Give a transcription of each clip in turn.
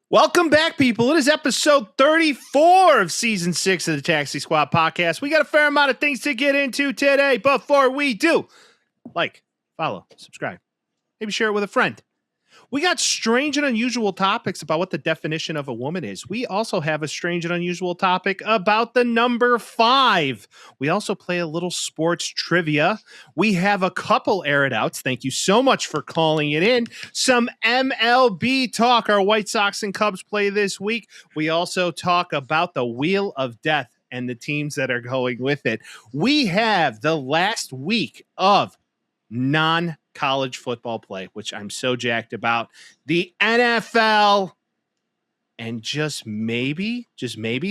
Welcome back, people. It is episode 34 of season 6 of the Taxi Squad podcast. We got a fair amount of things to get into today. Before we do, like, follow, subscribe, maybe share it with a friend. We got strange and unusual topics about what the definition of a woman is. We also have a strange and unusual topic about the number 5. We also play a little sports trivia. We have a couple air it outs. Thank you so much for calling it in. Some MLB talk. Our White Sox and Cubs play this week. We also talk about the Wheel of Death and the teams that are going with it. We have the last week of non-college football play, which I'm so jacked about. The NFL, and just maybe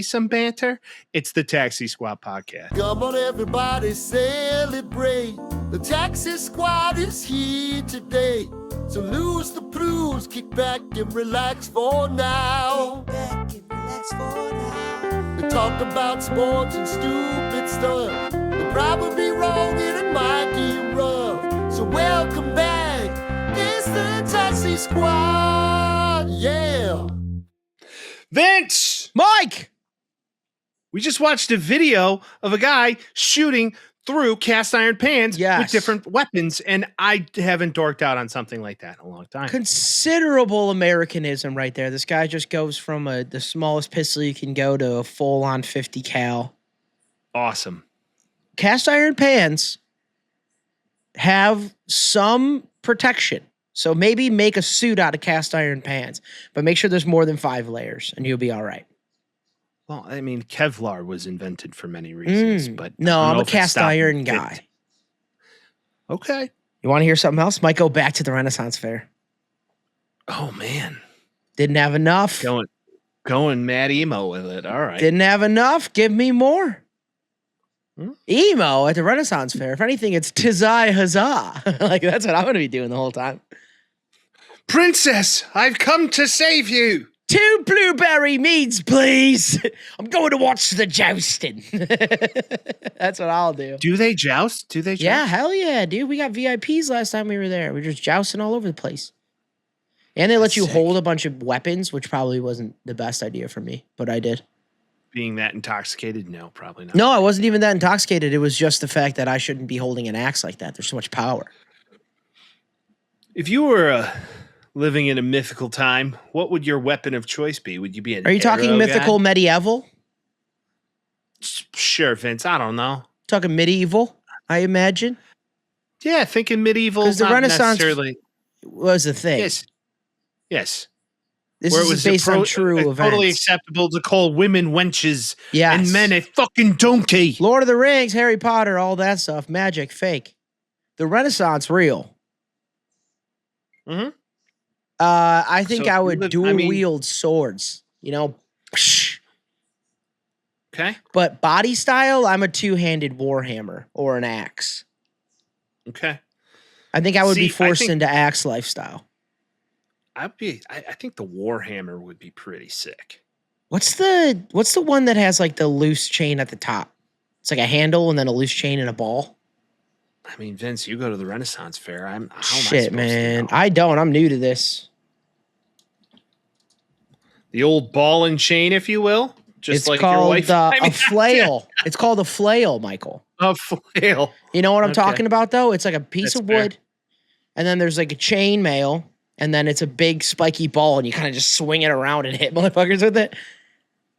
some banter. It's the Taxi Squad podcast. Come on, everybody, celebrate. The Taxi Squad is here today. So lose the blues, kick back and relax for now. We talk about sports and stupid stuff. We're probably wrong and it might get rough. So welcome back. It's the Taxi Squad. Yeah. Vince! Mike! We just watched a video of a guy shooting through cast iron pans with different weapons, and I haven't dorked out on something like that in a long time. Considerable Americanism right there. This guy just goes from the smallest pistol you can go to a full-on 50 cal. Awesome. Cast iron pans have some protection. So maybe make a suit out of cast iron pans, but make sure there's more than 5 layers and you'll be all right. Well, I mean, Kevlar was invented for many reasons, but no, I'm a cast iron guy. Okay. You want to hear something else? Might go back to the Renaissance Fair. Oh man. Didn't have enough. Going mad emo with it. All right. Didn't have enough. Give me more. Emo at the Renaissance Fair. If anything, it's Tizai Huzzah. Like, that's what I'm going to be doing the whole time. Princess, I've come to save you. 2 blueberry meads, please. I'm going to watch the jousting. That's what I'll do. Do they joust? Yeah, hell yeah, dude. We got VIPs last time we were there. We were just jousting all over the place. And they let you hold a bunch of weapons, which probably wasn't the best idea for me, but I did. Being that intoxicated? No, probably not. No, I wasn't even that intoxicated. It was just the fact that I shouldn't be holding an axe like that. There's so much power. If you were living in a mythical time, what would your weapon of choice be? Would you be an Are you talking mythical medieval? Sure, Vince. I don't know. Talking medieval, I imagine. Yeah, thinking medieval. Because the Renaissance necessarily was the thing. Yes. This is based on true events. Totally acceptable to call women wenches and men a fucking donkey. Lord of the Rings, Harry Potter, all that stuff. Magic, fake. The Renaissance, real. Mm-hmm. I think I would wield swords. You know? Okay. But body style, I'm a 2-handed warhammer or an axe. Okay. I think I would be forced into axe lifestyle. I think the Warhammer would be pretty sick. What's the one that has like the loose chain at the top? It's like a handle and then a loose chain and a ball. I mean, Vince, you go to the Renaissance Fair. Shit, man. I don't. I'm new to this. The old ball and chain, if you will. Just it's like called your wife. A flail. It's called a flail, Michael. A flail. You know what I'm talking about, though? It's like a piece of wood, and then there's like a chain mail. And then it's a big spiky ball, and you kind of just swing it around and hit motherfuckers with it.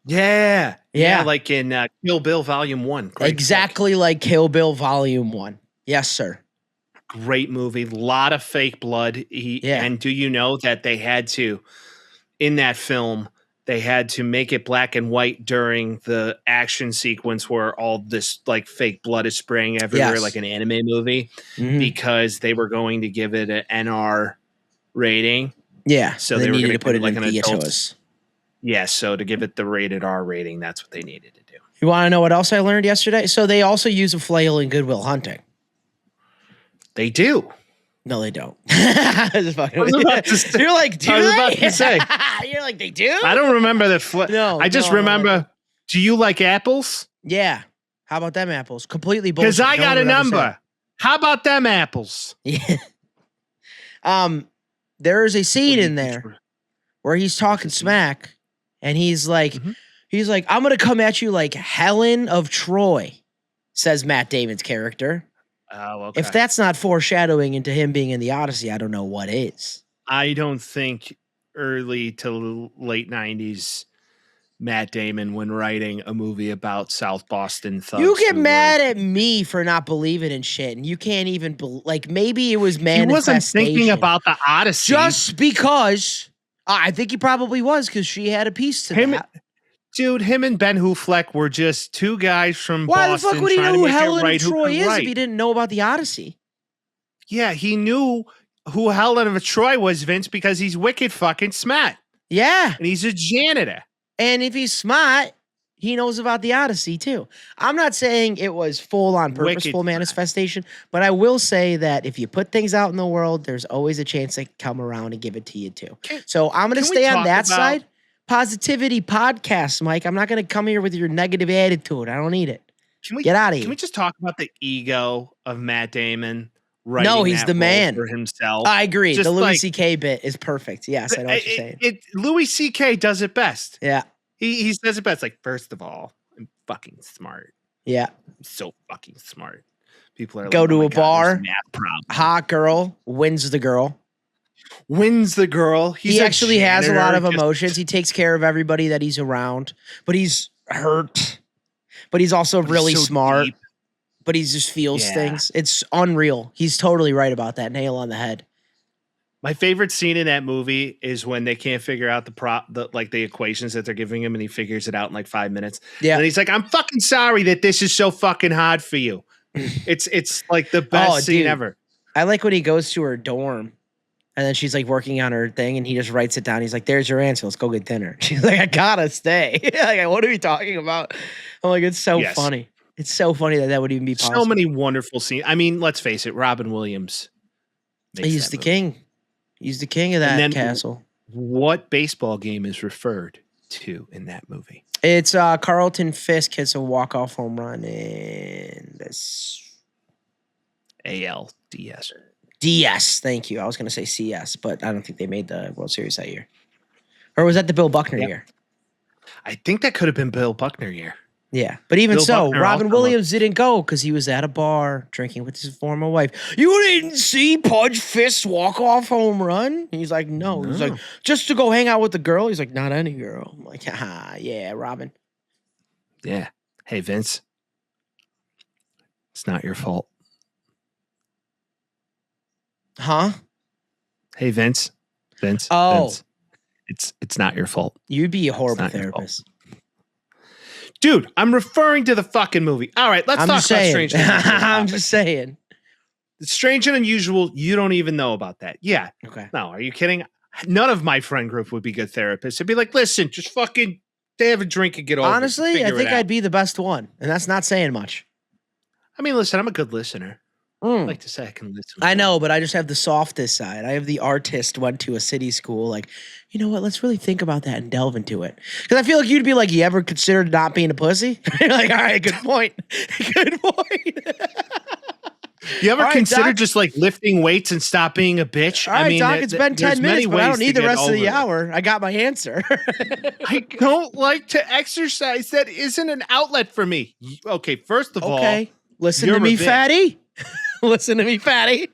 Yeah. Like in Kill Bill Volume 1. Exactly like Kill Bill Volume 1. Yes, sir. Great movie. A lot of fake blood. And do you know that they had to, in that film, they had to make it black and white during the action sequence where all this like fake blood is spraying everywhere like an anime movie because they were going to give it an NR rating. Yeah. So they were going to put it like in an adult. theaters. Yeah. So to give it the rated R rating, that's what they needed to do. You want to know what else I learned yesterday? So they also use a flail in Good Will Hunting. They do. No, they don't. I was about to say. You're like, do I was about to say. You're like, they do? I don't remember the No. I just remember. Do you like apples? Yeah. How about them apples? Completely bullshit. Because I got a number. How about them apples? Yeah. There is a scene in there where he's talking smack, and he's like, I'm gonna come at you like Helen of Troy, says Matt Damon's character. Oh, okay. If that's not foreshadowing into him being in the Odyssey, I don't know what is. I don't think early to late 90s Matt Damon, when writing a movie about South Boston thugs. You get mad at me for not believing in shit, and you can't even maybe it was manifestation. He wasn't thinking about the Odyssey. Just because I think he probably was, because she had a piece to that. Dude, him and Ben Hufleck were just two guys from Boston. Why the fuck would he know who Helen of Troy is if he didn't know about the Odyssey? Yeah, he knew who Helen of Troy was, Vince, because he's wicked fucking smart. Yeah. And he's a janitor. And if he's smart, he knows about the Odyssey too. I'm not saying it was full-on purposeful manifestation, but I will say that if you put things out in the world, there's always a chance they come around and give it to you too. So I'm going to stay on that side. Positivity podcast, Mike. I'm not going to come here with your negative attitude. I don't need it. Get out of here. Can we just talk about the ego of Matt Damon? No, he's the man for himself. I agree. Just the Louis C.K. bit is perfect. Yes, I know what you're saying. Louis C.K. does it best. Yeah. He says it best. Like, first of all, I'm fucking smart. Yeah. I'm so fucking smart. People are go like, to a bar. Math problem. Hot girl wins the girl. He actually has a lot of emotions. He takes care of everybody that he's around, but he's hurt. But he's also really smart. Deep. But he just feels things. It's unreal. He's totally right about that. Nail on the head. My favorite scene in that movie is when they can't figure out the equations that they're giving him, and he figures it out in like 5 minutes. Yeah. And he's like, I'm fucking sorry that this is so fucking hard for you. It's like the best scene ever. I like when he goes to her dorm and then she's like working on her thing and he just writes it down. He's like, there's your answer. Let's go get dinner. She's like, I gotta stay. Like, what are we talking about? I'm like, it's so funny. It's so funny that would even be possible. So many wonderful scenes. I mean, let's face it, Robin Williams. He's the king. He's the king of that castle. What baseball game is referred to in that movie? It's Carlton Fisk hits a walk-off home run in this ALDS. DS, thank you. I was going to say CS, but I don't think they made the World Series that year. Or was that the Bill Buckner year? I think that could have been Bill Buckner year. Yeah, but even so, Robin Williams didn't go because he was at a bar drinking with his former wife. You didn't see Pudge Fisk's walk-off home run? He's like, no. He's like, just to go hang out with the girl? He's like, not any girl. I'm like, yeah, Robin. Yeah. Hey, Vince. It's not your fault. Huh? Hey, Vince. Oh. Vince. It's not your fault. You'd be a horrible therapist. Dude, I'm referring to the fucking movie. All right, let's talk about Strange and Unusual. I'm just saying. Strange and Unusual, you don't even know about that. Yeah. Okay. No, are you kidding? None of my friend group would be good therapists. I'd be like, listen, just fucking have a drink and get over it. Honestly, I think I'd be the best one, and that's not saying much. I mean, listen, I'm a good listener. I like to say I can listen. I know, but I just have the softest side. I have the artist, went to a city school. Like, you know what? Let's really think about that and delve into it. Because I feel like you'd be like, you ever considered not being a pussy? You're like, all right, good point. Good point. You ever consider just like lifting weights and stop being a bitch? All right, Doc, it's been 10 minutes, but I don't need the rest of the hour. I got my answer. I don't like to exercise. That isn't an outlet for me. Okay, first of all. Okay, listen to me, fatty. Listen to me, fatty.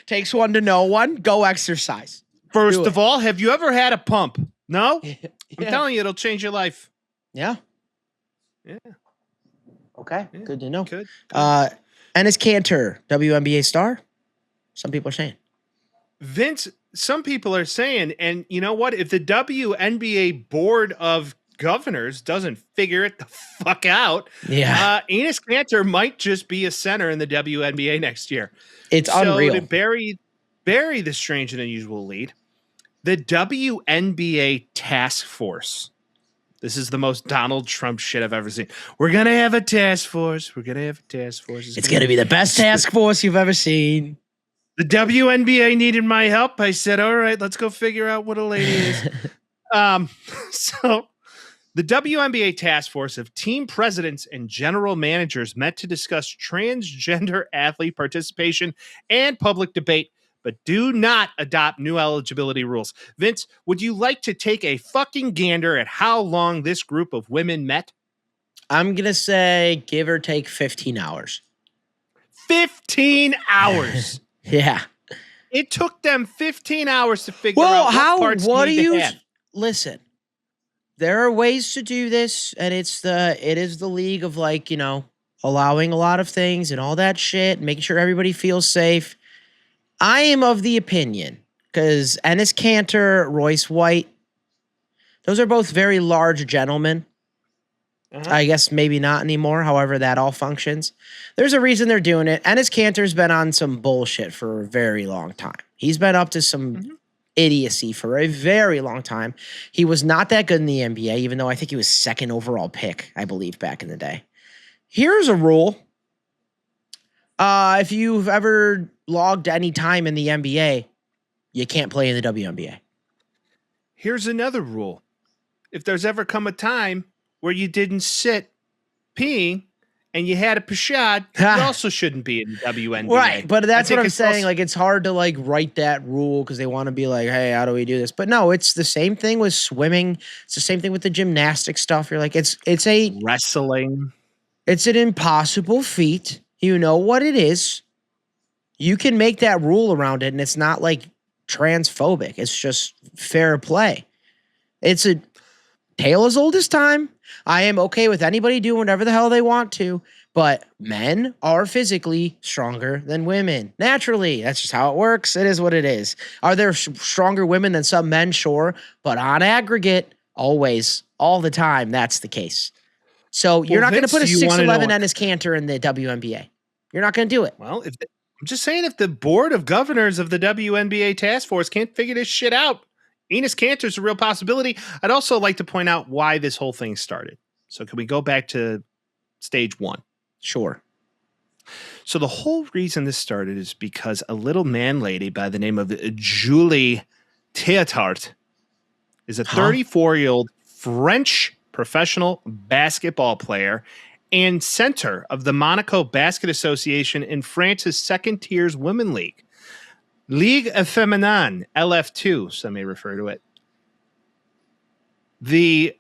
Takes one to know one. Go exercise. First of all, have you ever had a pump? No? Yeah. I'm telling you, it'll change your life. Yeah. Yeah. Okay. Yeah. Good to know. Good. Enes Kanter, WNBA star. Some people are saying. Vince, some people are saying, and you know what? If the WNBA Board of Governors doesn't figure it the fuck out, Enes Kanter might just be a center in the WNBA next year. It's unreal. To bury the Strange and Unusual lead, the WNBA task force. This is the most Donald Trump shit I've ever seen. We're gonna have a task force. We're gonna have a task force. It's gonna be the best task force you've ever seen. The WNBA needed my help. I said, all right, let's go figure out what a lady is. So the WNBA task force of team presidents and general managers met to discuss transgender athlete participation and public debate, but do not adopt new eligibility rules. Vince, would you like to take a fucking gander at how long this group of women met? I'm going to say give or take 15 hours. 15 hours. Yeah. It took them 15 hours to figure out what do you listen? There are ways to do this, and it is the league of, like, you know, allowing a lot of things and all that shit, making sure everybody feels safe. I am of the opinion, because Enes Kanter, Royce White, those are both very large gentlemen. I guess maybe not anymore. However, that all functions. There's a reason they're doing it. Enes Kanter's been on some bullshit for a very long time. He's been up to some idiocy for a very long time. He was not that good in the NBA, even though I think he was second overall pick, I believe, back in the day. Here's a rule. If you've ever logged any time in the NBA, you can't play in the WNBA. Here's another rule. If there's ever come a time where you didn't sit peeing and you had a pashad, you also shouldn't be in the WNBA. Right, but that's what I'm saying. Like, it's hard to, like, write that rule because they want to be like, hey, how do we do this? But no, it's the same thing with swimming. It's the same thing with the gymnastic stuff. You're like, it's a wrestling. It's an impossible feat. You know what it is. You can make that rule around it, and it's not, like, transphobic. It's just fair play. It's a tale as old as time. I am okay with anybody doing whatever the hell they want to, but men are physically stronger than women. Naturally, that's just how it works. It is what it is. Are there stronger women than some men? Sure. But on aggregate, always, all the time, that's the case. So you're not going to put a 6'11" Enes Kanter in the WNBA. You're not going to do it. Well, I'm just saying, if the board of governors of the WNBA task force can't figure this shit out, Enes Kanter's a real possibility. I'd also like to point out why this whole thing started. So can we go back to stage one? Sure. So the whole reason this started is because a little man lady by the name of Julie Theatard is a 34-year-old French professional basketball player and center of the Monaco Basket Association in France's second-tier women league. Ligue Féminine, LF2, some may refer to it. The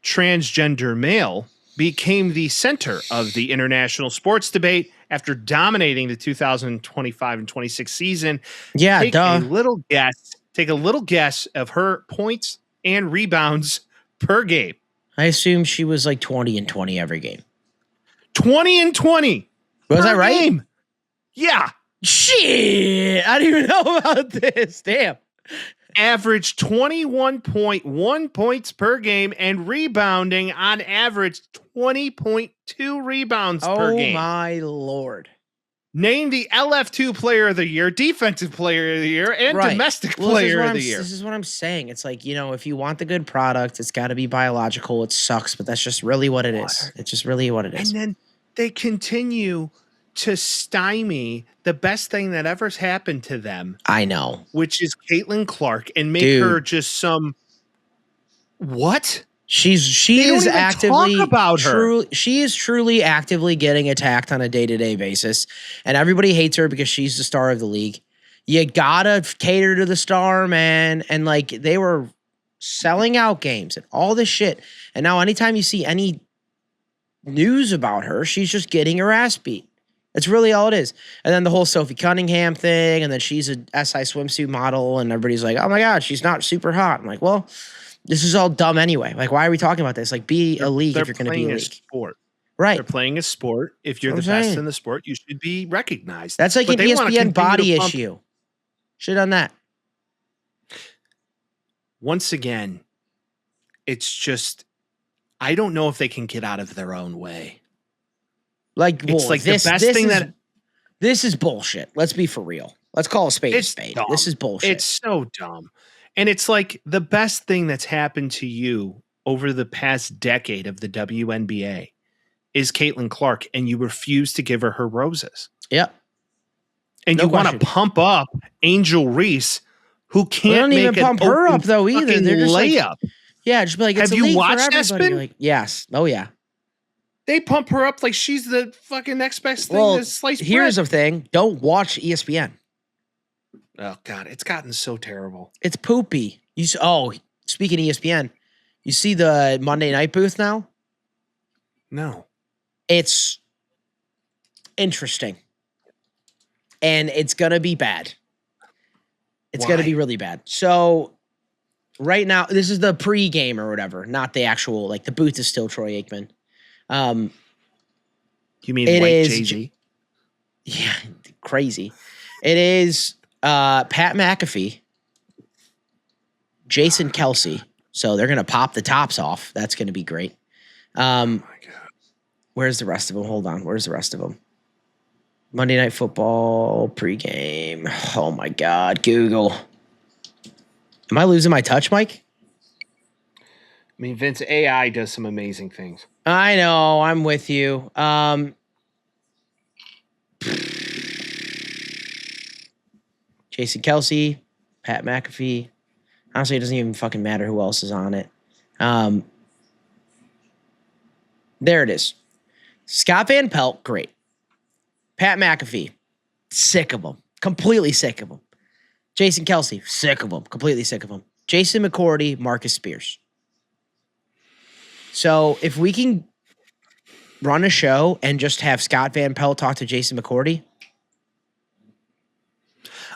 transgender male became the center of the international sports debate after dominating the 2025 and 26 season. Yeah, Take a little guess of her points and rebounds per game. I assume she was like 20 and 20 every game. 20 and 20. Was that right? Game. Yeah. Shit, I didn't even know about this. Damn. Averaged 21.1 points per game and rebounding on average 20.2 rebounds per game. Oh, my Lord. Named the LF2 Player of the Year, Defensive Player of the Year, and Domestic Player of the Year. This is what I'm saying. It's like, you know, if you want the good product, it's got to be biological. It sucks, but that's just really what it is. It's just really what it is. And then they continue to stymie the best thing that ever's happened to them. I know. Which is Caitlin Clark, and make her just some what? She is actively about her. She is truly actively getting attacked on a day-to-day basis, and everybody hates her because she's the star of the league. You gotta cater to the star, man. And like, they were selling out games and all this shit, and now anytime you see any news about her, she's just getting her ass beat. That's really all it is. And then the whole Sophie Cunningham thing, and then she's a SI swimsuit model, and everybody's like, oh my God, she's not super hot. I'm like, well, this is all dumb anyway. Like, why are we talking about this? Like, be a league if you're going to be a league. Sport. Right. They're playing a sport. If you're the best in the sport, you should be recognized. That's like an ESPN body issue. Should have done that. Once again, it's just, I don't know if they can get out of their own way. Like, it's like the best thing that this is bullshit. Let's be for real. Let's call a spade a spade. Dumb. This is bullshit. It's so dumb. And it's like the best thing that's happened to you over the past decade of the WNBA is Caitlin Clark, and you refuse to give her roses. Yep. And you want to pump up Angel Reese, who can't make even pump her up though either. They're just layup. Like, yeah, just be like, it's have you watched Espen? Like, yes. Oh yeah. They pump her up like she's the fucking next best thing to slice bread. Here's the thing. Don't watch ESPN. Oh God, it's gotten so terrible. It's poopy. Speaking of ESPN, you see the Monday night booth now? No. It's interesting. And it's going to be bad. It's going to be really bad. So right now, this is the pre-game or whatever, not the actual, like the booth is still Troy Aikman. You mean like Jay-Z? Yeah, crazy. It is Pat McAfee, Jason Kelsey. So they're going to pop the tops off. That's going to be great. Oh my God. Where's the rest of them? Hold on. Where's the rest of them? Monday Night Football pregame. Oh my God. Google. Am I losing my touch, Mike? I mean, Vince, AI does some amazing things. I know. I'm with you. Jason Kelsey, Pat McAfee. Honestly, it doesn't even fucking matter who else is on it. There it is. Scott Van Pelt, great. Pat McAfee, sick of him. Completely sick of him. Jason Kelsey, sick of him. Completely sick of him. Jason McCourty, Marcus Spears. So if we can run a show and just have Scott Van Pelt talk to Jason McCourty.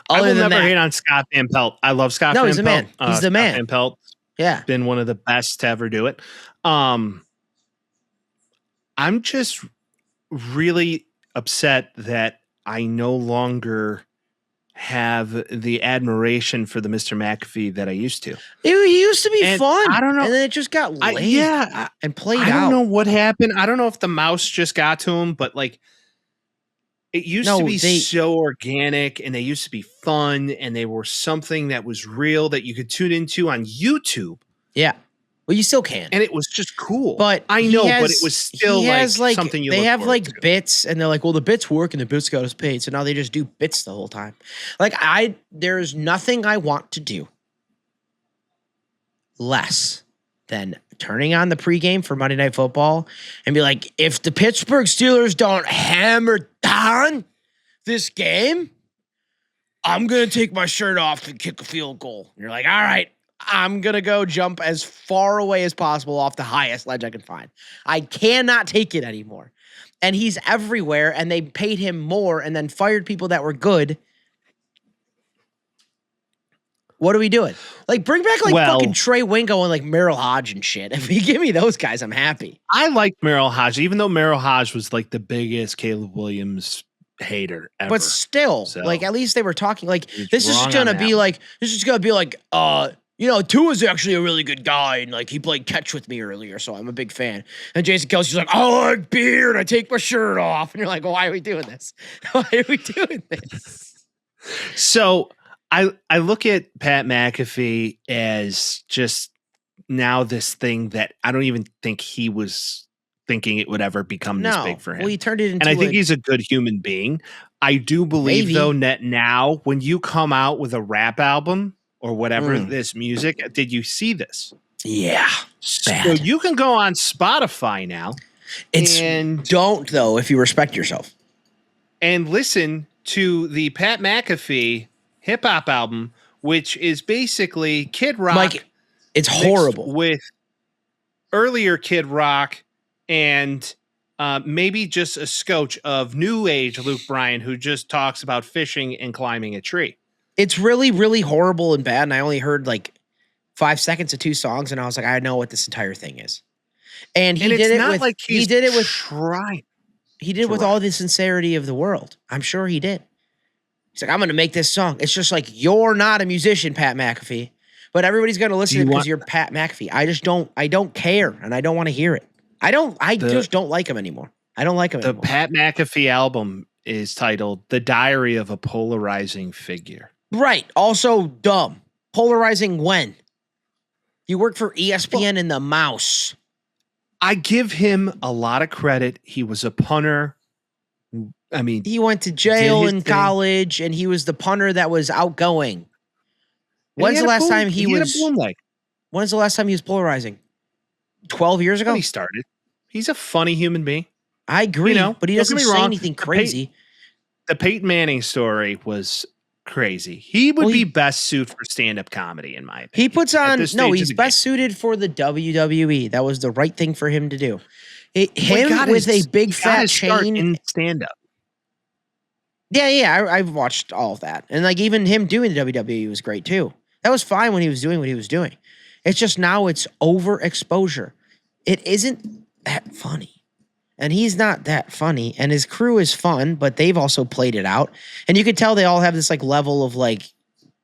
I will never hate on Scott Van Pelt. I love Scott Van Pelt. No, he's the man. He's the man. Scott Van Pelt. Yeah. Been one of the best to ever do it. I'm just really upset that I no longer have the admiration for the Mr. McAfee that I used to. He used to be fun. I don't know. And then it just got lame and played out. I don't know what happened. I don't know if the mouse just got to him, but like it used to be so organic and they used to be fun and they were something that was real that you could tune into on YouTube. Yeah. Well, you still can. And it was just cool. But I know, but it was still like something you they have like to. bits and they're like, well, the bits work and the bits got us paid. So now they just do bits the whole time. Like there's nothing I want to do less than turning on the pregame for Monday Night Football and be like, if the Pittsburgh Steelers don't hammer down this game, I'm going to take my shirt off and kick a field goal. And you're like, all right. I'm going to go jump as far away as possible off the highest ledge I can find. I cannot take it anymore. And he's everywhere, and they paid him more and then fired people that were good. What are we doing? Like, bring back, fucking Trey Wingo and, Merrill Hodge and shit. If you give me those guys, I'm happy. I liked Merrill Hodge, even though Merrill Hodge was, the biggest Caleb Williams hater ever. But still, at least they were talking. This is going to be Tua's actually a really good guy, and he played catch with me earlier, so I'm a big fan. And Jason Kelsey's like, I like beer, and I take my shirt off. And you're like, why are we doing this? Why are we doing this? So I look at Pat McAfee as just now this thing that I don't even think he was thinking it would ever become this big for him. Well, he turned it into and I think he's a good human being. I do believe, though, that now when you come out with a rap album, or whatever this music. Did you see this? Yeah. Bad. So you can go on Spotify now. Don't, though, if you respect yourself. And listen to the Pat McAfee hip-hop album, which is basically Kid Rock. Mike, it's horrible. With earlier Kid Rock and maybe just a scotch of new age Luke Bryan, who just talks about fishing and climbing a tree. It's really, really horrible and bad. And I only heard 5 seconds of 2 songs, and I was like, I know what this entire thing is. And he did it with all the sincerity of the world. I'm sure he did. He's like, I'm going to make this song. It's just you're not a musician, Pat McAfee, but everybody's going to listen to it because you're Pat McAfee. I don't care, and I don't want to hear it. I just don't like him anymore. I don't like him anymore. The Pat McAfee album is titled The Diary of a Polarizing Figure. Right. Also dumb. Polarizing when? You work for ESPN and the Mouse. I give him a lot of credit. He was a punter. I mean, he went to jail in college, and he was the punter that was outgoing. When's the last time he was polarizing? 12 years ago? When he started. He's a funny human being. I agree, but he doesn't say anything crazy. The Peyton Manning story was crazy. He would be best suited for stand-up comedy, in my opinion. He puts on he's best game. suited for the WWE. That was the right thing for him to do. With a big fat chain in stand-up. Yeah, I've watched all of that. And like even him doing the WWE was great too. That was fine when he was doing what he was doing. It's just now it's overexposure. It isn't that funny. And he's not that funny. And his crew is fun, but they've also played it out. And you could tell they all have this like level of like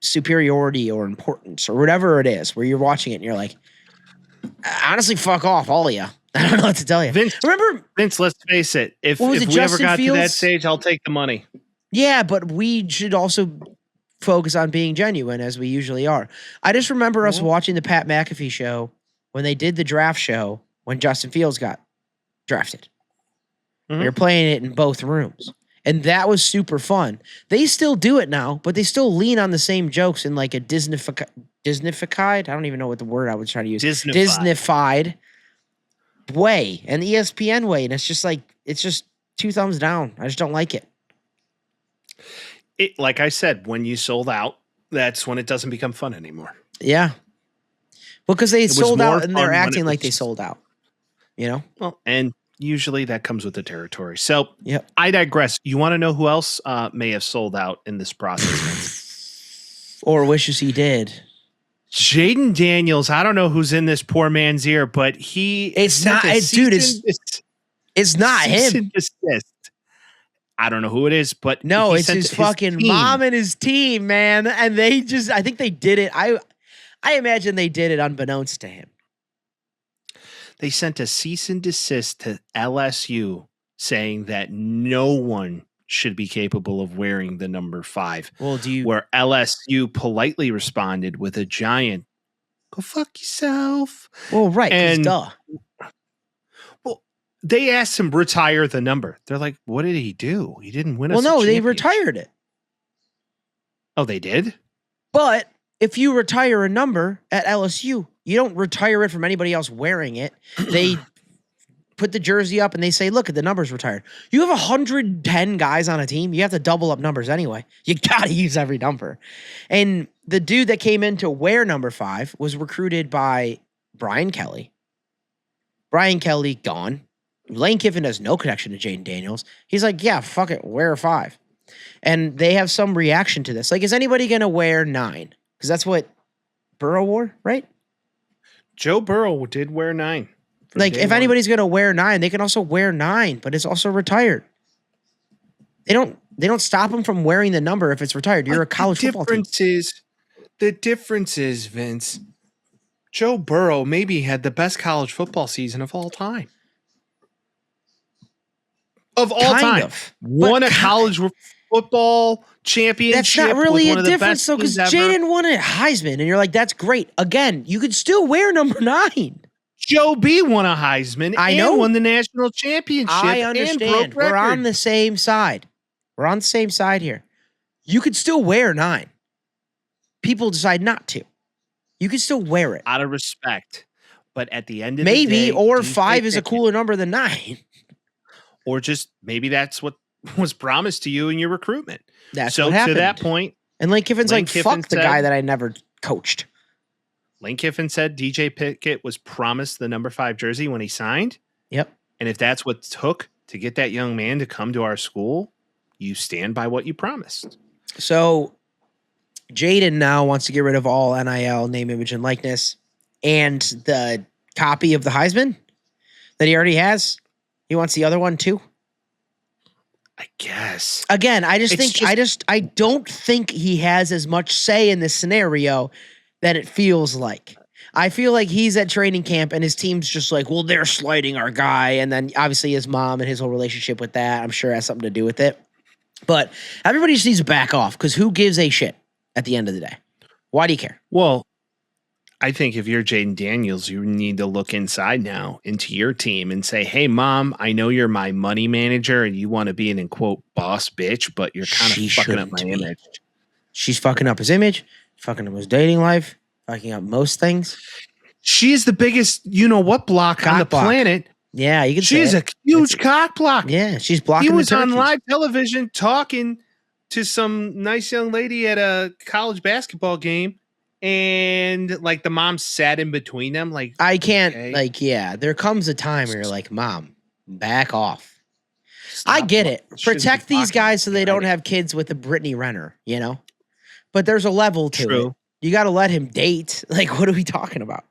superiority or importance or whatever it is, where you're watching it and you're like, honestly, fuck off, all of you. I don't know what to tell you. Vince, let's face it. If we ever got to that stage, I'll take the money. Yeah, but we should also focus on being genuine, as we usually are. I just remember us watching the Pat McAfee show when they did the draft show when Justin Fields got drafted. We were playing it in both rooms. And that was super fun. They still do it now, but they still lean on the same jokes in like a Disneyfied. I don't even know what the word I was trying to use. Disneyfied way, an ESPN way. And it's just 2 thumbs down. I just don't like it. Like I said, when you sold out, that's when it doesn't become fun anymore. Yeah. Well, because they sold out and they're acting like they sold out. You know? Well, and usually that comes with the territory. So yep. I digress. You want to know who else may have sold out in this process? Or wishes he did. Jayden Daniels. I don't know who's in this poor man's ear, but it's not him. I don't know who it is, but no, it's his fucking mom and his team, man. And I think they did it. I imagine they did it unbeknownst to him. They sent a cease and desist to LSU saying that no one should be capable of wearing the number 5. Well, where LSU politely responded with a giant, "Go fuck yourself." Well, right. And duh. Well, they asked him retire the number. They're like, "What did he do? He didn't win us." Well, no, they retired it. Oh, they did? But if you retire a number at LSU, you don't retire it from anybody else wearing it. They put the jersey up and they say, look, the number's retired. You have 110 guys on a team. You have to double up numbers anyway. You got to use every number. And the dude that came in to wear number 5 was recruited by Brian Kelly. Brian Kelly gone. Lane Kiffin has no connection to Jayden Daniels. He's like, yeah, fuck it, wear a 5. And they have some reaction to this. Like, is anybody going to wear 9? Because that's what Burrow wore, right? Joe Burrow did wear 9. Like, if anybody's going to wear 9, they can also wear 9, but it's also retired. They don't stop them from wearing the number if it's retired. You're a college football team. The difference is, Vince, Joe Burrow maybe had the best college football season of all time. Won a college football championship. That's not really a difference, though, because Jayden won a Heisman, and you're like, that's great. Again, you could still wear number 9. Joe B won a Heisman. I know. Won the national championship. I understand. We're on the same side. We're on the same side here. You could still wear 9. People decide not to. You can still wear it. Out of respect. But at the end of the day. Maybe, or 5 is a cooler number than 9. Or just maybe that's what was promised to you in your recruitment. That's what happened. To that point. And Lane Kiffin's fuck the guy that I never coached. Lane Kiffin said DJ Pickett was promised the number 5 jersey when he signed. Yep. And if that's what it took to get that young man to come to our school, you stand by what you promised. So Jayden now wants to get rid of all NIL, name, image, and likeness, and the copy of the Heisman that he already has. He wants the other one too. I guess. Again, I don't think he has as much say in this scenario that it feels like. I feel like he's at training camp and his team's just like, well, they're slighting our guy. And then obviously his mom and his whole relationship with that, I'm sure has something to do with it. But everybody just needs to back off, because who gives a shit at the end of the day? Why do you care? Well, I think if you're Jayden Daniels, you need to look inside now into your team and say, hey, mom, I know you're my money manager and you want to be an, in quote, boss bitch, but you're kind of fucking up my image. She's fucking up his image, fucking up his dating life, fucking up most things. She is the biggest, block cock on the block. planet. Yeah, you can say she's a huge cock block. Yeah, she's blocking. He was the on live television talking to some nice young lady at a college basketball game, and like the mom sat in between them. Like, I can't, okay. there comes a time where you're like, Mom, back off. Stop I get it. shouldn't Protect be these talking guys so they don't behind it. have kids with a Brittany Renner, But there's a level to True. it. You got to let him date. Like, what are we talking about?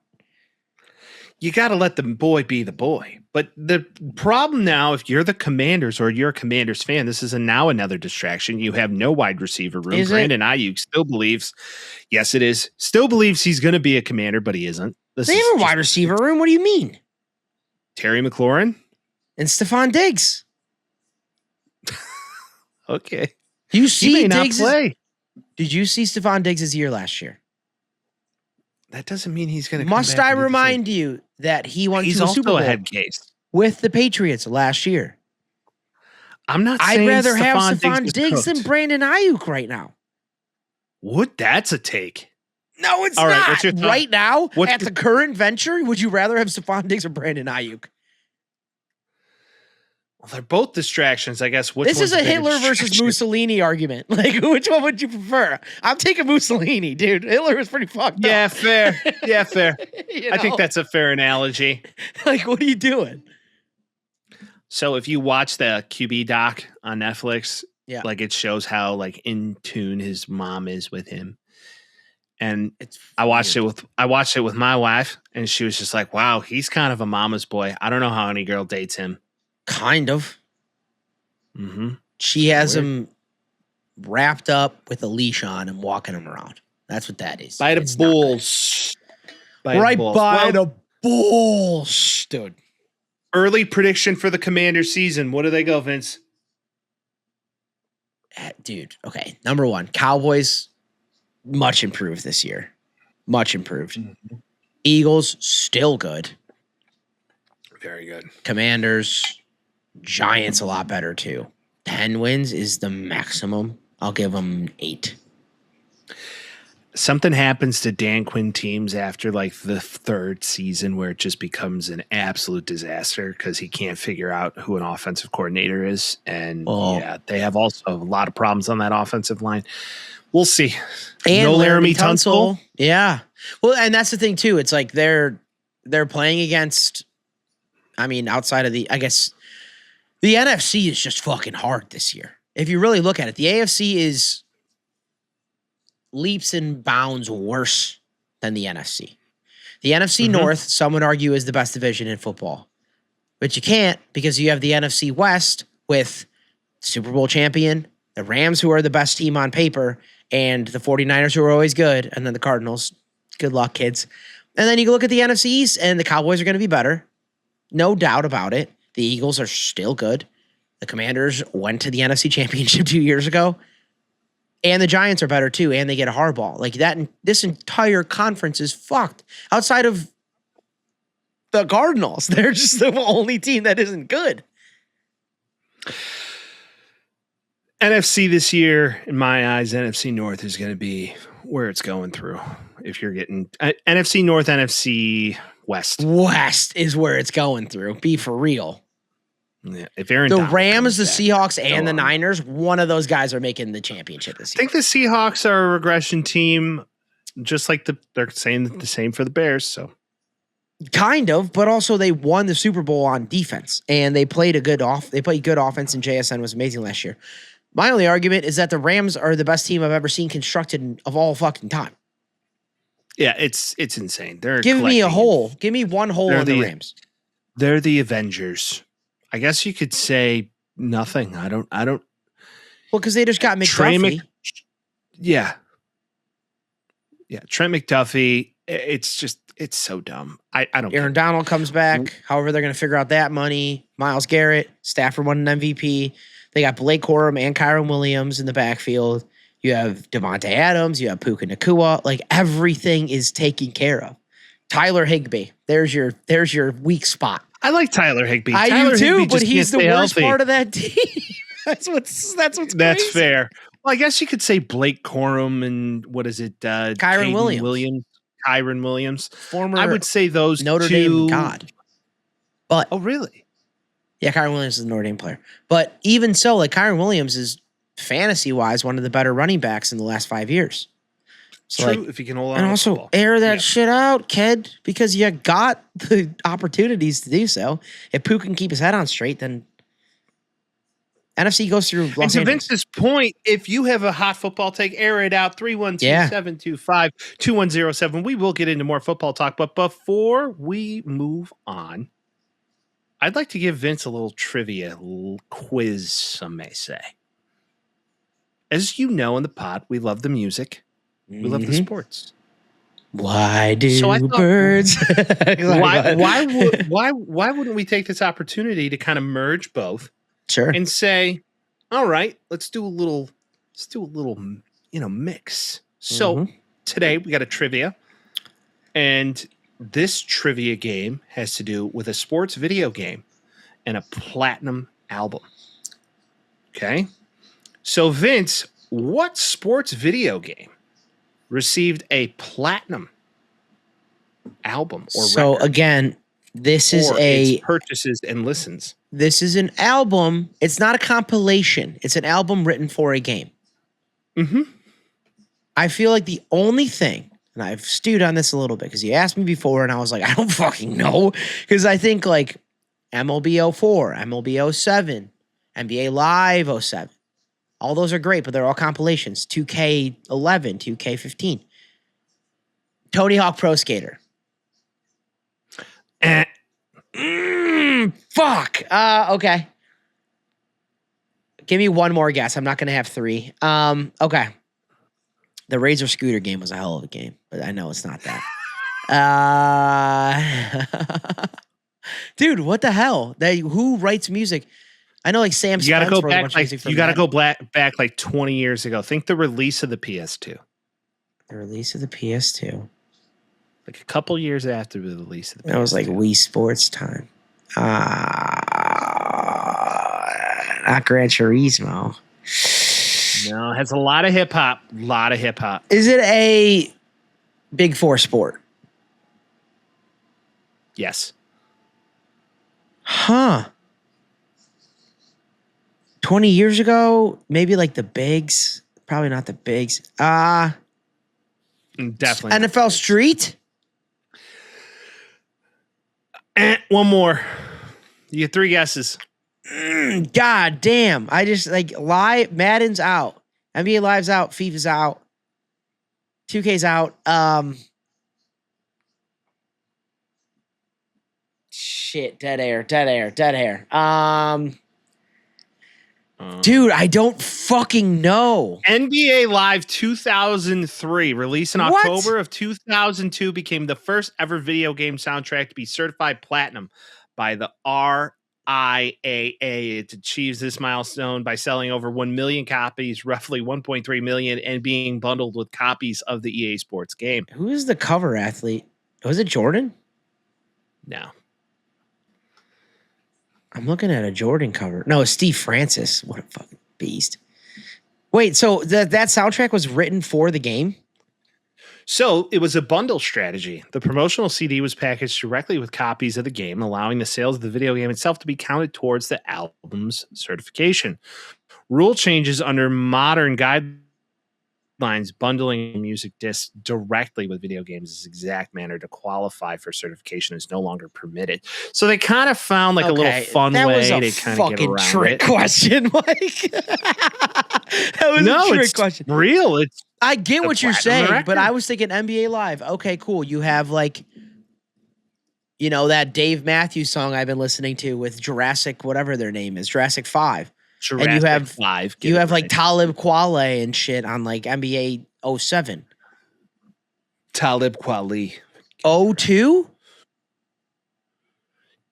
You got to let the boy be the boy. But the problem now, if you're the Commanders or you're a Commanders fan, this is now another distraction. You have no wide receiver room. Is it? Brandon Ayuk still believes, yes, it is. Still believes he's going to be a Commander, but he isn't. This They is have a just wide receiver room. What do you mean? Terry McLaurin. And Stephon Diggs. Okay. You He see may not Diggs? play. Did you see Stephon Diggs' year last year? That doesn't mean he's going to. Must I remind you that he went He's to the also Super Bowl a head case. with the Patriots last year? I'm not. I'd saying rather have Stephon Stephon is Diggs than cooked. Brandon Ayuk right now. What? That's a take. No, it's All right, not. what's your thought? Right now, What's at your- the current venture, would you rather have Stephon Diggs or Brandon Ayuk? Well, they're both distractions, I guess. Which This is one's a the bigger Hitler versus distraction? Mussolini argument. Like, which one would you prefer? I'm taking Mussolini, dude. Hitler was pretty fucked Yeah, up. fair. Yeah, fair. You I think know? that's a fair analogy. Like, what are you doing? So if you watch the QB doc on Netflix, Yeah. like it shows how like in tune his mom is with him. And It's I watched it with my wife, and she was just like, "Wow, he's kind of a mama's boy. I don't know how any girl dates him." kind of. Mm-hmm. She has Weird. him wrapped up with a leash on and walking him around. That's what that is. By the It's not good. bulls. By the Right bulls. by Well, the bulls, dude. early prediction for the Commander season. What do they go, Vince? Dude, okay. Number one, Cowboys, much improved this year. Much improved. Mm-hmm. Eagles, still good. Very good. Commanders, Giants, a lot better too. 10 wins is the maximum. I'll give them 8. Something happens to Dan Quinn teams after like the third season where it just becomes an absolute disaster because he can't figure out who an offensive coordinator is. And yeah, they have also a lot of problems on that offensive line. We'll see. And no Laramie Laramie Tunsil. Yeah. Well, and that's the thing too. It's like they're playing against, I mean, outside of I guess the NFC is just fucking hard this year. If you really look at it, the AFC is leaps and bounds worse than the NFC. The NFC North, some would argue, is the best division in football. But you can't because you have the NFC West with Super Bowl champion, the Rams, who are the best team on paper, and the 49ers, who are always good, and then the Cardinals. Good luck, kids. And then you look at the NFC East, and the Cowboys are going to be better. No doubt about it. The Eagles are still good. The Commanders went to the NFC Championship 2 years ago. And the Giants are better too, and they get a hardball. Like that, this entire conference is fucked. Outside of the Cardinals, they're just the only team that isn't good. NFC this year, in my eyes, NFC North is going to be where it's going through. If you're getting NFC North, NFC West. West is where it's going through. Be for real. Yeah, if Aaron The Donald Rams, comes the back, Seahawks, and the on. Niners, one of those guys are making the championship this I year. think the Seahawks are a regression team, just like they're saying the same for the Bears. So Kind of, but also they won the Super Bowl on defense, and they played good offense, and JSN was amazing last year. My only argument is that the Rams are the best team I've ever seen constructed of all fucking time. yeah, it's insane. They're Give me a collecting- hole. Give me one hole They're on the the- Rams. They're the Avengers. I guess you could say nothing. I don't. Well, because they just got Trey McDuffie. Yeah. Trent McDuffie. It's so dumb. I don't. Aaron Donald comes back. However, they're going to figure out that money. Myles Garrett, Stafford won an MVP. They got Blake Corum and Kyron Williams in the backfield. You have Devontae Adams. You have Puka Nacua. Like everything is taken care of. Tyler Higbee. There's your weak spot. I like Tyler Higbee. I Tyler do too, Higbee but just he's the can't stay worst healthy. part of that team. That's what's That's crazy. fair. Well, I guess you could say Blake Corum and what is it? Jayden Williams. Kyron Williams. Former I would say those Notre two. Dame God. But Oh, really? yeah, Kyron Williams is a Notre Dame player. But even so, like Kyron Williams is fantasy-wise, one of the better running backs in the last 5 years. So True, if you can hold on. and to the also football. air that shit out, kid, because you got the opportunities to do so. If Pooh can keep his head on straight, then NFC goes through Los And to Angeles. Vince's point, if you have a hot football take, air it out. 312-725-2107. We will get into more football talk, but before we move on, I'd like to give Vince a little trivia quiz, some may say. As you know in the pod, we love the music. We love the sports. Why do So I thought- birds? Why wouldn't we take this opportunity to kind of merge both Sure. and say, all right, let's do a little, mix. So today we got a trivia, and this trivia game has to do with a sports video game and a platinum album. Okay. So Vince, what sports video game received a platinum album or So record again, this is for a its purchases and listens? this is an album. It's not a compilation. It's an album written for a game. Mm-hmm. I feel like the only thing, and I've stewed on this a little bit because you asked me before, and I was like, I don't fucking know, because I think like MLB 04, MLB 07, NBA Live 07. All those are great, but they're all compilations. 2K11, 2K15. Tony Hawk Pro Skater. Fuck. Okay. Give me one more guess. I'm not going to have three. Okay. The Razor Scooter game was a hell of a game, but I know it's not that. Dude, what the hell? Who writes music? I know like Sam You got to Spence go wrote a back bunch of like music for you got to Madden. go back like 20 years ago. Think the release of the PS2. The release of the PS2. Like a couple years after the release of the PS2. That was like Wii Sports time. Not Gran Turismo. No, it has a lot of hip hop. Is it a Big Four sport? Yes. Huh. 20 years ago, maybe like the Bigs. Probably not the Bigs. Definitely. NFL Street? One more. You get three guesses. God damn. I just like Madden's out. NBA Live's out. FIFA's out. 2K's out. Shit. Dead air. Dude, I don't fucking know. NBA Live 2003, released in What? October of 2002, became the first ever video game soundtrack to be certified platinum by the RIAA. It achieves this milestone by selling over 1 million copies, roughly 1.3 million, and being bundled with copies of the EA Sports game. Who is the cover athlete? Was it Jordan? No. I'm looking at a Jordan cover. No, it's Steve Francis. What a fucking beast. Wait, so that soundtrack was written for the game? So it was a bundle strategy. The promotional CD was packaged directly with copies of the game, allowing the sales of the video game itself to be counted towards the album's certification. Rule changes under modern guidelines, bundling music discs directly with video games is exact manner to qualify for certification is no longer permitted. So they kind of found like a little fun that way was a to kind of get fucking around trick it. question, Mike. That was No, a trick it's question. real. It's I get the what you're platinum saying, but record. I was thinking NBA Live. Okay, cool. You have like, you know, that Dave Matthews song I've been listening to with Jurassic, whatever their name is, Jurassic 5. Jurassic you have 5. You have like Talib Kweli and shit on like NBA 07. Talib Kweli. 02?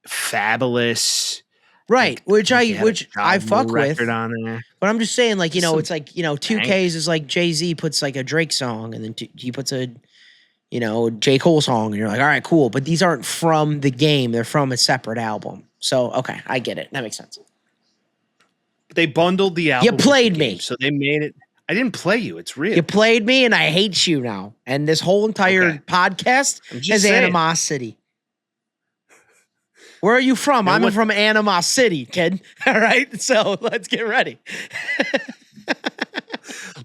Fabulous. Right, which I fuck with. Record on there. But I'm just saying, like, you know, Some it's like, you know, 2Ks is like Jay-Z puts like a Drake song and then he puts a, you know, J. Cole song and you're like, all right, cool. But these aren't from the game. They're from a separate album. So, okay, I get it. That makes sense. They bundled the album. You with played the me. game, so they made it. I didn't play you. It's real. You played me and I hate you now. And this whole entire Okay. podcast I'm just has saying. animosity. Where are you from? You know I'm what? from Animosity, kid. All right, so let's get ready.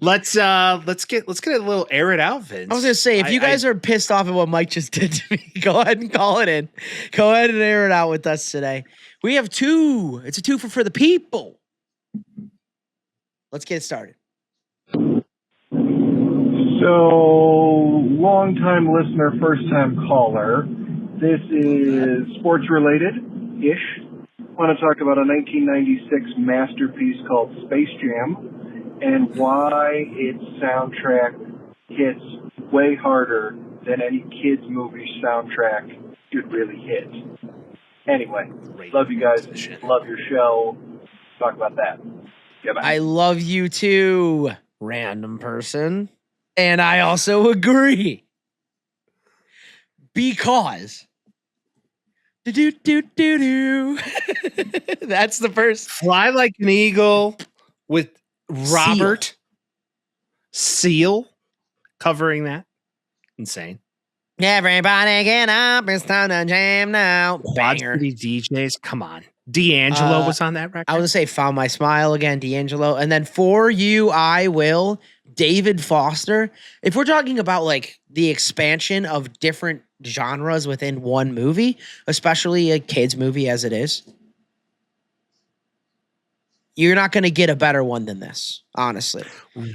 let's get a little air it out, Vince. I was gonna say, if you guys are pissed off at what Mike just did to me, go ahead and call it in. Go ahead and air it out with us today. We have two. It's a twofer for the people. Let's get started. So, long-time listener, first-time caller. This is sports-related-ish. I want to talk about a 1996 masterpiece called Space Jam and why its soundtrack hits way harder than any kids' movie soundtrack could really hit. Anyway, love you guys. Love your show. Talk about that. Yeah, bye. I love you too, random person. And I also agree. Because do. That's the first. Fly Like an Eagle with Robert Seal covering that. Insane. Everybody get up, it's time to jam now. Quad Banger. City DJs, come on. D'Angelo was on that record. I was gonna say Found My Smile again, D'Angelo. And then For You, I Will, David Foster. If we're talking about like the expansion of different genres within one movie, especially a kid's movie as it is, you're not going to get a better one than this, honestly.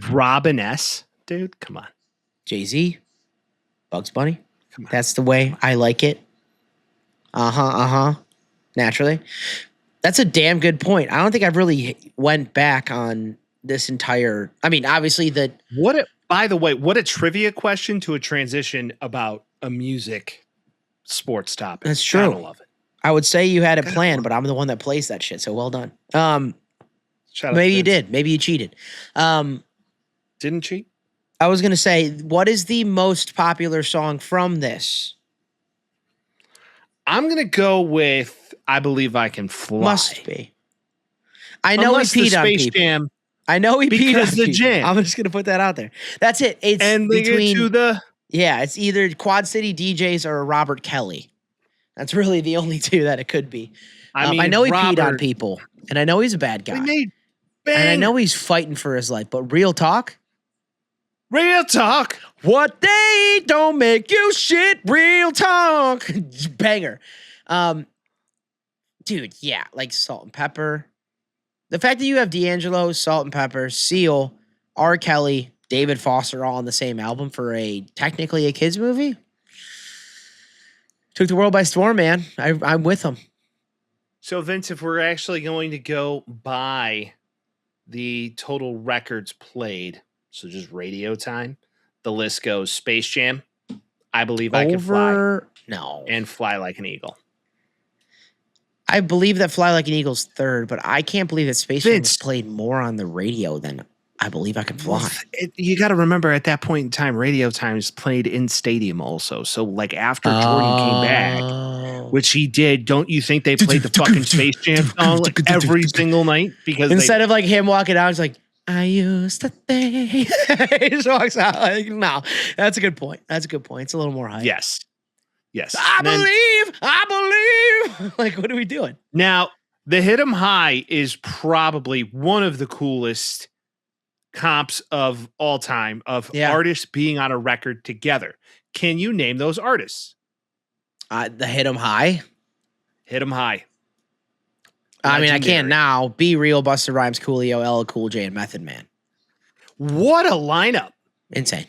Robin S. Dude, come on. Jay-Z, Bugs Bunny. That's the way I like it. Naturally. That's a damn good point. I don't think I've really went back on this entire, I mean, obviously by the way, what a trivia question to a transition about a music sports topic. That's true. Gotta love it. I would say you had it planned, but I'm the one that plays that shit. So well done. Maybe you did. Maybe you cheated. Didn't cheat? I was going to say, what is the most popular song from this? I'm going to go with I Believe I Can Fly. Must be. I know Unless he the peed on Space people. Jam. I know he peed on Because the people. jam. I'm just going to put that out there. That's it. It's And they between, get to the yeah, it's either Quad City DJs or Robert Kelly. That's really the only two that it could be. I mean, I know he peed on Robert- people, and I know he's a bad they guy. made And I know he's fighting for his life, but real talk, real talk. what they don't make you shit, real talk. Banger. Dude, yeah, like Salt and Pepper. The fact that you have D'Angelo, Salt and Pepper, Seal, R. Kelly, David Foster all on the same album for technically a kids movie. Took the world by storm, man. I'm with him. So, Vince, if we're actually going to go by the total records played, so just radio time, the list goes Space Jam, I Believe I Can Fly, No. and Fly Like an Eagle. I believe that Fly Like an Eagle's third, but I can't believe that Space Jam was Vince. played more on the radio than I Believe I Can Fly. You got to remember at that point in time, radio time is played in stadium also. So, like after Jordan came back, which he did, don't you think they played the fucking Space Jam song like every single night? Because instead of like him walking out, it's like, I used to think. He just walks out like, no. That's a good point. That's a good point. It's a little more hype. yes. I believe. Like, what are we doing? Now, the Hit 'em High is probably one of the coolest comps of all time of artists being on a record together. Can you name those artists? The Hit 'em High. Hit 'em High. I mean, I Legendary. can't now. Be Real, Busta Rhymes, Coolio, LL Cool J, and Method Man. What a lineup. Insane.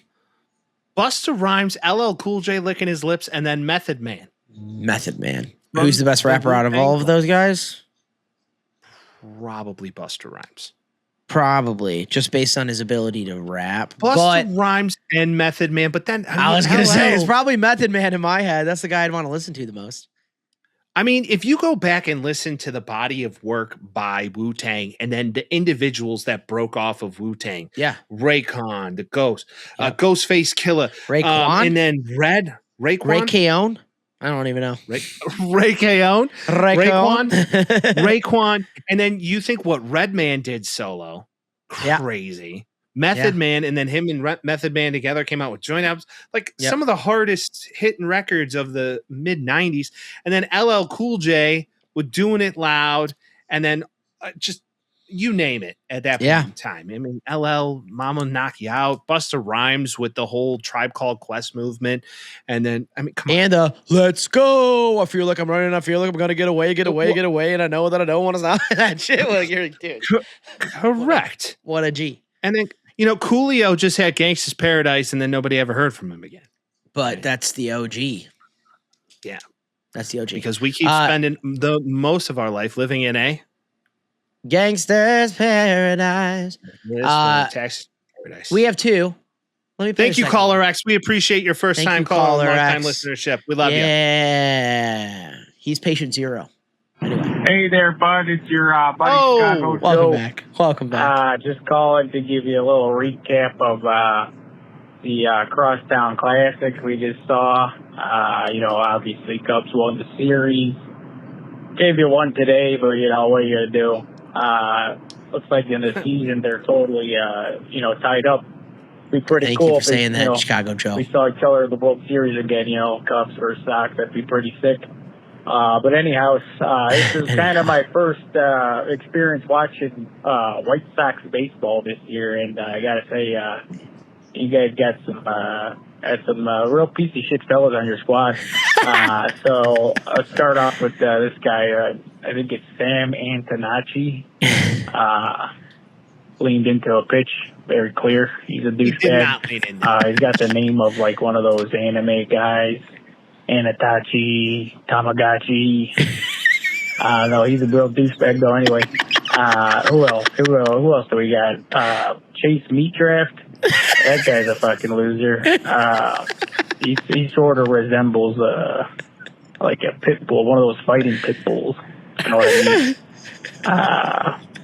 Busta Rhymes, LL Cool J licking his lips, and then Method Man. Method Man. Who's the best rapper out of all of those guys? Probably Busta Rhymes. Probably, just based on his ability to rap. Busta Rhymes and Method Man, but then I was going to say, it's LL probably Method Man in my head. That's the guy I'd want to listen to the most. I mean, if you go back and listen to the body of work by Wu-Tang and then the individuals that broke off of Wu-Tang, Yeah. Raycon, the Ghost, Ghostface Killer, Raekwon? and then Raycon, Raekwon? I don't even know. Raekwon, Raekwon. Raekwon, and then you think what Redman did solo, Yeah. crazy. Method Man, and then him and Method Man together came out with joint albums, like Yep. some of the hardest hitting records of the mid '90s. And then LL Cool J with "Doing It Loud," and then just you name it at that point in time. I mean, LL, Mama Knock You Out, Busta Rhymes with the whole Tribe Called Quest movement. And then, I mean, come on. And let's go. I feel like I'm running. I feel like I'm going to get away. And I know that I don't want to stop that shit. Well, you're dude. Correct. What a G. And then, Coolio just had Gangsta's Paradise and then nobody ever heard from him again. But that's the OG. Yeah. That's the OG. Because we keep spending the most of our life living in a Gangsta's Paradise. Tax Paradise. We have two. Let me. Thank you, Caller X. We appreciate your first time call, long-time listenership. We love you. Yeah, he's patient zero. Anyway. Hey there, bud. It's your buddy Chicago Joe. Welcome back. Just calling to give you a little recap of the Crosstown Classic we just saw. Obviously Cubs won the series. Gave you one today, but what are you gonna do? Looks like in the season they're totally tied up. Be pretty Thank cool. you for saying that, Chicago Joe. We saw each other in the World Series again. Cubs versus Sox. That'd be pretty sick. But anyhow, this is kind of my first experience watching White Sox baseball this year, and I gotta say, you guys got some real piece of shit fellas on your squad. So I'll start off with this guy. I think it's Sam Antonacci. Leaned into a pitch, very clear. He's a douchebag. He's got the name of like one of those anime guys. Anatachi, Tamagotchi. No, he's a real douchebag though. Anyway, who else? Who else do we got? Chase Meat Draft. That guy's a fucking loser. He sort of resembles like a pit bull, one of those fighting pit bulls. You know what I mean?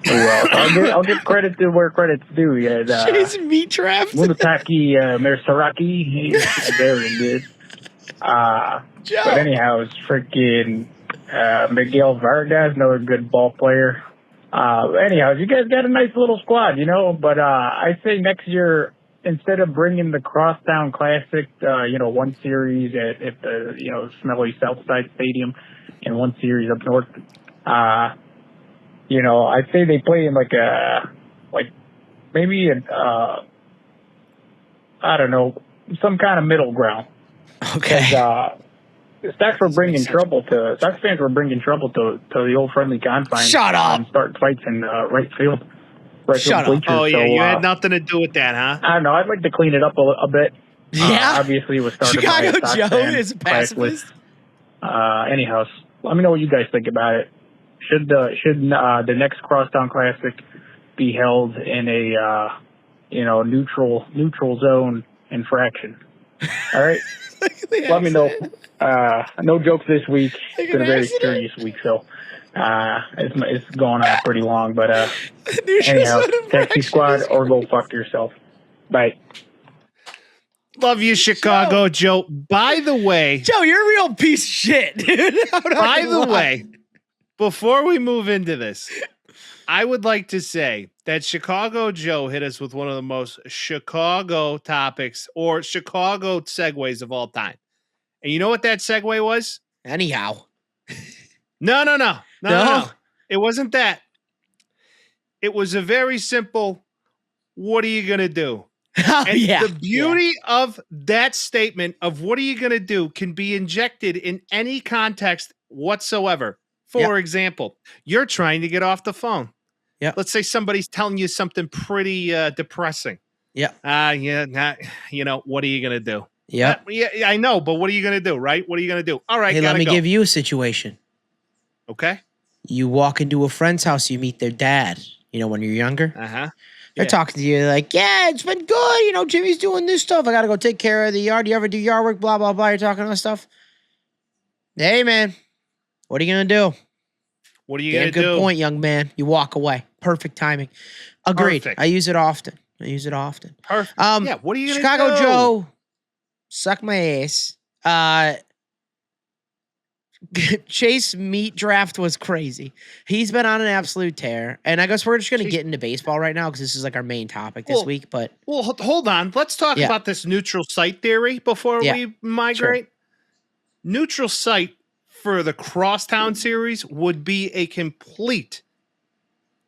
Who else? I'll give credit to where credit's due. Chase Meat Draft. Munetaki Mersaraki. He's very good. But anyhow, it's freaking Miguel Vargas, another good ball player. Anyhow, you guys got a nice little squad, but I say next year, instead of bringing the Crosstown Classic, one series at the, smelly Southside Stadium and one series up north, I'd say they play in maybe I don't know, some kind of middle ground. Okay. Sox fans were bringing trouble to the old friendly confines. Shut up. And start fights in right field. Shut up. Oh yeah, you had nothing to do with that, huh? I don't know. I'd like to clean it up a bit. Yeah. Obviously, it was started Chicago by a Sox Joe fan, is a pacifist. Anyhow, let me know what you guys think about it. Should the next Crosstown Classic be held in a neutral zone infraction? All right. Let me know. No jokes this week. It's been a very serious week, so it's going on pretty long. But anyhow, Taxi Squad or go fuck yourself. Bye. Love you, Chicago Joe. By the way, Joe, you're a real piece of shit, dude. By the way, before we move into this, I would like to say that Chicago Joe hit us with one of the most Chicago topics or Chicago segues of all time. And you know what that segue was? Anyhow. No. It wasn't that. It was a very simple, what are you going to do? And the beauty of that statement of what are you going to do can be injected in any context whatsoever. For example, you're trying to get off the phone. Yeah. Let's say somebody's telling you something pretty depressing. Yeah. What are you going to do? Yeah. Yeah, I know, but what are you going to do, right? What are you going to do? All right, hey, let me give you a situation. Okay. You walk into a friend's house, you meet their dad, when you're younger. Uh-huh. They're talking to you like, yeah, it's been good. Jimmy's doing this stuff. I got to go take care of the yard. You ever do yard work? Blah, blah, blah. You're talking about stuff. Hey, man, what are you going to do? What are you going to do? Good point, young man. You walk away. Perfect timing. Agreed. Perfect. I use it often. Perfect. Yeah, what are you going to do? Chicago Joe, suck my ass. Chase Meat Draft was crazy. He's been on an absolute tear. And I guess we're just going to get into baseball right now because this is like our main topic this week. But hold on. Let's talk about this neutral site theory before we migrate. Sure. Neutral site for the Crosstown series would be a complete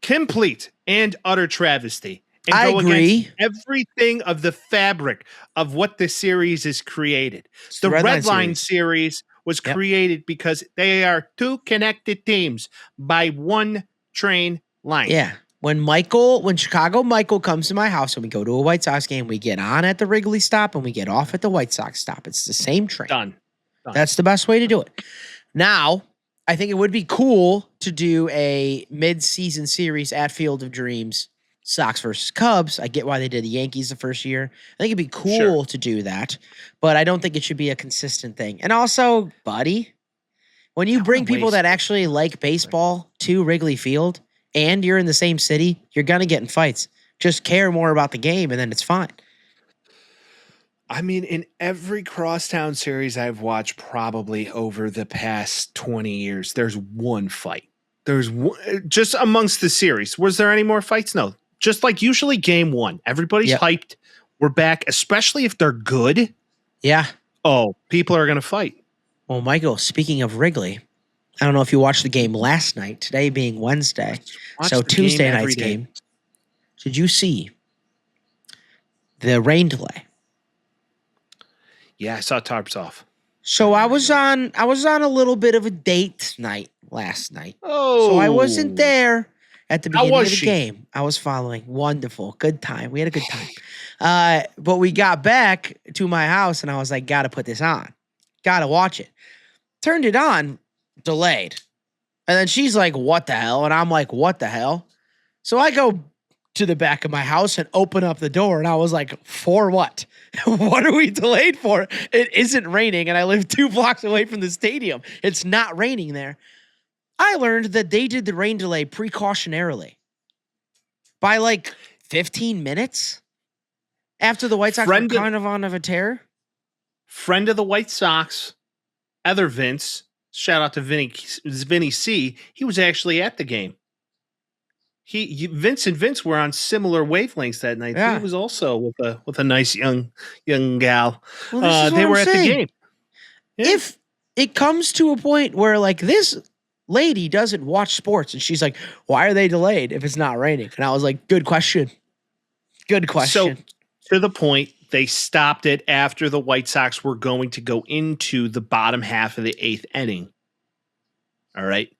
complete and utter travesty. And I go agree. against everything of the fabric of what the series is created. It's The the Red Line series was created because they are two connected teams by one train line. Yeah. When Chicago Michael comes to my house and we go to a White Sox game, we get on at the Wrigley stop and we get off at the White Sox stop. It's the same train. Done. That's the best way to do it. Now, I think it would be cool to do a mid-season series at Field of Dreams, Sox versus Cubs. I get why they did the Yankees the first year. I think it'd be cool to do that, but I don't think it should be a consistent thing. And also, buddy, when you bring people that actually like baseball to Wrigley Field and you're in the same city, you're going to get in fights. Just care more about the game and then it's fine. I mean, in every Crosstown series I've watched probably over the past 20 years, there's one fight. There's one, just amongst the series. Was there any more fights? No. Just like usually game one. Everybody's hyped. We're back, especially if they're good. Yeah. Oh, people are going to fight. Well, Michael, speaking of Wrigley, I don't know if you watched the game last night, today being Wednesday. So Tuesday night's game. Did you see the rain delay? Yeah, I saw tarps off. So I was on a little bit of a date night last night. Oh. So I wasn't there at the beginning of the game. I was following. Wonderful. Good time. We had a good time. But we got back to my house and I was like, gotta put this on. Gotta watch it. Turned it on, delayed. And then she's like, what the hell? And I'm like, what the hell? So I go to the back of my house and open up the door. And I was like, for what? What are we delayed for? It isn't raining. And I live 2 blocks away from the stadium. It's not raining there. I learned that they did the rain delay precautionarily by like 15 minutes after the White Sox were kind of on a tear. Friend of the White Sox, other Vince, shout out to Vinny C. He was actually at the game. Vince and Vince were on similar wavelengths that night. Yeah. He was also with a nice young gal. Well, they were at the game. Yeah. If it comes to a point where like this lady doesn't watch sports and she's like, why are they delayed if it's not raining? And I was like, good question. Good question. So to the point, they stopped it after the White Sox were going to go into the bottom half of the 8th inning. All right.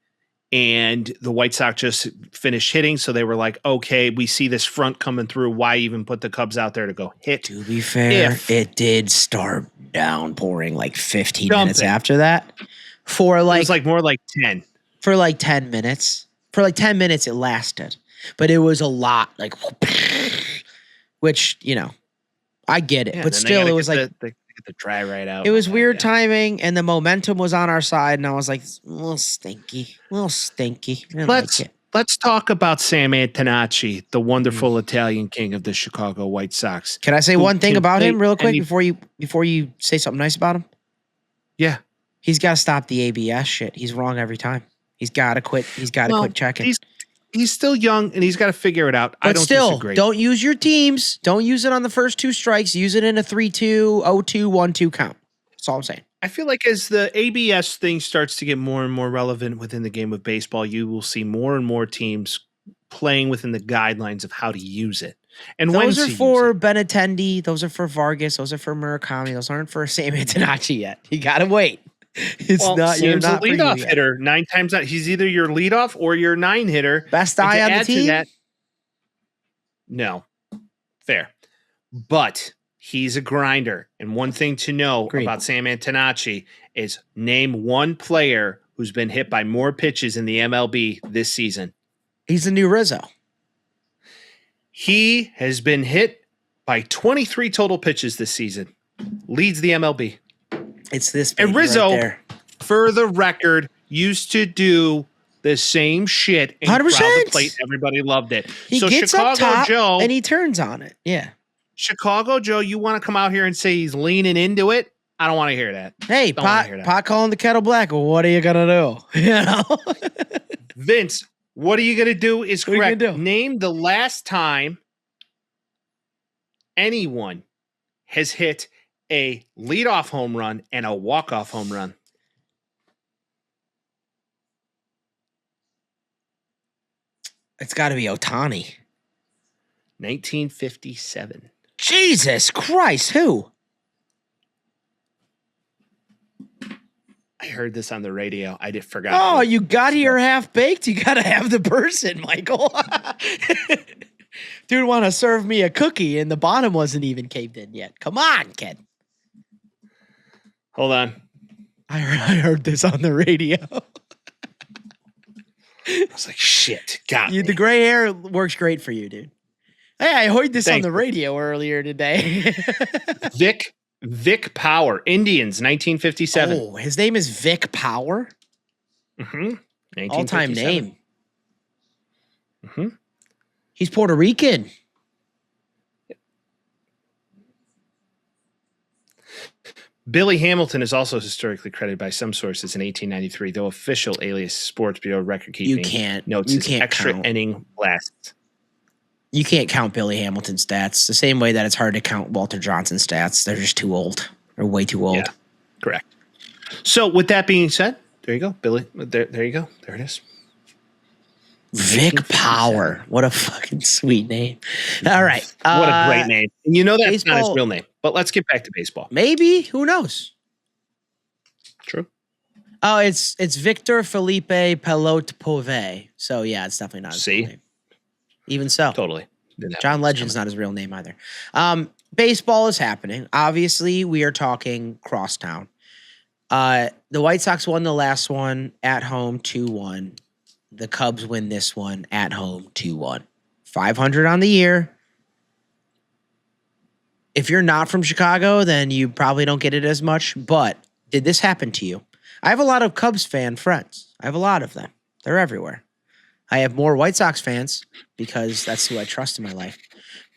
And the White Sox just finished hitting. So they were like, okay, we see this front coming through. Why even put the Cubs out there to go hit? To be fair, it did start downpouring like 15 minutes after that. It was like more like 10. For like 10 minutes. For like 10 minutes it lasted. But it was a lot. Like, which, you know, I get it. But still, it was like the dry right out. It was weird timing, and the momentum was on our side, and I was like, a little stinky. Let's talk about Sam Antonacci, the wonderful Italian king of the Chicago White Sox. Can I say one thing about him real quick before you say something nice about him? Yeah. He's got to stop the ABS shit. He's wrong every time. He's got to quit. He's got to quit checking. He's still young, and he's got to figure it out. But I don't disagree. Don't use your teams. Don't use it on the first 2 strikes. Use it in a 3-2, 0-2, 1-2 count. That's all I'm saying. I feel like as the ABS thing starts to get more and more relevant within the game of baseball, you will see more and more teams playing within the guidelines of how to use it. And those are for Benintendi. Those are for Vargas. Those are for Murakami. Those aren't for Sam Antonacci yet. You got to wait. Sam's a leadoff hitter 9 times out. He's either your leadoff or your 9 hitter. Best eye on the team? No. Fair. But he's a grinder. And one thing to know about Sam Antonacci is name one player who's been hit by more pitches in the MLB this season. He's the new Rizzo. He has been hit by 23 total pitches this season. Leads the MLB. It's this. And Rizzo, for the record, used to do the same shit and 100%. crowd the plate. Everybody loved it. He gets Chicago up top Joe and he turns on it. Yeah. Chicago Joe, you want to come out here and say he's leaning into it? I don't want to hear that. Hey, pot calling the kettle black. Well, what are you gonna do? You know, Vince. What are you gonna do? Is correct. Name the last time anyone has hit a leadoff home run and a walk-off home run. It's got to be Ohtani. 1957. Jesus Christ, who? I heard this on the radio. I just forgot. Oh, you got here half-baked? You got to have the person, Michael. Dude want to serve me a cookie, and the bottom wasn't even caved in yet. Come on, kid. Hold on. I heard this on the radio. I was like, shit. Got me. The gray hair works great for you, dude. Hey, I heard this on the radio earlier today. Vic Power, Indians, 1957. Oh, his name is Vic Power? Mm-hmm. All-time name. Mm-hmm. He's Puerto Rican. Billy Hamilton is also historically credited by some sources in 1893, though official alias Sports Bureau record keeping notes his extra inning blasts. You can't count Billy Hamilton's stats the same way that it's hard to count Walter Johnson's stats. They're just too old. They're way too old. Yeah, correct. So with that being said, there you go, Billy. There you go. There it is. Vic Power. What a fucking sweet name. All right. What a great name. You know that's baseball, not his real name. But let's get back to baseball. Maybe. Who knows? True. Oh, it's Victor Felipe Pelote Pove. So yeah, it's definitely not his real name. Even so. Totally. John Legend's not his real name either. Baseball is happening. Obviously, we are talking Crosstown. The White Sox won the last one at home 2-1. The Cubs win this one at home 2-1. 500 on the year. If you're not from Chicago, then you probably don't get it as much. But did this happen to you? I have a lot of Cubs fan friends. I have a lot of them. They're everywhere. I have more White Sox fans because that's who I trust in my life.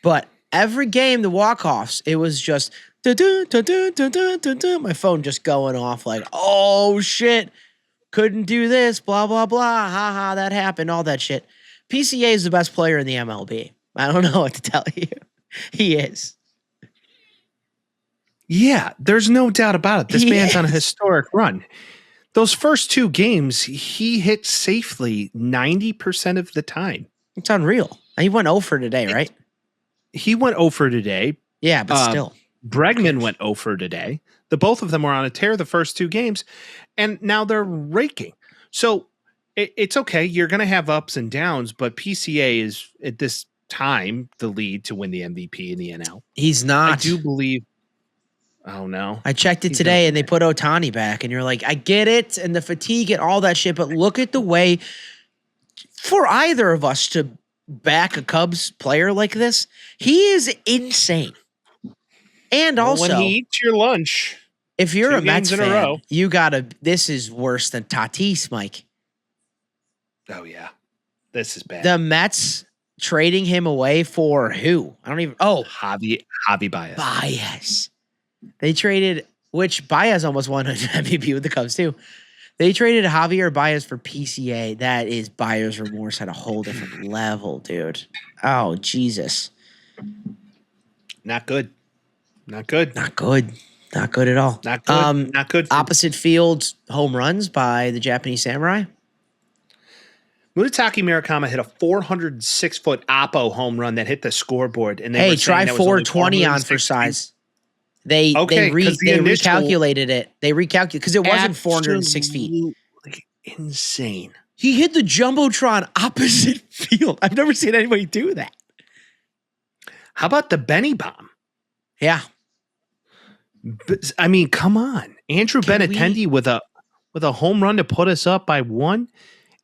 But every game, the walk-offs, it was just my phone just going off like, oh, shit. Couldn't do this, blah, blah, blah. Ha ha, that happened, all that shit. PCA is the best player in the MLB. I don't know what to tell you. He is. Yeah, there's no doubt about it. This man's on a historic run. Those first two games, he hit safely 90% of the time. It's unreal. He went 0 for today, right? He went 0 for today. Yeah, but still. Bregman went 0 for today. The both of them were on a tear the first two games, and now they're raking. So it's okay. You're going to have ups and downs, but PCA is, at this time, the lead to win the MVP in the NL. He's not. I do believe. Oh, no. I checked it today, and they put Ohtani back, and you're like, I get it, and the fatigue and all that shit, but look at the way for either of us to back a Cubs player like this, he is insane. And also, when he eats your lunch, if you're a Mets in a fan, row. you gotta. This is worse than Tatis, Mike. Oh yeah, this is bad. The Mets trading him away for who? I don't even. Oh, Javi Baez. Baez. They traded, which Baez almost won an MVP with the Cubs too. They traded Javier Baez for PCA. That is buyer's remorse at a whole different level, dude. Oh Jesus. Not good. Not good. Not good. Not good at all. Not good. Not good. Opposite field home runs by the Japanese Samurai. Munetake Murakami hit a 406-foot Oppo home run that hit the scoreboard. And hey, try 420 on for size. They recalculated it. They recalculated because it wasn't 406 feet. Insane. He hit the Jumbotron opposite field. I've never seen anybody do that. How about the Benny bomb? Yeah. I mean, come on. Andrew Benintendi with a home run to put us up by 1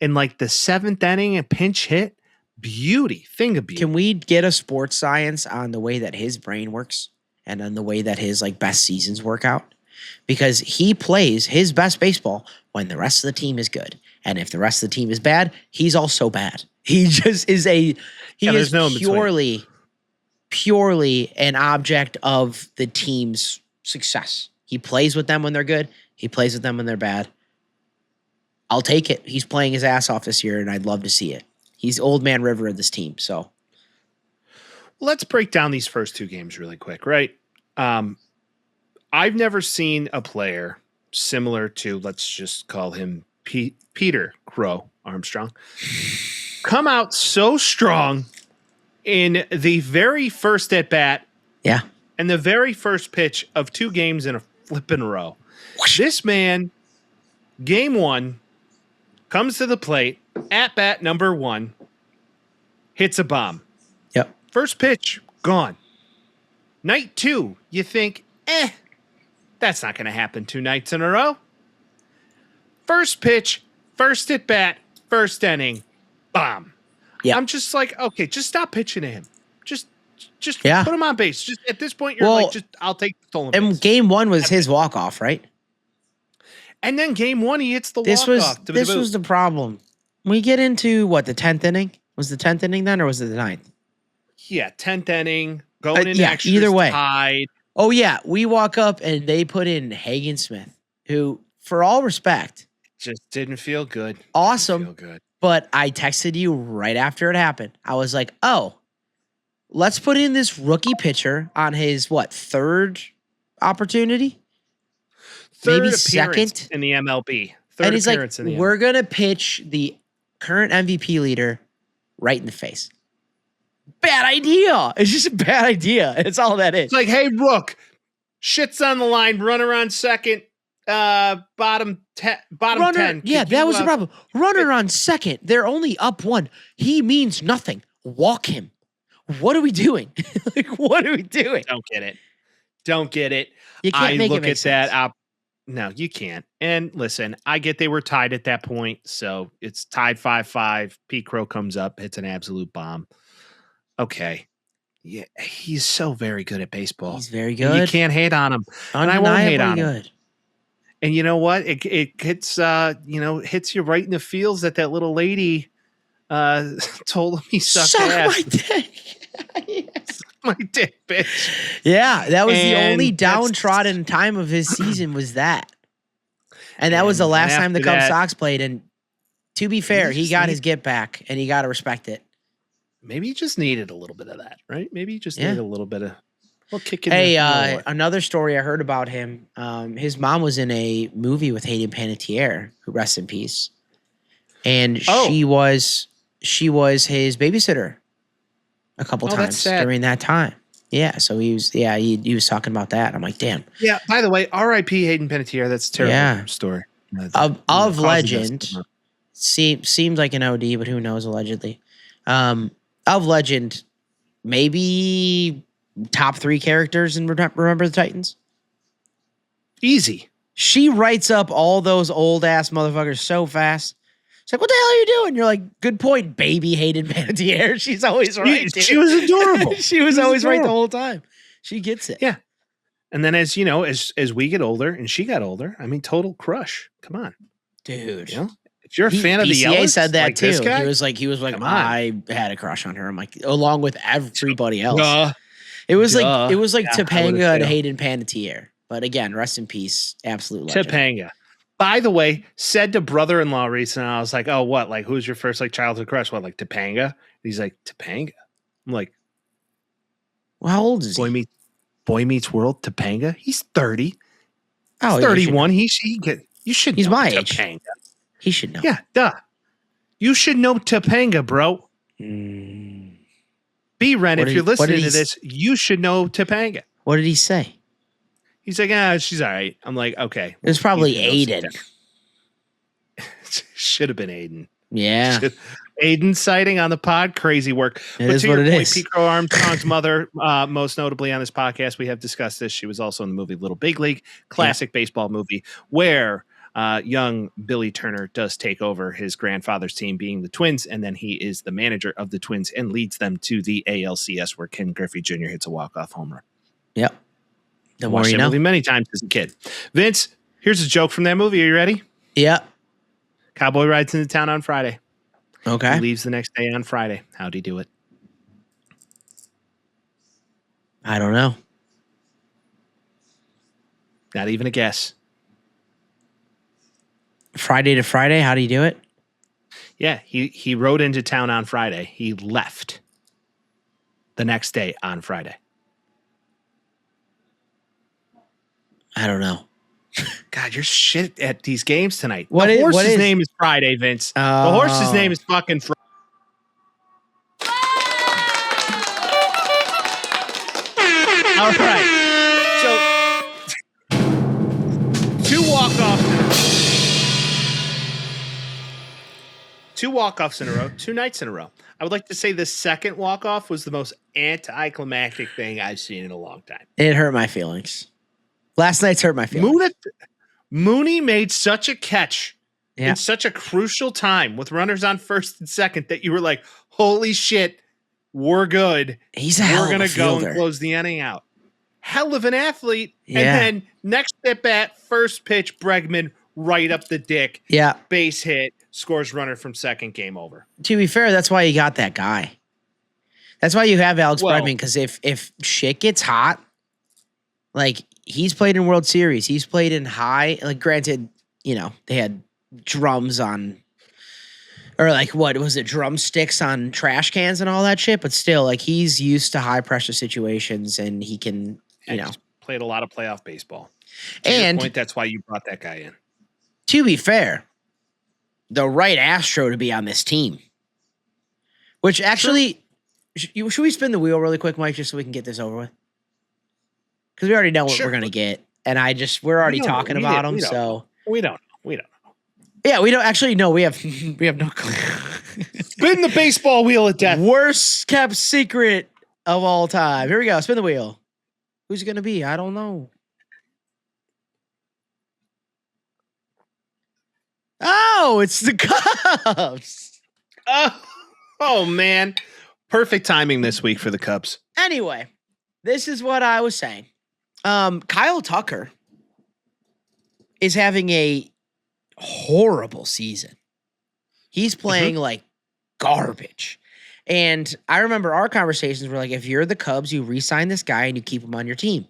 in like the seventh inning, a pinch hit. Beauty. Thing of beauty. Can we get a sports science on the way that his brain works and on the way that his like best seasons work out? Because he plays his best baseball when the rest of the team is good. And if the rest of the team is bad, he's also bad. He just is purely an object of the team's success. He plays with them when they're good. He plays with them when they're bad. I'll take it. He's playing his ass off this year, and I'd love to see it. He's old man River of this team. So let's break down these first two games really quick, right? I've never seen a player similar to, let's just call him Peter Crow Armstrong. come out so strong in the very first at bat. Yeah. And the very first pitch of 2 games in a flipping row. This man, game 1, comes to the plate, at bat number 1, hits a bomb. Yep. First pitch, gone. Night 2, you think, that's not going to happen 2 nights in a row. First pitch, first at bat, first inning, bomb. Yeah. I'm just like, okay, just stop pitching to him. Just Yeah. put him on base. Just at this point, you're I'll take the stolen base. And game 1 was his walk-off, right? And then game 1, he hits the This walk-off. was the problem. We get into, the 10th inning? Was the 10th inning then, or was it the 9th? Yeah, 10th inning, going in extras, either way. tied. Oh, yeah. We walk up, and they put in Hagen Smith, who, for all respect, Just didn't feel good. awesome. Didn't feel good. But I texted you right after it happened. I was like, let's put in this rookie pitcher on his, 3rd opportunity? Third Maybe appearance second? in the MLB. Third And he's like, appearance in the we're going to pitch the current MVP leader right in the face. Bad idea. It's just a bad idea. It's all that is. It's like, hey, Rook, shit's on the line, runner on second, bottom 10. Yeah, that was the problem. Runner on second. They're only up 1. He means nothing. Walk him. What are we doing? What are we doing? Don't get it. You can't make look it make at sense. that. No, you can't. And listen, I get they were tied at that point, so it's tied 5-5. Pete Crow comes up, hits an absolute bomb. Okay. Yeah, he's so very good at baseball. He's very good. You can't hate on him. And I won't hate on him. Good. And you know what? It hits hits you right in the feels that little lady told him he sucked ass. My dick. Yes. My dick, bitch. Yeah, that was the And only that's- downtrodden time of his season was that. And that was the last time the after Cubs that- Sox played. And to be fair, he just got need- his get back, and you got to respect it. Maybe you just needed a little bit of that, right? Maybe you just Yeah. needed a little bit of kick in Hey, the another story I heard about him. His mom was in a movie with Hayden Panettiere, who rests in peace, and she was his babysitter a couple that's times sad. during that time. Yeah, so he was talking about that. I'm like, damn. Yeah. By the way, R.I.P. Hayden Panettiere. That's a terrible Yeah. story. Of legend, seemed like an OD, but who knows? Allegedly, of legend, maybe top 3 characters in Remember the Titans. Easy. She writes up all those old ass motherfuckers so fast. She's like, "What the hell are you doing?" You're like, "Good point, baby." Hayden Panettiere. She's always right. She was adorable. she was always right the whole time. She gets it. Yeah. And then as we get older and she got older, I mean, total crush. Come on, dude. You know, if you're a fan of the BCA Yellows, said that like too. this guy, He was like, Come on. I had a crush on her. I'm like, along with everybody else. Duh. It was like Yeah, I Topanga would've and too. Hayden Panettiere. But again, rest in peace, absolute legend. Topanga. By the way, said to brother-in-law recently, I was like, "Oh, what? Like, who's your first childhood crush? What, like Topanga?" And he's like, "Topanga." I'm like, Well, how old is he? Boy Meets World, Topanga. He's 30. Oh, He's 31. You should. He's know my age. Topanga. He should know. Yeah, duh. You should know Topanga, bro. B-Ren, if you're listening to this, you should know Topanga. What did he say? He's like, she's all right. I'm like, okay. It was probably You can go Aiden. sit down. Should have been Aiden. Yeah. Aiden sighting on the pod, crazy work. It is to what your it point, is. Pete Crow Armstrong's mother, most notably on this podcast, we have discussed this. She was also in the movie Little Big League, classic baseball movie, where young Billy Turner does take over his grandfather's team, being the Twins, and then he is the manager of the Twins and leads them to the ALCS, where Ken Griffey Jr. hits a walk-off home run. Yep. The more Watched you that know. movie many times as a kid. Vince, here's a joke from that movie. Are you ready? Yep. Cowboy rides into town on Friday. Okay. He leaves the next day on Friday. How'd he do it? I don't know. Not even a guess. Friday to Friday. How do you do it? Yeah, he rode into town on Friday. He left the next day on Friday. I don't know. God, you're shit at these games tonight. What the is- horse's what is- name is Friday, Vince. The horse's name is fucking Friday. All right. So 2 walk-offs in a row. 2 walk-offs in a row, 2 nights in a row. I would like to say the second walk-off was the most anticlimactic thing I've seen in a long time. It hurt my feelings. Last night's hurt my feelings. Mooney made such a catch Yeah. in such a crucial time with runners on first and second that you were like, holy shit, we're good. He's a hell of a We're going to go fielder. and close the inning out. Hell of an athlete. Yeah. And then next at bat, first pitch, Bregman right up the dick. Yeah. Base hit, scores runner from second, game over. To be fair, that's why you got that guy. That's why you have Alex Well- Bregman, because if shit gets hot, like he's played in World Series, he's played in high. Like, granted, you know they had drums on, or like what was it, drumsticks on trash cans and all that shit. But still, like he's used to high pressure situations, and he can, And he's played a lot of playoff baseball. To And your point, that's why you brought that guy in. to be fair, the right Astro to be on this team. Which actually, should we spin the wheel really quick, Mike, just so we can get this over with? Because we already know what Sure. we're gonna get, and we're already We don't know. talking We about did. them. We don't So know. We don't know. yeah, we don't actually know. We have no clue. Spin the baseball wheel of death. Worst kept secret of all time. Here we go. Spin the wheel. Who's it gonna be? I don't know. Oh, it's the Cubs. Oh, man. Perfect timing this week for the Cubs. Anyway, this is what I was saying. Kyle Tucker is having a horrible season. He's playing like garbage. And I remember our conversations were like, if you're the Cubs, you re-sign this guy and you keep him on your team.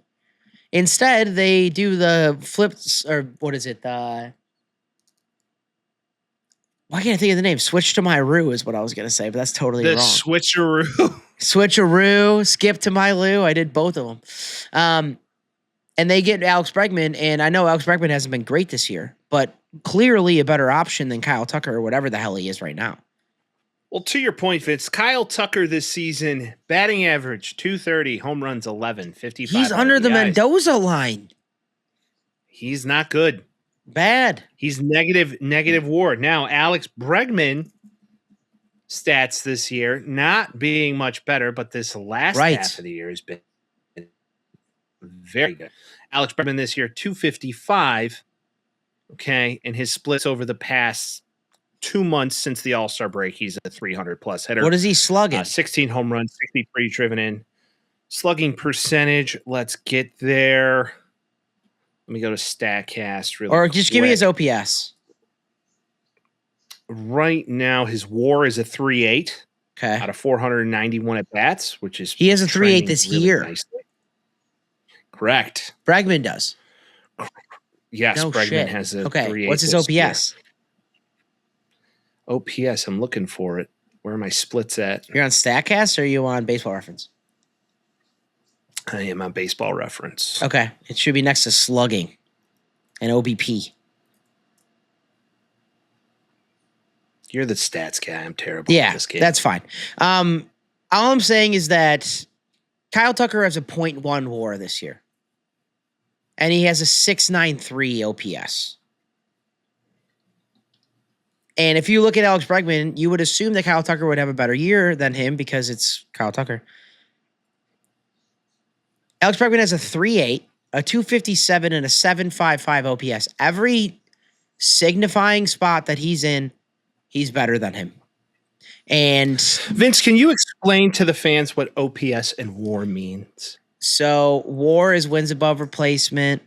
Instead, they do the flips, or what is it? Why can't I think of the name? Switch to my Roo is what I was going to say, but that's totally The wrong. switcheroo. Switcheroo, skip to my Lou. I did both of them. And they get Alex Bregman, and I know Alex Bregman hasn't been great this year, but clearly a better option than Kyle Tucker or whatever the hell he is right now. Well, to your point, Vince, Kyle Tucker this season, batting average 230, home runs 11, 55. He's under the RBIs. Mendoza line. He's not good. Bad. He's negative WAR. Now, Alex Bregman stats this year not being much better, but this last Right. half of the year has been very good. Alex Bregman this year 255. Okay, and his splits over the past 2 months since the All-Star break, he's a 300 plus hitter. What is he slugging? 16 home runs, 63 driven in. Slugging percentage, let's get there. Let me go to StatCast really Or just give me quick. his OPS. Right now, his WAR is a 3.8 Okay. out of 491 at bats, which is He has a 3.8 trending this really year. nicely. Correct. Bregman does. Yes, No Bregman shit. has a Okay. 3.8 What's his this year. OPS? OPS, I'm looking for it. Where are my splits at? You're on StatCast or are you on Baseball Reference? I am on Baseball Reference. Okay. It should be next to slugging and OBP. You're the stats guy. I'm terrible at Yeah, this game. that's fine. All I'm saying is that Kyle Tucker has a 0.1 WAR this year. And he has a 693 OPS. And if you look at Alex Bregman, you would assume that Kyle Tucker would have a better year than him because it's Kyle Tucker. Alex Bregman has a 3.8, a 257, and a 755 OPS. Every signifying spot that he's in, he's better than him. And Vince, can you explain to the fans what OPS and WAR means? so WAR is wins above replacement.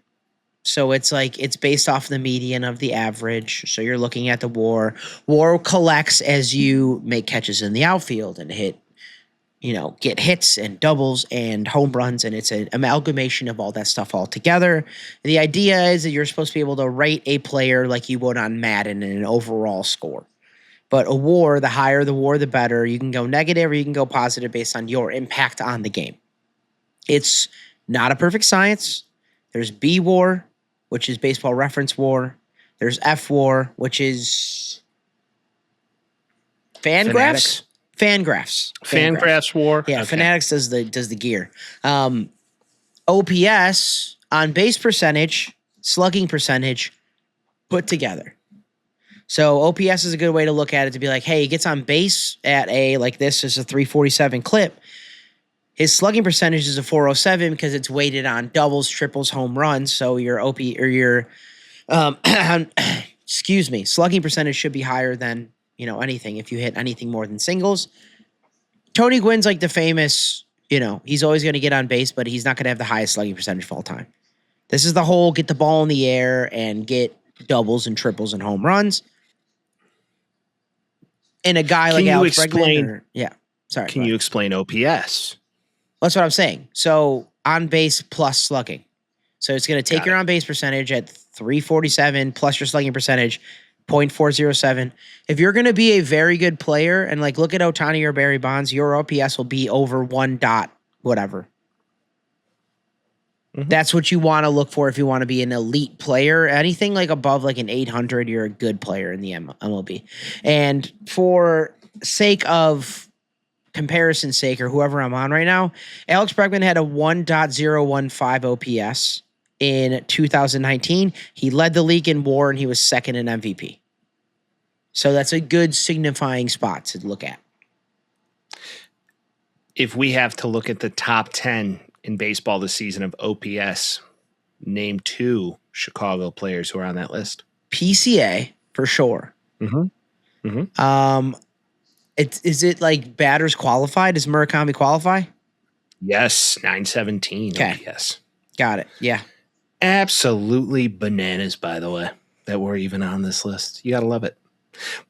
So it's like it's based off the median of the average. So you're looking at the WAR. WAR collects as you make catches in the outfield and get hits and doubles and home runs, and it's an amalgamation of all that stuff all together. And the idea is that you're supposed to be able to rate a player like you would on Madden in an overall score. But a WAR, the higher the WAR, the better. You can go negative or you can go positive based on your impact on the game. It's not a perfect science. There's B WAR, which is Baseball Reference WAR. There's F WAR, which is Fangraphs. Fangraphs. Fangraphs WAR? Yeah, Okay. Fanatics does the gear. OPS, on base percentage, slugging percentage put together. So OPS is a good way to look at it, to be like, hey, he gets on base at this is a 347 clip. His slugging percentage is a 407 because it's weighted on doubles, triples, home runs. So your slugging percentage should be higher than, anything if you hit anything more than singles. Tony Gwynn's like the famous, he's always going to get on base, but he's not going to have the highest slugging percentage of all time. This is the whole get the ball in the air and get doubles and triples and home runs. And a guy like Alex Bregman. Can you explain OPS? That's what I'm saying. So on base plus slugging. So it's going to take your on base percentage at 347 plus your slugging percentage, 0.407. If you're going to be a very good player, and look at Ohtani or Barry Bonds, your OPS will be over 1 dot whatever. Mm-hmm. That's what you want to look for if you want to be an elite player. Anything above an 800, you're a good player in the MLB. And for comparison's sake, or whoever I'm on right now, Alex Bregman had a 1.015 OPS in 2019. He led the league in WAR, and he was second in MVP. So that's a good signifying spot to look at. If we have to look at the top 10 in baseball this season of OPS, name 2 Chicago players who are on that list. PCA for sure. Mm-hmm. Mm-hmm. Is it batters qualified? Does Murakami qualify? Yes, 917 OPS. Got it. Yeah. Absolutely bananas, by the way, that we're even on this list. You got to love it.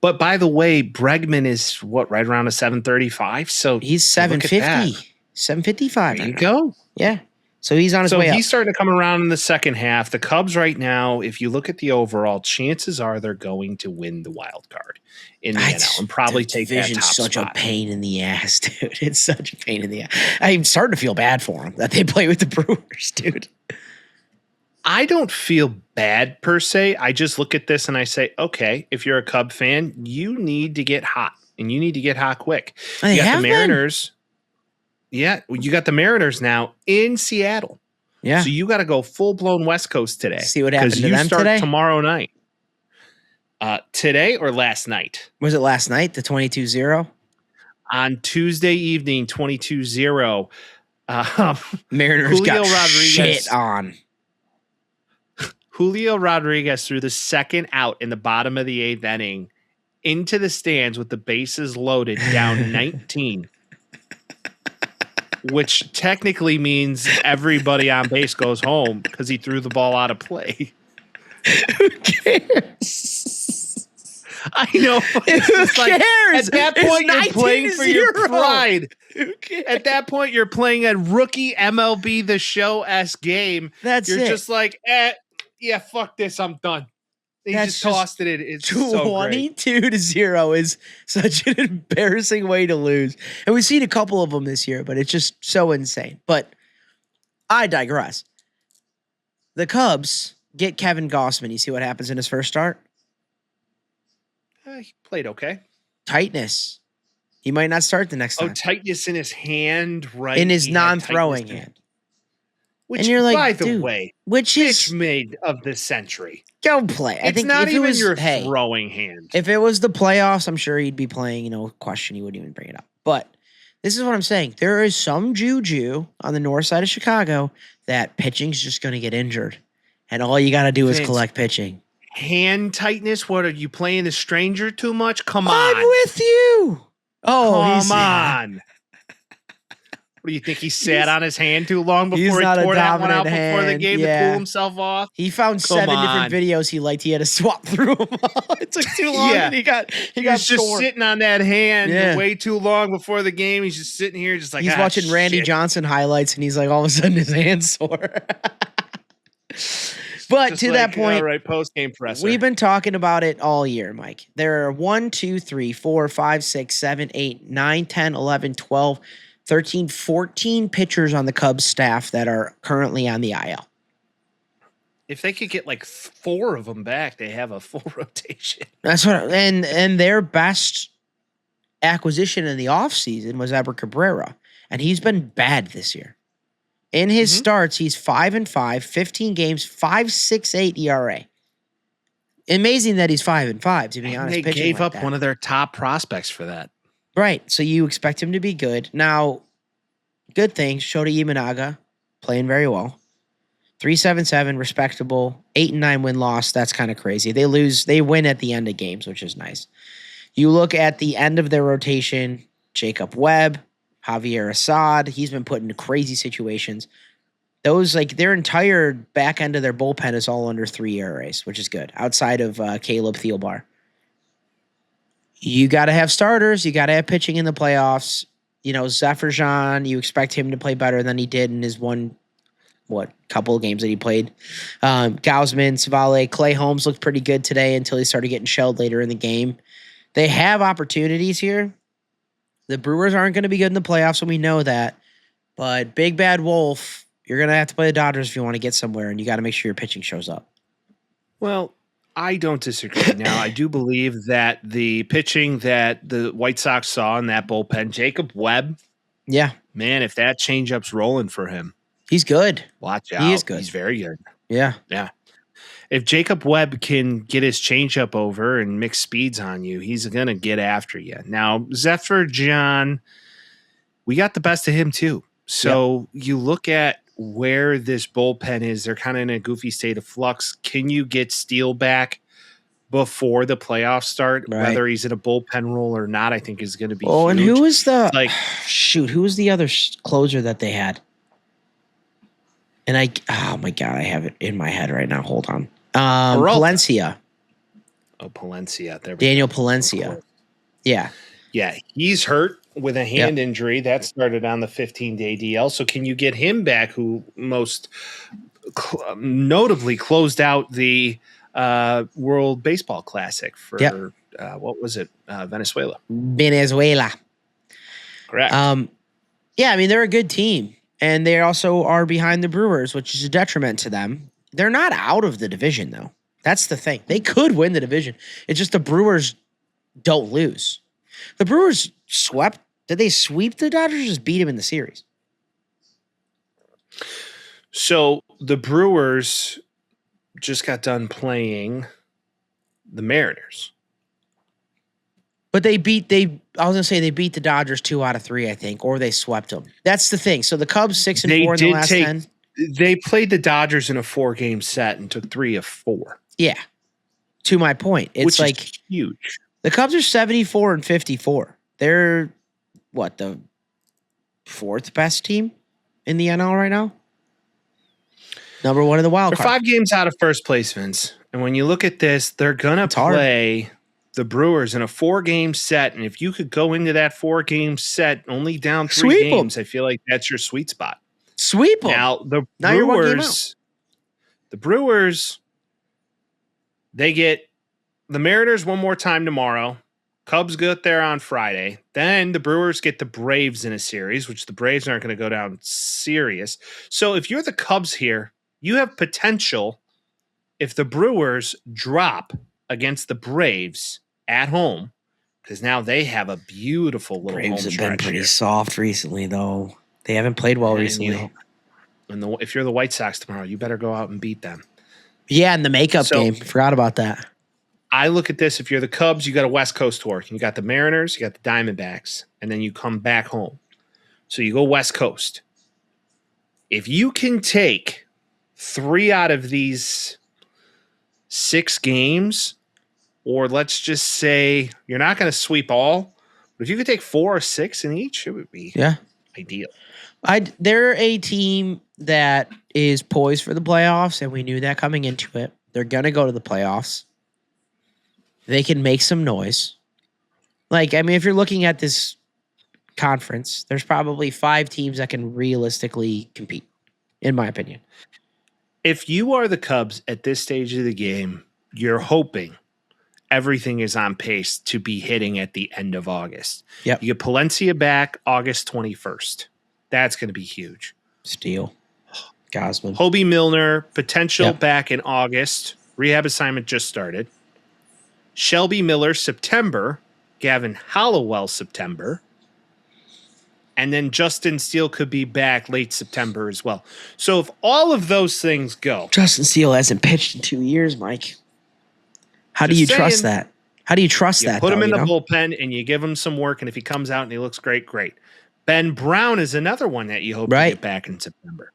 But by the way, Bregman is right around a 735. So he's 750. 755. There you go. Yeah. So he's on his way up. So he's starting to come around in the second half. The Cubs right now, if you look at the overall, chances are they're going to win the wild card in the NL and probably take that top such spot. A pain in the ass, dude. It's such a pain in the ass. I'm starting to feel bad for them that they play with the Brewers, dude. I don't feel bad per se. I just look at this and I say, okay, if you're a Cub fan, you need to get hot, and you need to get hot quick. You got the Mariners. Yeah, you got the Mariners now in Seattle. Yeah. So you got to go full-blown West Coast today. See what happened to them today? Because you start tomorrow night. Today or last night? Was it last night, the 22-0? On Tuesday evening, 22-0. Mariners got shit on. Julio Rodriguez threw the second out in the bottom of the 8th inning into the stands with the bases loaded, down 19. Which technically means everybody on base goes home because he threw the ball out of play. Who cares? I know. Who cares? At that point, you're playing for your pride. Who cares? At that point, you're playing a rookie MLB The Show-esque game. You're just like, yeah, fuck this. I'm done. He just tossed it. It's 22-0 is such an embarrassing way to lose. And we've seen a couple of them this year, but it's just so insane. But I digress. The Cubs get Kevin Gausman. You see what happens in his first start? He played okay. Tightness. He might not start the next time. Oh, tightness in his hand, right? In his non-throwing hand. Which, and you're like, by the dude, way, which is made of the century. Go play. I think not if even it was your throwing hand. If it was the playoffs, I'm sure he'd be playing. Question, he wouldn't even bring it up. But this is what I'm saying. There is some juju on the north side of Chicago that pitching's just going to get injured, and all you got to do is collect pitching. Hand tightness. What are you playing the stranger too much? Come on, I'm with you. Oh, come on. What do you think? He sat on his hand too long before he tore that one out before the game to cool himself off? He found 7 different videos he liked. He had to swap through them all. It took too long, and he got just sitting on that hand way too long before the game. He's just sitting here, just like he's watching Randy Johnson highlights, and he's like, all of a sudden his hand's sore. But to that point, right, post-game presser. We've been talking about it all year, Mike. There are 1, 2, 3, 4, 5, 6, 7, 8, 9, 10, 11, 12, 13, 14 pitchers on the Cubs staff that are currently on the IL. If they could get 4 of them back, they have a full rotation. That's what, and their best acquisition in the offseason was Eber Cabrera, and he's been bad this year. In his starts, he's 5-5, 15 games, 5.68 ERA. Amazing that he's 5-5, to be honest. They gave up one of their top prospects for that. Right. So you expect him to be good. Now, good thing, Shota Imanaga playing very well. 3.77, respectable. 8-9 win-loss. That's kind of crazy. They win at the end of games, which is nice. You look at the end of their rotation, Jacob Webb, Javier Assad. He's been put into crazy situations. Those, their entire back end of their bullpen is all under 3 ERAs, which is good, outside of Caleb Thielbar. You got to have starters. You got to have pitching in the playoffs. Zephyr Jean, you expect him to play better than he did in his couple of games that he played. Gausman, Savale, Clay Holmes looked pretty good today until he started getting shelled later in the game. They have opportunities here. The Brewers aren't going to be good in the playoffs, and we know that. But Big Bad Wolf, you're going to have to play the Dodgers if you want to get somewhere, and you got to make sure your pitching shows up. Well, I don't disagree. Now, I do believe that the pitching that the White Sox saw in that bullpen, Jacob Webb, yeah, man, if that changeup's rolling for him, he's good. Watch out. He is good. He's very good. Yeah. Yeah. If Jacob Webb can get his changeup over and mix speeds on you, he's going to get after you. Now, Zephyr John, we got the best of him too. So you look at where this bullpen is, they're kind of in a goofy state of flux. Can you get Steele back before the playoffs start? Right. Whether he's in a bullpen role or not, I think is going to be huge. And who was who was the other closer that they had? And oh my God, I have it in my head right now. Hold on. Palencia. Oh, Palencia. There Daniel Palencia. Yeah. Yeah, he's hurt with a hand injury. That started on the 15-day DL. So can you get him back, who most notably closed out the World Baseball Classic for, what was it, Venezuela? Venezuela. Correct. Yeah, I mean, they're a good team. And they also are behind the Brewers, which is a detriment to them. They're not out of the division, though. That's the thing. They could win the division. It's just the Brewers don't lose. The Brewers swept. Did they sweep the Dodgers or just beat them in the series? So the Brewers just got done playing the Mariners. But they beat the Dodgers 2 out of 3, I think, or they swept them. That's the thing. So the Cubs 6-4 in the last 10. They played the Dodgers in a 4-game set and took 3 of 4. Yeah. To my point, it's which is huge. The Cubs are 74-54. They're the 4th best team in the NL right now? Number 1 in the wild card. They're 5 games out of first place, Vince. And when you look at this, they're going to play the Brewers in a 4-game set. And if you could go into that 4-game set only down 3 games, I feel like that's your sweet spot. Sweep them. Now, the Brewers, they get the Mariners one more time tomorrow. Cubs get there on Friday. Then the Brewers get the Braves in a series, which the Braves aren't going to go down serious. So if you're the Cubs here, you have potential if the Brewers drop against the Braves at home, because now they have a beautiful little Braves home have been pretty here. Soft recently, though. They haven't played well recently. If you're the White Sox tomorrow, you better go out and beat them. Yeah, in the makeup game. Forgot about that. I look at this. If you're the Cubs, you got a West Coast tour. You got the Mariners, you got the Diamondbacks, and then you come back home. So you go West Coast. If you can take 3 out of these 6 games, or let's just say you're not going to sweep all, but if you could take 4 or 6 in each, it would be ideal. They're a team that is poised for the playoffs, and we knew that coming into it. They're going to go to the playoffs. They can make some noise. If you're looking at this conference, there's probably 5 teams that can realistically compete, in my opinion. If you are the Cubs at this stage of the game, you're hoping everything is on pace to be hitting at the end of August. Yep. You get Palencia back August 21st. That's going to be huge. Steele. Gausman. Hobie Milner, potential back in August. Rehab assignment just started. Shelby Miller, September. Gavin Hollowell, September. And then Justin Steele could be back late September as well. So if all of those things go. Justin Steele hasn't pitched in 2 years, Mike. How do you trust that? How do you trust that? Put him in the bullpen and you give him some work. And if he comes out and he looks great, great. Ben Brown is another one that you hope to get back in September.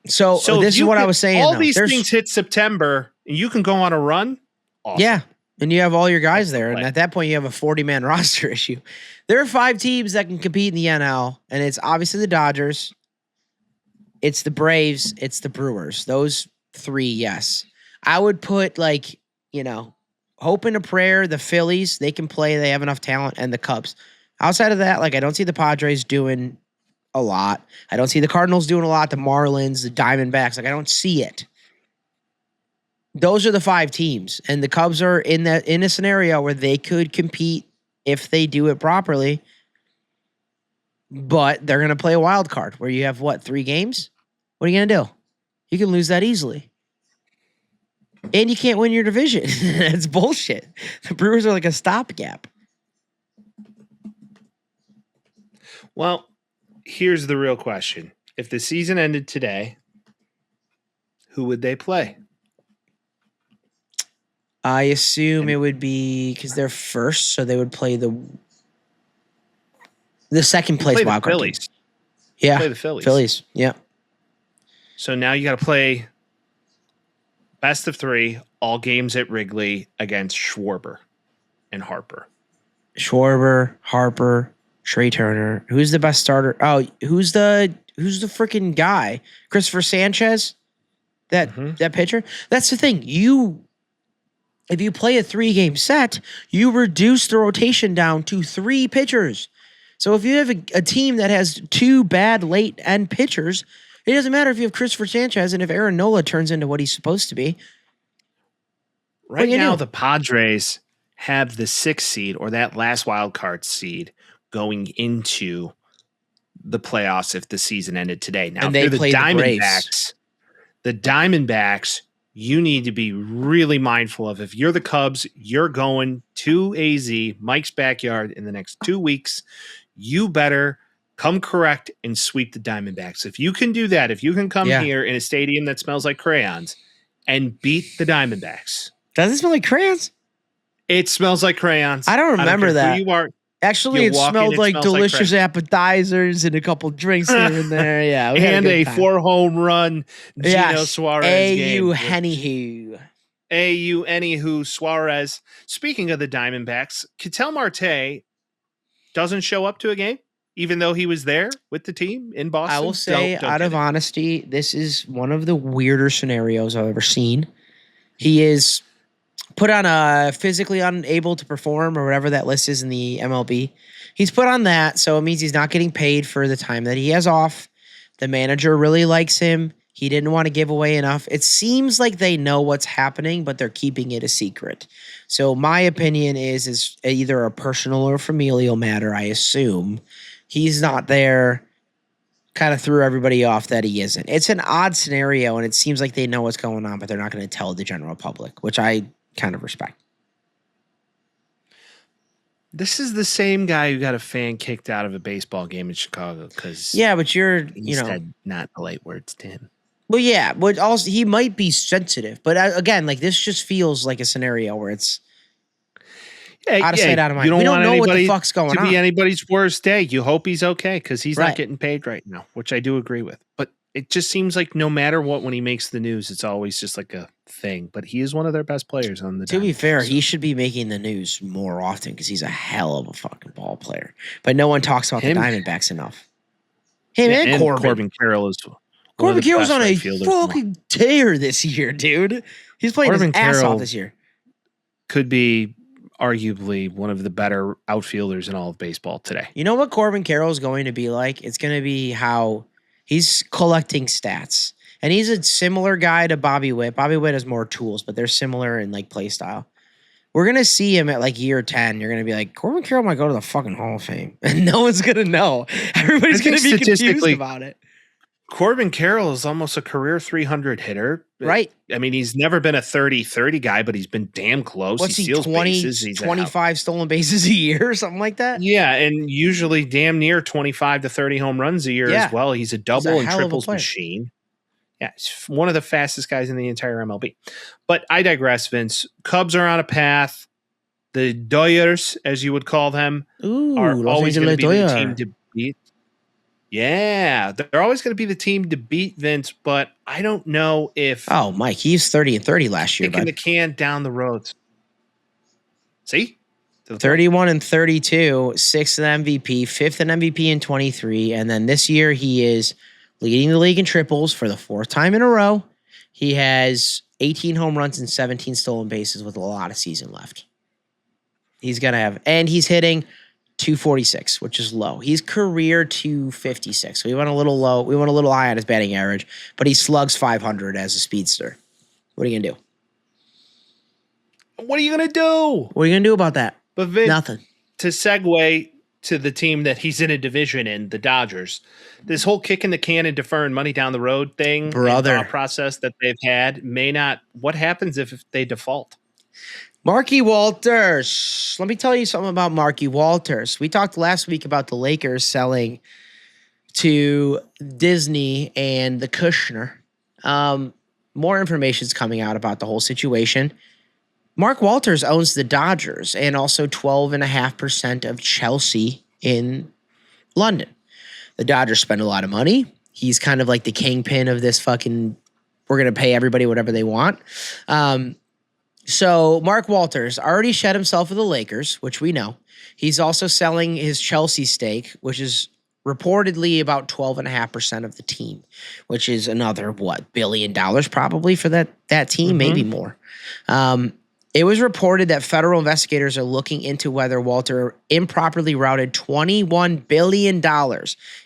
So this is what I was saying. All these things hit September and you can go on a run. Awesome. Yeah. And you have all your guys there. And at that point, you have a 40-man roster issue. There are 5 teams that can compete in the NL. And it's obviously the Dodgers. It's the Braves. It's the Brewers. Those 3, yes. I would put hope and a prayer, the Phillies, they can play. They have enough talent. And the Cubs. Outside of that, I don't see the Padres doing a lot. I don't see the Cardinals doing a lot. The Marlins, the Diamondbacks. I don't see it. Those are the 5 teams, and the Cubs are in a scenario where they could compete if they do it properly. But they're going to play a wild card where you have 3 games? What are you going to do? You can lose that easily. And you can't win your division. It's bullshit. The Brewers are like a stopgap. Well, here's the real question. If the season ended today, who would they play? I assume it would be because they're first, so they would play the second place wild card. Phillies. Yeah, play the Phillies. Phillies. Yeah. So now you got to play best of 3, all games at Wrigley against Schwarber and Harper. Schwarber, Harper, Trey Turner. Who's the best starter? Oh, who's the freaking guy? Christopher Sanchez. That pitcher. That's the thing. If you play a 3-game set, you reduce the rotation down to 3 pitchers. So if you have a team that has 2 bad late-end pitchers, it doesn't matter if you have Christopher Sanchez and if Aaron Nola turns into what he's supposed to be. Right now, the Padres have the 6th seed or that last wild card seed going into the playoffs if the season ended today. Now, and they play the Braves. The Diamondbacks, you need to be really mindful of. If you're the Cubs, you're going to AZ, Mike's backyard, in the next 2 weeks. You better come correct and sweep the Diamondbacks. If you can do that, if you can come here in a stadium that smells like crayons and beat the Diamondbacks. Does it smell like crayons? It smells like crayons. I don't remember that. Who you are. Actually, it smelled like delicious appetizers and a couple drinks here and there. Yeah, and a 4-home run Gino Suarez game. Anywho, Suarez. Speaking of the Diamondbacks, Ketel Marte doesn't show up to a game, even though he was there with the team in Boston. I will say, out of honesty, this is one of the weirder scenarios I've ever seen. He is put on a physically unable to perform or whatever that list is in the MLB. He's put on that, so it means he's not getting paid for the time that he has off. The manager really likes him. He didn't want to give away enough. It seems like they know what's happening, but they're keeping it a secret. So my opinion is either a personal or familial matter, I assume. He's not there. Kind of threw everybody off that he isn't. It's an odd scenario, and it seems like they know what's going on, but they're not going to tell the general public, which I kind of respect. This is the same guy who got a fan kicked out of a baseball game in Chicago because but he said not polite words to him. Well, yeah, but also he might be sensitive, but again, this just feels like a scenario where it's out of sight, out of mind. We don't know what the fuck's going on. To be anybody's worst day, you hope he's okay because he's not getting paid right now, which I do agree with. But it just seems like no matter what, when he makes the news, it's always just like a thing. But he is one of their best players on the team. To be fair, he should be making the news more often because he's a hell of a fucking ball player. But no one talks about the Diamondbacks enough. Him and Corbin Carroll is. Corbin Carroll's on a fucking tear this year, dude. He's playing his ass off this year. Could be arguably one of the better outfielders in all of baseball today. You know what Corbin Carroll is going to be like? It's going to be how he's collecting stats. And he's a similar guy to Bobby Witt. Bobby Witt has more tools, but they're similar in play style. We're going to see him at year 10. You're going to be like, Corbin Carroll might go to the fucking Hall of Fame. And no one's going to know. Everybody's going to be confused about it. Corbin Carroll is almost a career 300 hitter. Right. I mean, he's never been a 30-30 guy, but he's been damn close. What's he, steals 20, bases. He's 25 stolen bases a year or something like that? Yeah, and usually damn near 25 to 30 home runs a year as well. He's a double and triples machine. Yeah, he's one of the fastest guys in the entire MLB. But I digress, Vince. Cubs are on a path. The Doyers, as you would call them, are always going to be the team to beat. Yeah, they're always going to be the team to beat, Vince, but I don't know if... Oh, Mike, he's 30-30 last year. Kicking the can down the road. See? 31 and 32, 6th in MVP, 5th in MVP in 23, and then this year he is leading the league in triples for the 4th time in a row. He has 18 home runs and 17 stolen bases with a lot of season left. He's going to have... And he's hitting... 246, which is low. He's career 256. So we went a little low. We went a little high on his batting average, but he slugs 500 as a speedster. What are you going to do? What are you going to do? What are you going to do about that? But Vin, nothing. To segue to the team that he's in a division in, the Dodgers, this whole kicking the can and deferring money down the road thing, process that they've had may not. What happens if they default? Marky Walters. Let me tell you something about Marky Walters. We talked last week about the Lakers selling to Disney and the Kushner. More information is coming out about the whole situation. Mark Walters owns the Dodgers and also 12.5% of Chelsea in London. The Dodgers spend a lot of money. He's kind of like the kingpin of this fucking, we're going to pay everybody whatever they want. So Mark Walters already shed himself with the Lakers, which we know. He's also selling his Chelsea stake, which is reportedly about 12.5% of the team, which is another, $1 billion probably for that team, maybe more. It was reported that federal investigators are looking into whether Walter improperly routed $21 billion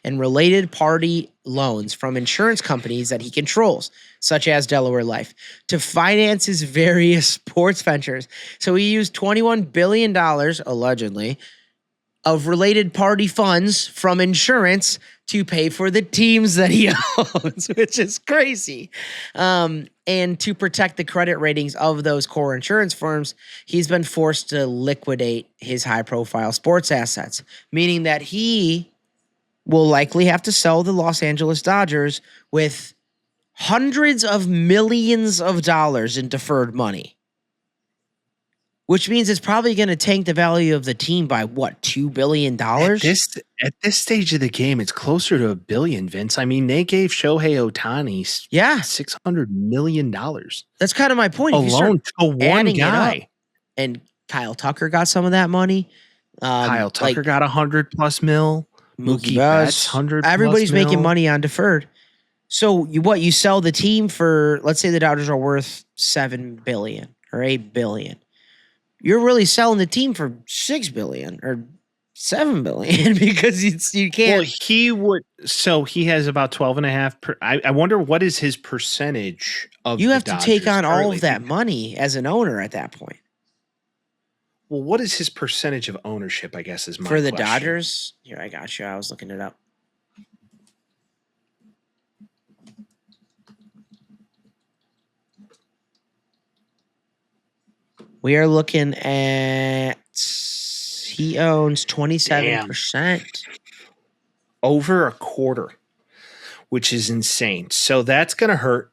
in related party loans from insurance companies that he controls, such as Delaware Life, to finance his various sports ventures. So he used $21 billion, allegedly, of related party funds from insurance to pay for the teams that he owns, which is crazy. And to protect the credit ratings of those core insurance firms, he's been forced to liquidate his high-profile sports assets, meaning that he will likely have to sell the Los Angeles Dodgers with hundreds of millions of dollars in deferred money, which means it's probably going to tank the value of the team by, what, $2 billion? At this stage of the game, it's closer to $1 billion, Vince. I mean, they gave Shohei Ohtani $600 million. That's kind of my point. Alone to one guy. And Kyle Tucker got some of that money. Kyle Tucker got $100+ mil. Mookie Betts, $100+. Everybody's making money on deferred. So you sell the team for, let's say the Dodgers are worth $7 billion or $8 billion. You're really selling the team for $6 billion or $7 billion because you can't. Well, he would. So he has about 12.5. I wonder what is his percentage of. You have to Dodgers take on all early. of that money as an owner at that point. Well, what is his percentage of ownership? I guess is my for the question. Dodgers. Here, I got you. I was looking it up. We are looking at, he owns 27%. Over a quarter, which is insane. So that's going to hurt.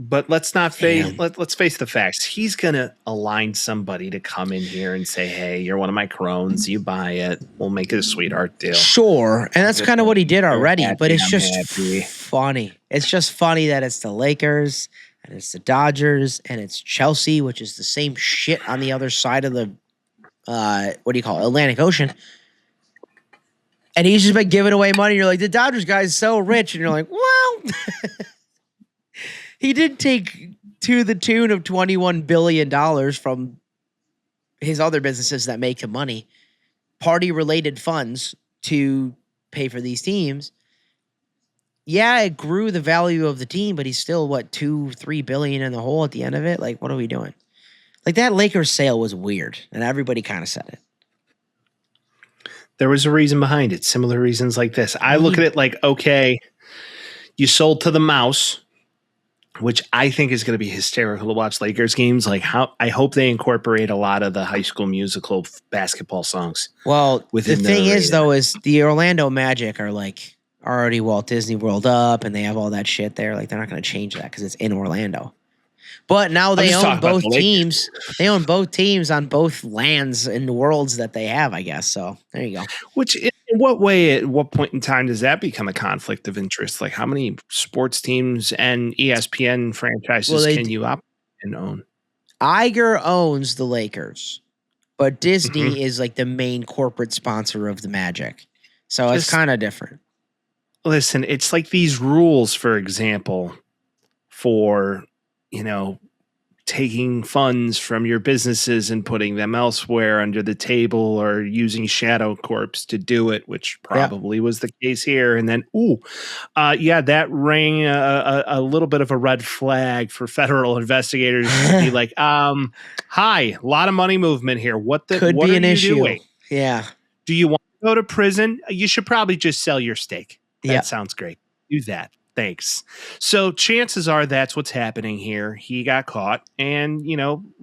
But let's not face let's face the facts. He's going to align somebody to come in here and say, "Hey, you're one of my crones. You buy it. We'll make it a sweetheart deal." Sure, and that's kind of what he did already. But it's just funny. It's just funny that it's the Lakers and it's the Dodgers and it's Chelsea, which is the same shit on the other side of the Atlantic Ocean. And he's just been giving away money. You're like, the Dodgers guy's so rich, and you're like, well. He did take to the tune of $21 billion from his other businesses that make him money, party-related funds to pay for these teams. Yeah, it grew the value of the team, but he's still, $2-3 billion in the hole at the end of it? Like, what are we doing? Like, that Lakers sale was weird, and everybody kind of said it. There was a reason behind it, similar reasons like this. I look at it like, okay, You sold to the mouse, which I think is going to be hysterical to watch Lakers games. Like I hope they incorporate a lot of the High School Musical basketball songs. Well, the thing is the Orlando Magic are like already Walt Disney World up, and they have all that shit there. Like they're not going to change that because it's in Orlando. But now they own both teams. They own both teams on both lands and worlds that they have, I guess. So there you go. Which, in what way, at what point in time does that become a conflict of interest? Like, how many sports teams and ESPN franchises can you operate and own? Iger owns the Lakers, but Disney is like the main corporate sponsor of the Magic. So it's kind of different. Listen, it's like these rules, for example, for taking funds from your businesses and putting them elsewhere under the table, or using shadow corps to do it, which probably was the case here. And then, that rang a little bit of a red flag for federal investigators to be like, hi, a lot of money movement here. What are you doing? Yeah. Do you want to go to prison? You should probably just sell your stake. That sounds great. Do that. Thanks. So chances are that's what's happening here. He got caught, and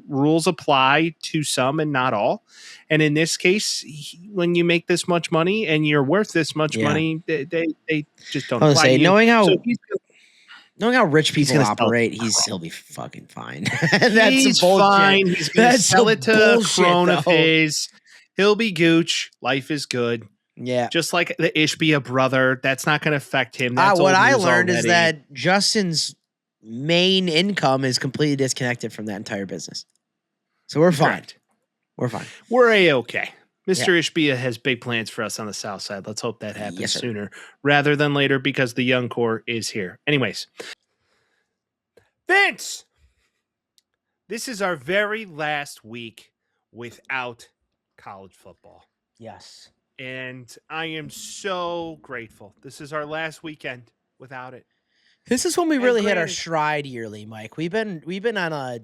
rules apply to some and not all. And in this case, when you make this much money and you're worth this much money, they just don't apply to you. Knowing how rich people operate, he'll be fucking fine. He's fine. He's going to sell it to Corona phase. He'll be gooch. Life is good. Yeah. Just like the Ishbia brother, that's not going to affect him. That's what I learned is that Justin's main income is completely disconnected from that entire business. So we're fine. Correct. We're fine. We're A-okay. Mr. Ishbia has big plans for us on the South Side. Let's hope that happens sooner rather than later, because the young core is here. Anyways. Vince! This is our very last week without college football. Yes. And I am so grateful. This is our last weekend without it. This is when we really hit our stride yearly, Mike. We've been on a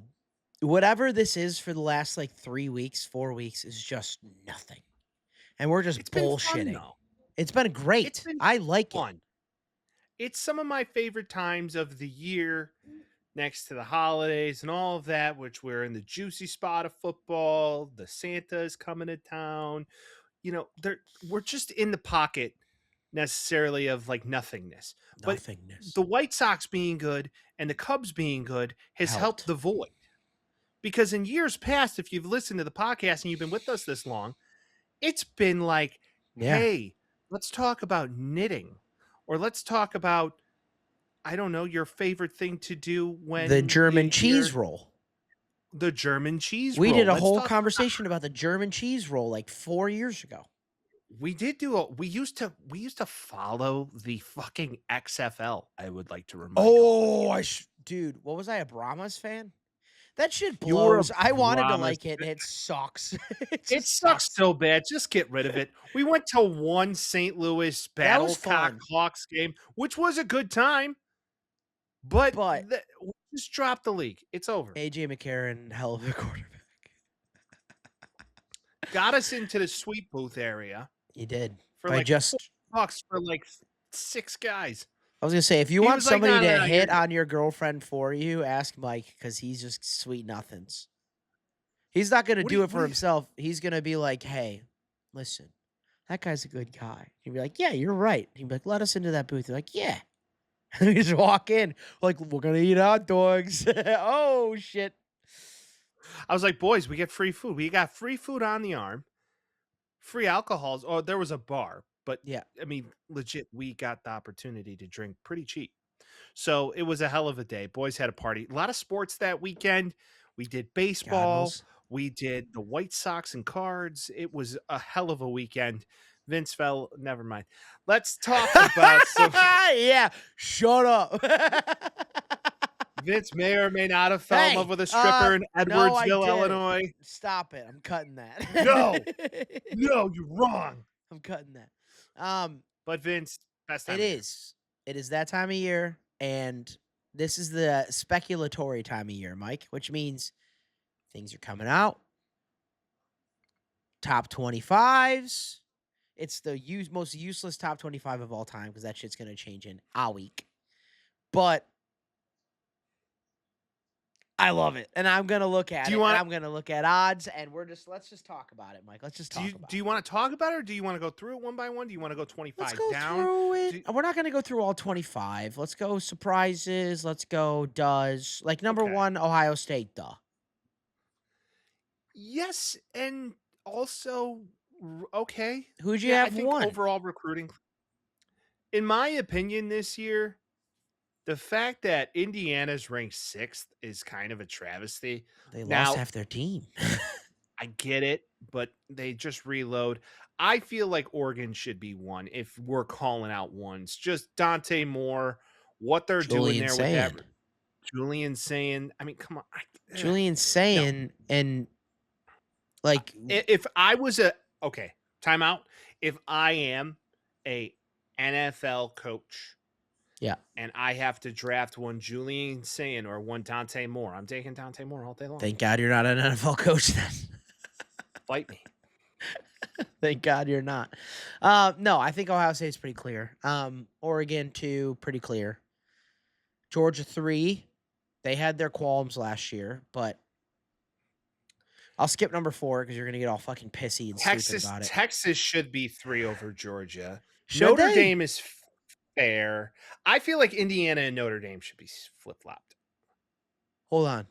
whatever this is for the last 3 weeks, 4 weeks is just nothing. And we're just bullshitting. It's been great. I like it. It's some of my favorite times of the year, next to the holidays and all of that, which we're in the juicy spot of football. The Santa is coming to town. We're just in the pocket necessarily of nothingness. But the White Sox being good and the Cubs being good has helped the void. Because in years past, if you've listened to the podcast and you've been with us this long, it's been like, hey, let's talk about knitting, or let's talk about, I don't know, your favorite thing to do when the German cheese roll. The German cheese roll. We did a whole conversation about the German cheese roll 4 years ago. We did we used to follow the fucking XFL. I would like to remind dude, what was I, a Brahmas fan? That shit blows. I wanted to like it, and it sucks. It sucks so bad. Just get rid of it. We went to one St. Louis Battlecock Hawks game, which was a good time. But we just dropped the league. It's over. AJ McCarron, hell of a quarterback. Got us into the sweet booth area. He did. For $4 for 6 guys. I was going to say, if you want somebody to hit on your girlfriend for you, ask Mike, because he's just sweet nothings. He's not going to do it for himself. He's going to be like, hey, listen, that guy's a good guy. He'd be like, yeah, you're right. He'd be like, let us into that booth. You're like, yeah. And we just walk in, we're going to eat hot dogs. Oh, shit. I was like, boys, we get free food. We got free food on the arm, free alcohols. Oh, there was a bar. But, I mean, legit, we got the opportunity to drink pretty cheap. So it was a hell of a day. Boys had a party. A lot of sports that weekend. We did baseball. We did the White Sox and cards. It was a hell of a weekend. Vince fell. Never mind. Let's talk about some. Yeah, shut up. Vince may or may not have fell in love with a stripper in Edwardsville, Illinois. Stop it. I'm cutting that. No, you're wrong. I'm cutting that. But Vince, best time. It is that time of year, and this is the speculatory time of year, Mike, which means things are coming out. Top 25s. It's the most useless top 25 of all time, because that shit's going to change in a week. but I love it, and I'm gonna look at it. And I'm gonna look at odds, and let's just talk about it, Mike. Let's just talk about it. Do you want to talk about it, or do you want to go through it one by one? Do you want to go 25 Let's go down? through it. We're not gonna go through all 25. Let's go surprises. Let's go does. Like number one, Ohio State. Duh. Yes, and also okay. Who'd you have I think one? Overall recruiting. In my opinion, this year, the fact that Indiana's ranked 6th is kind of a travesty. They lost half their team. I get it, but they just reload. I feel like Oregon should be 1 if we're calling out ones. Just Dante Moore, what they're doing there with that. Julian saying, I mean, come on. Julian saying, and like, if I was timeout. If I am a NFL coach, and I have to draft one Julian Saying or one Dante Moore, I'm taking Dante Moore all day long. Thank God you're not an NFL coach then. Fight me. Thank God you're not. No, I think Ohio State's pretty clear. Oregon 2, pretty clear. Georgia 3, they had their qualms last year, but I'll skip number 4 because you're going to get all fucking pissy and stupid about it. Texas should be 3 over Georgia. Notre Dame is fair. I feel like Indiana and Notre Dame should be flip-flopped. Hold on.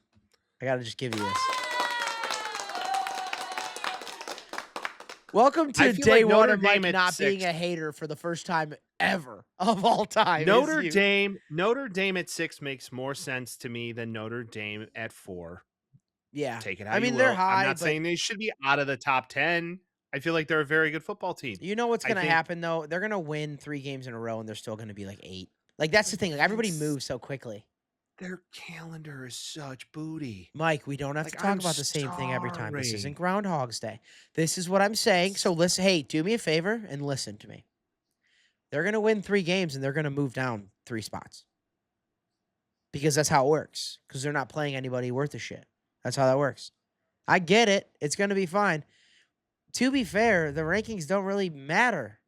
I got to just give you this. Welcome to day one of Mike not being a hater for the first time ever of all time. Notre Dame at 6 makes more sense to me than Notre Dame at 4. Yeah. Take it how I mean, you they're will. high. I'm not saying they should be out of the top 10. I feel like they're a very good football team. You know what's going to happen, though? They're going to win 3 games in a row, and they're still going to be like 8. Like, that's the thing. Like, everybody moves so quickly. Their calendar is such booty. Mike, we don't have to talk about the same thing every time. This isn't Groundhog's Day. This is what I'm saying. So listen, hey, do me a favor and listen to me. They're going to win 3 games, and they're going to move down 3 spots. Because that's how it works. Because they're not playing anybody worth a shit. That's how that works. I get it. It's going to be fine. To be fair, the rankings don't really matter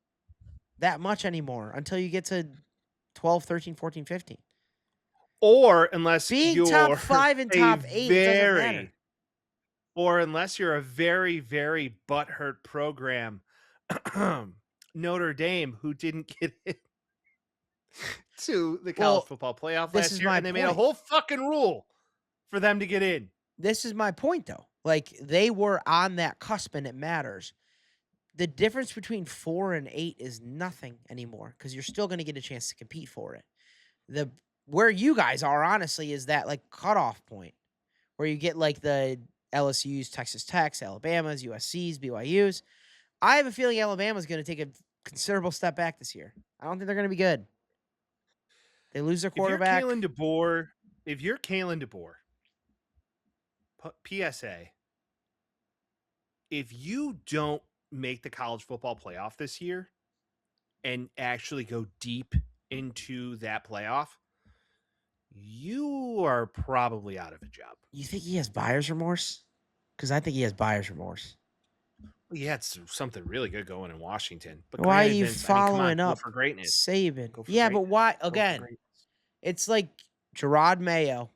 that much anymore until you get to 12, 13, 14, 15. Or unless being top 5 and top 8 doesn't matter. Or unless you're a very, very butthurt program, Notre Dame, who didn't get it to the college football playoff last year, and they made a whole fucking rule for them to get in. This is my point, though. Like, they were on that cusp, and it matters. The difference between 4 and 8 is nothing anymore because you're still going to get a chance to compete for it. Where you guys are, honestly, is that, like, cutoff point where you get, like, the LSUs, Texas Techs, Alabamas, USCs, BYUs. I have a feeling Alabama's going to take a considerable step back this year. I don't think they're going to be good. They lose their quarterback. If you're Kalen DeBoer, PSA, if you don't make the college football playoff this year and actually go deep into that playoff, you are probably out of a job. You think he has buyer's remorse? Because I think he has buyer's remorse. Well, he had something really good going in Washington. But why are you following up for greatness? Saban. Yeah, but why? Again, it's like Gerard Mayo.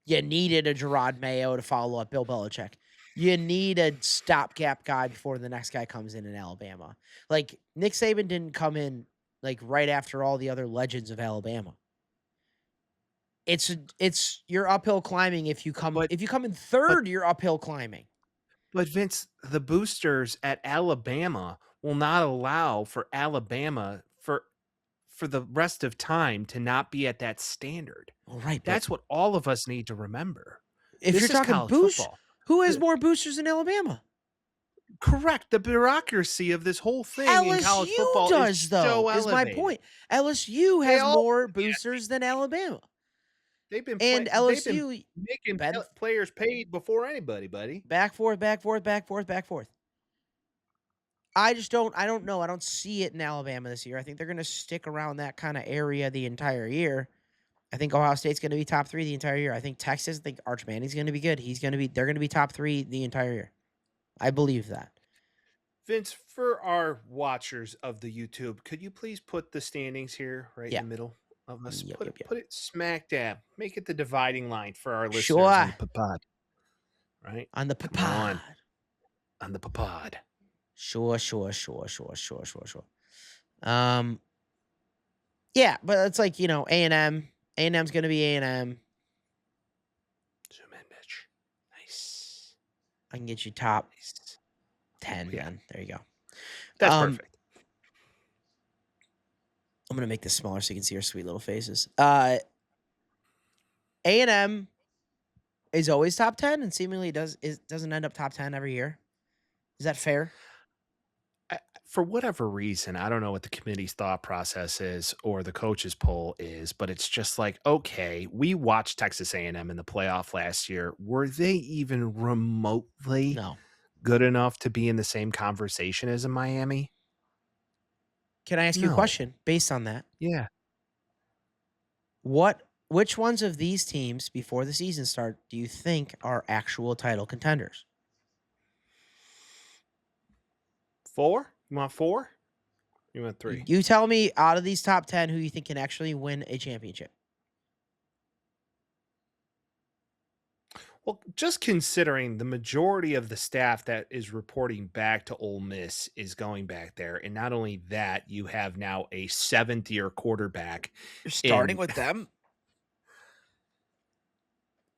You needed a Gerard Mayo to follow up Bill Belichick. You need a stopgap guy before the next guy comes in Alabama. Like, Nick Saban didn't come in like right after all the other legends of Alabama. It's you're uphill climbing if you come in third, you're uphill climbing. But Vince, the boosters at Alabama will not allow for Alabama for the rest of time to not be at that standard. All right, that's what all of us need to remember. If you're talking boost, who has more boosters than Alabama? Correct. The bureaucracy of this whole thing LSU in college football does, though, is my elevated. point. LSU has more boosters than Alabama. They've been LSU making players paid before anybody, buddy. Back forth. I don't know. I don't see it in Alabama this year. I think they're going to stick around that kind of area the entire year. I think Ohio State's going to be top 3 the entire year. I think Texas, I think Arch Manning's going to be good. They're going to be top 3 the entire year. I believe that. Vince, for our watchers of the YouTube, could you please put the standings here in the middle? of us. Yep, Put yep. it smack dab. Make it the dividing line for our listeners Sure. on the pod. Right? On the Come on. pod. On the pod. Sure. Yeah, but it's like, A&M. A&M's going to be A&M. Zoom in, bitch. Nice. I can get you top Nice. 10, Yeah. man. There you go. That's perfect. I'm going to make this smaller so you can see our sweet little faces. A&M is always top 10 and seemingly doesn't end up top 10 every year. Is that fair? For whatever reason, I don't know what the committee's thought process is or the coach's poll is, but it's just like, okay, we watched Texas A&M in the playoff last year. Were they even remotely good enough to be in the same conversation as in Miami? Can I ask you a question based on that? Yeah. Which ones of these teams before the season start do you think are actual title contenders? 4? You want 4? You want 3? You tell me out of these top 10 who you think can actually win a championship. Well, just considering the majority of the staff that is reporting back to Ole Miss is going back there. And not only that, you have now a 7th-year quarterback. You're starting with them?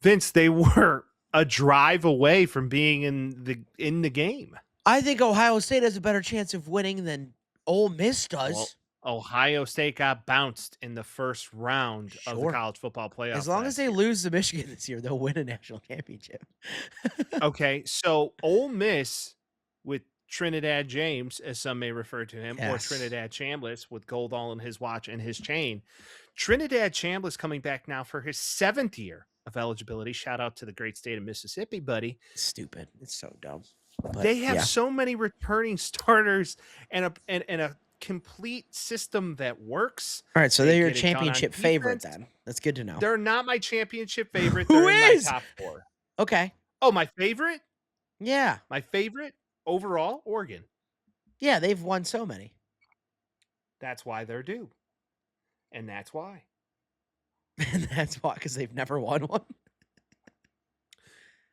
Vince, they were a drive away from being in the game. I think Ohio State has a better chance of winning than Ole Miss does. Well, Ohio State got bounced in the first round of the college football playoff. As long as they lose to Michigan this year, they'll win a national championship. Okay, so Ole Miss with Trinidad James, as some may refer to him, or Trinidad Chambliss with gold all in his watch and his chain. Trinidad Chambliss coming back now for his 7th year of eligibility. Shout out to the great state of Mississippi, buddy. Stupid. It's so dumb. But they have so many returning starters and a complete system that works. All right, so they're your championship favorite then. That's good to know. They're not my championship favorite. Who They're is? in my top 4. Okay. Oh, my favorite? Yeah. My favorite overall, Oregon. Yeah, they've won so many. That's why they're due. And that's why. And that's why, because they've never won one.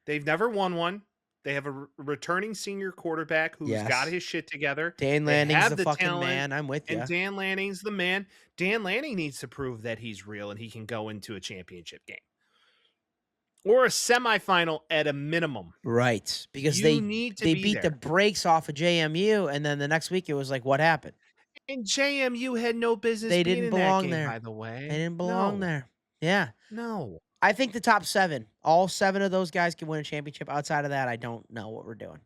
They've never won one. They have a returning senior quarterback who's got his shit together. Dan Lanning's the fucking talent, man. I'm with you. And Dan Lanning's the man. Dan Lanning needs to prove that he's real and he can go into a championship game. Or a semifinal at a minimum. Right. Because they beat the brakes off of JMU, and then the next week it was like, what happened? And JMU had no business they being didn't in belong that game, there. by the way. They didn't belong there. Yeah. No. I think the top 7, all 7 of those guys can win a championship. Outside of that, I don't know what we're doing.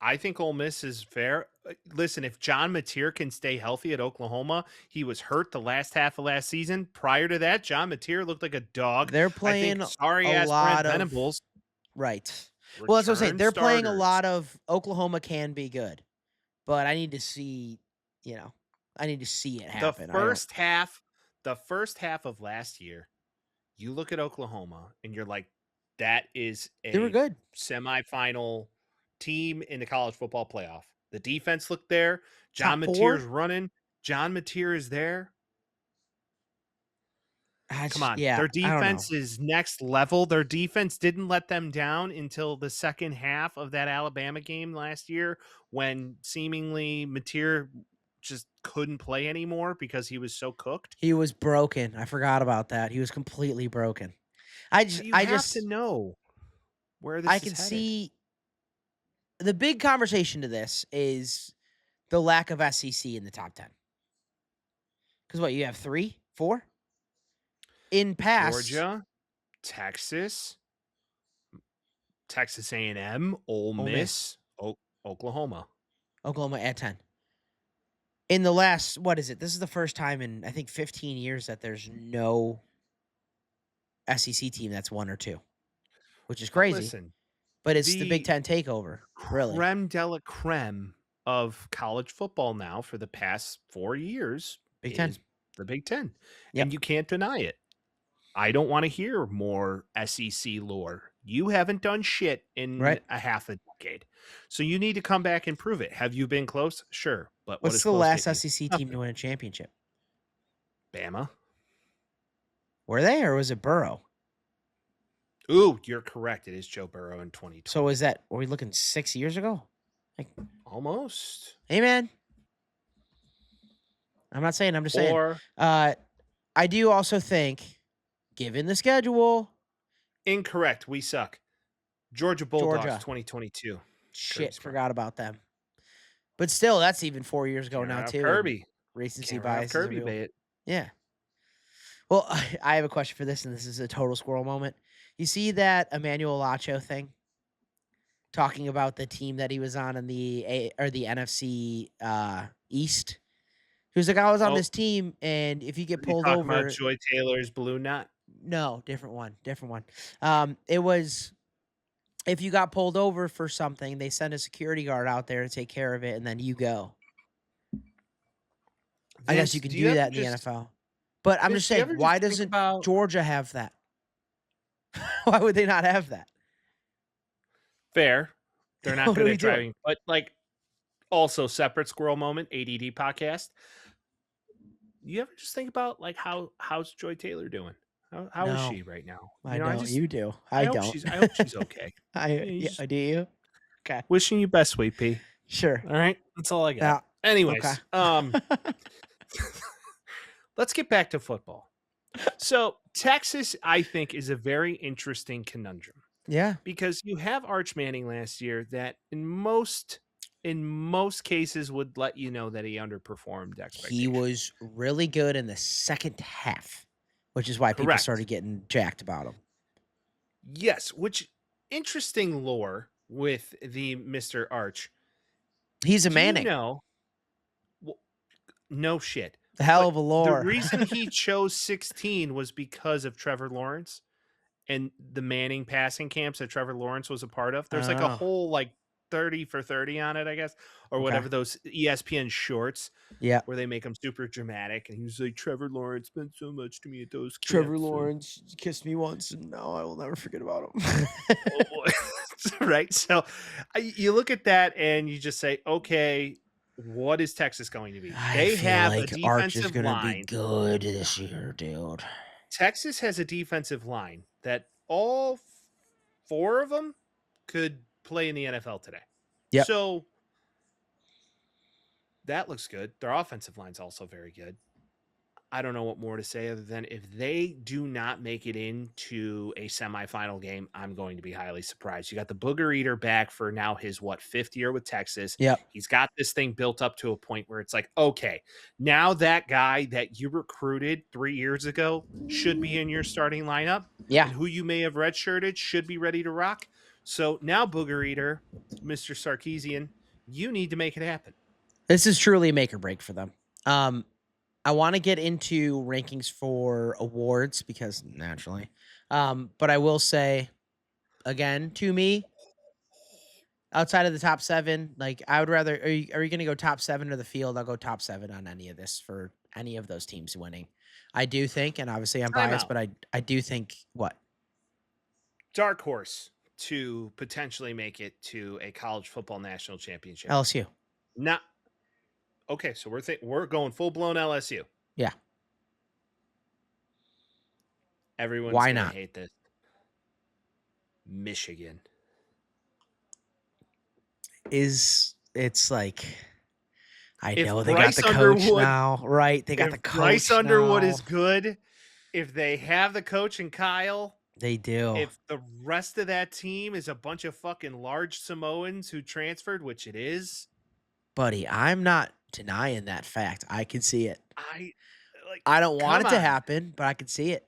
I think Ole Miss is fair. Listen, if John Mateer can stay healthy at Oklahoma, he was hurt the last half of last season. Prior to that, John Mateer looked like a dog. They're playing a lot of Venables. Right. Well, that's what I'm saying. They're playing a lot of Oklahoma can be good, but I need to see, I need to see it happen. The first half of last year, you look at Oklahoma and you're like, that is they were good semifinal team in the college football playoff. The defense looked there. John Mateer's running. John Mateer is there. Come on. Their defense is next level. Their defense didn't let them down until the second half of that Alabama game last year when seemingly Mateer just couldn't play anymore because he was so cooked. He was broken. I forgot about that. He was completely broken. I just to know where this I can see the big conversation to this is the lack of SEC in the top 10. Because what, you have 3, 4? In past Georgia, Texas A&M, Ole Miss, Oklahoma. Oklahoma at 10. In the last, what is it? This is the first time in, I think, 15 years that there's no SEC team that's 1 or 2, which is crazy. Listen, but it's the Big Ten takeover, really. Creme de la creme of college football now for the past 4 years Big Ten. is the Big Ten. Yep. And you can't deny it. I don't want to hear more SEC lore. You haven't done shit in a half a decade. So you need to come back and prove it. Have you been close? Sure. But what's the last SEC team to win a championship? Bama. Were they, or was it Burrow? Ooh, you're correct. It is Joe Burrow in 2020. So were we looking 6 years ago? Like, almost. hey, man. I'm not saying. I'm just saying. I do also think, given the schedule. Incorrect. We suck. Georgia Bulldogs 2022. Shit, forgot about them. But still, that's even 4 years ago now, too. Kirby. Recency bias. Kirby bait. Yeah. Well, I have a question for this, and this is a total squirrel moment. You see that Emmanuel Lacho thing? Talking about the team that he was on in the NFC East. He was like, I was on this team, and if you get pulled over. About Joy Taylor's Blue Knot? No, different one. It was, if you got pulled over for something, they send a security guard out there to take care of it, and then you go. I guess you can do that in the NFL. But I'm just saying, why doesn't Georgia have that? Why would they not have that? Fair. They're not good at driving. But, like, also separate squirrel moment, ADD podcast. You ever just think about, like, how's Joy Taylor doing? How is she right now? I know. You do. I don't. I hope she's okay. Do you? Okay. Wishing you best, Sweet Pea. Sure. All right. That's all I got. Anyways, okay. Let's get back to football. So Texas, I think, is a very interesting conundrum. Yeah. Because you have Arch Manning last year that in most cases would let you know that he underperformed expectations. He was really good in the second half, which is why people started getting jacked about him. Yes, which interesting lore with the Mr. Arch. He's a Manning. Well, no shit. The hell of a lore. The reason he chose 16 was because of Trevor Lawrence and the Manning passing camps that Trevor Lawrence was a part of. There's like a whole 30 for 30 on it, I guess, or whatever those ESPN shorts. Yeah, where they make them super dramatic, and he was like, "Trevor Lawrence meant so much to me at those camps." Trevor Lawrence kissed me once, and now I will never forget about him. Right. So you look at that, and you just say, "Okay, what is Texas going to be?" They have a defensive Arch is going to line. Be good this year, dude. Texas has a defensive line that all four of them could play in the NFL today. Yeah. So that looks good. Their offensive line's also very good. I don't know what more to say other than if they do not make it into a semifinal game, I'm going to be highly surprised. You got the Booger Eater back for now his, fifth year with Texas. Yeah. He's got this thing built up to a point where it's like, okay, now that guy that you recruited 3 years ago should be in your starting lineup. Yeah. And who you may have redshirted should be ready to rock. So now, Booger Eater, Mr. Sarkisian, you need to make it happen. This is truly a make or break for them. I want to get into rankings for awards because naturally, but I will say, again, to me, outside of the top 7, like I would rather. Are you going to go top 7 to the field? I'll go top 7 on any of this for any of those teams winning. I do think, and obviously I'm biased, but I do think what dark horse to potentially make it to a college football national championship. LSU. Not okay. So we're going full blown LSU. Yeah. Everyone's Why gonna not hate this? Michigan. It's like I know they Bryce got the coach now, right? They got the coach. Bryce Underwood now. is good. If they have the coach and Kyle, they do. If the rest of that team is a bunch of fucking large Samoans who transferred, which it is, buddy, I'm not denying that fact. I can see it. I don't want it to happen, but I can see it.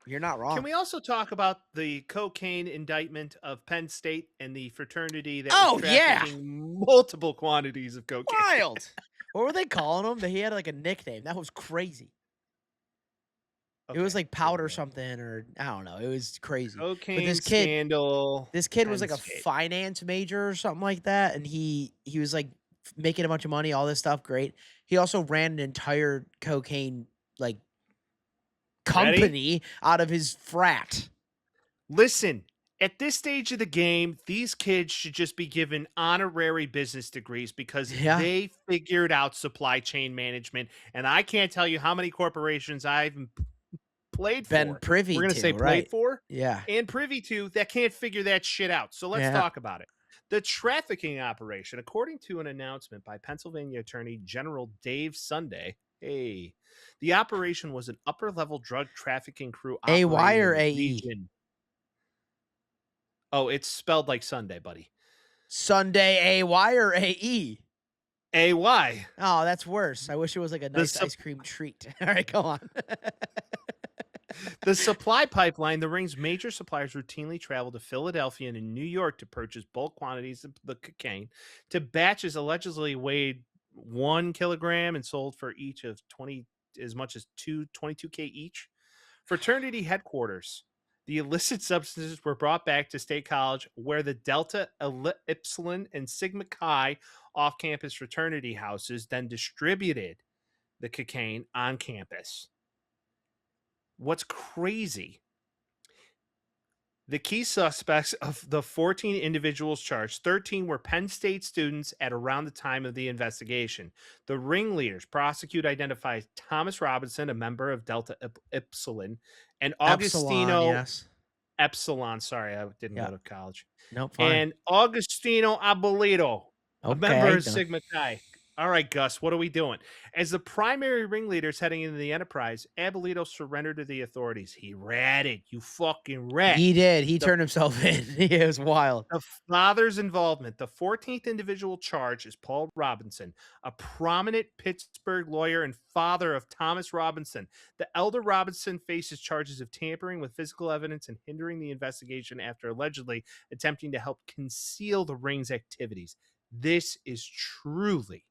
You're not wrong. Can we also talk about the cocaine indictment of Penn State and the fraternity that was trafficking multiple quantities of cocaine? Wild. What were they calling him? He had like a nickname. That was crazy. Okay. It was like powder something, or I don't know. It was crazy. Cocaine scandal. This kid was like a finance major or something like that, and he was like making a bunch of money, all this stuff. Great. He also ran an entire cocaine like company out of his frat. Listen, at this stage of the game, these kids should just be given honorary business degrees because they figured out supply chain management. And I can't tell you how many corporations I've played for. Been privy We're going to, to say right? played for. Yeah. And privy to that can't figure that shit out. So let's talk about it. The trafficking operation, according to an announcement by Pennsylvania Attorney General Dave Sunday, the operation was an upper-level drug trafficking crew operating AY or in the AE? region. Oh, it's spelled like Sunday, buddy. Sunday AY or AE? AY. Oh, that's worse. I wish it was like a nice ice cream treat. All right, go on. The supply pipeline, the ring's major suppliers routinely travel to Philadelphia and in New York to purchase bulk quantities of the cocaine to batches allegedly weighed 1 kilogram and sold for each of 20, as much as 22K each. Fraternity headquarters. The illicit substances were brought back to State College, where the Delta, Epsilon, and Sigma Chi off-campus fraternity houses then distributed the cocaine on campus. What's crazy, the key suspects of the 14 individuals charged, 13 were Penn State students at around the time of the investigation. The ringleaders, prosecute identified Thomas Robinson, a member of Delta Epsilon, and Augustino Epsilon. Sorry, I didn't go to college. Nope, fine. And Augustino Abolito, a member of Sigma Chi. All right, Gus, what are we doing? As the primary ringleaders heading into the enterprise, Abolito surrendered to the authorities. He ratted. You fucking rat. He did. He turned himself in. It was wild. The father's involvement. The 14th individual charged is Paul Robinson, a prominent Pittsburgh lawyer and father of Thomas Robinson. The elder Robinson faces charges of tampering with physical evidence and hindering the investigation after allegedly attempting to help conceal the ring's activities. This is truly...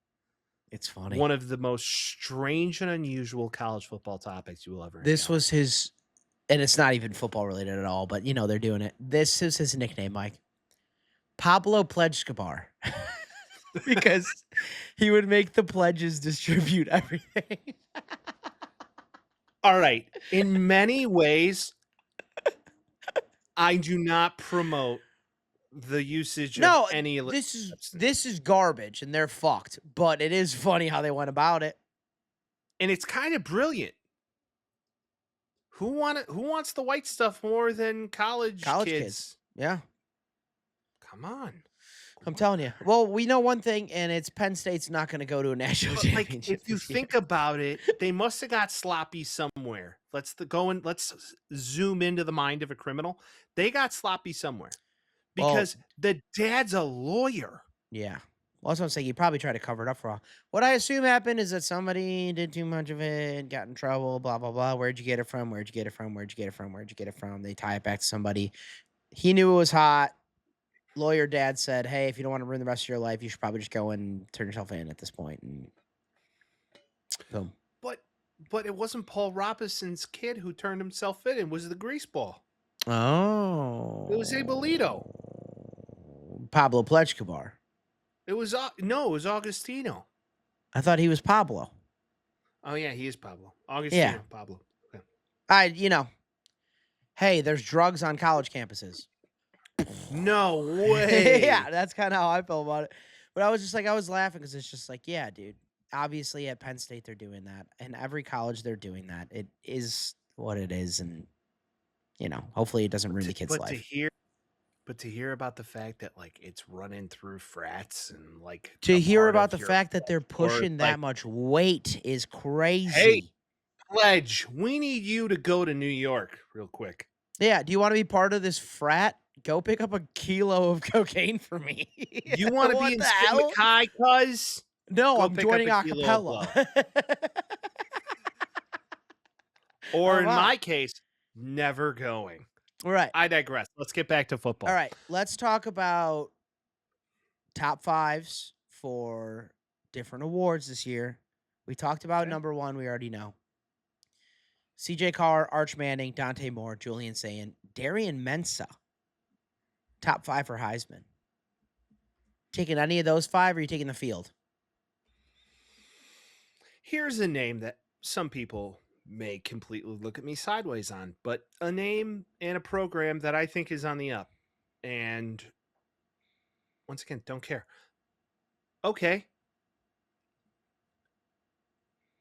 It's funny. One of the most strange and unusual college football topics you will ever This encounter. was his, and it's not even football related at all, but you know, they're doing it. This is his nickname, Mike. Pablo Pledgecabar. Because he would make the pledges distribute everything. All right. In many ways, I do not promote the usage of any. This is garbage, and they're fucked. But it is funny how they went about it, and it's kind of brilliant. Who wants the white stuff more than college kids? Yeah, come on. I'm telling you. Well, we know one thing, and it's Penn State's not going to go to a national championship. If you think about it, they must have got sloppy somewhere. Let's zoom into the mind of a criminal. They got sloppy somewhere. Because the dad's a lawyer. Yeah. Well, that's what I'm saying. You probably tried to cover it up for all. What I assume happened is that somebody did too much of it, got in trouble, blah, blah, blah. Where'd you get it from? Where'd you get it from? Where'd you get it from? Where'd you get it from? They tie it back to somebody. He knew it was hot. Lawyer dad said, hey, if you don't want to ruin the rest of your life, you should probably just go and turn yourself in at this point. And boom. But it wasn't Paul Robinson's kid who turned himself in. It was the greaseball. Oh. It was Abolito. Pablo Pledgecabar. It was Augustino. I thought he was Pablo. Oh yeah, he is Pablo. Augustino, yeah. Pablo. Okay. Hey, there's drugs on college campuses. No way. Yeah, that's kind of how I felt about it. But I was laughing because it's just like, yeah, dude. Obviously at Penn State they're doing that. And every college they're doing that. It is what it is, and hopefully it doesn't ruin the kid's life. But to hear about the fact that it's running through frats and to hear about the fact that they're pushing that much weight is crazy. Hey, Pledge, we need you to go to New York real quick. Yeah, do you want to be part of this frat? Go pick up a kilo of cocaine for me. You want to be in Sigma Chi, cuz? No, I'm joining acapella. Or in my case, never going. All right. I digress. Let's get back to football. All right. Let's talk about top fives for different awards this year. We talked about number one. We already know. CJ Carr, Arch Manning, Dante Moore, Julian Sayin, Darian Mensah. Top five for Heisman. Taking any of those five, or are you taking the field? Here's a name that some people may completely look at me sideways on, but a name and a program that I think is on the up. And once again, don't care. Okay.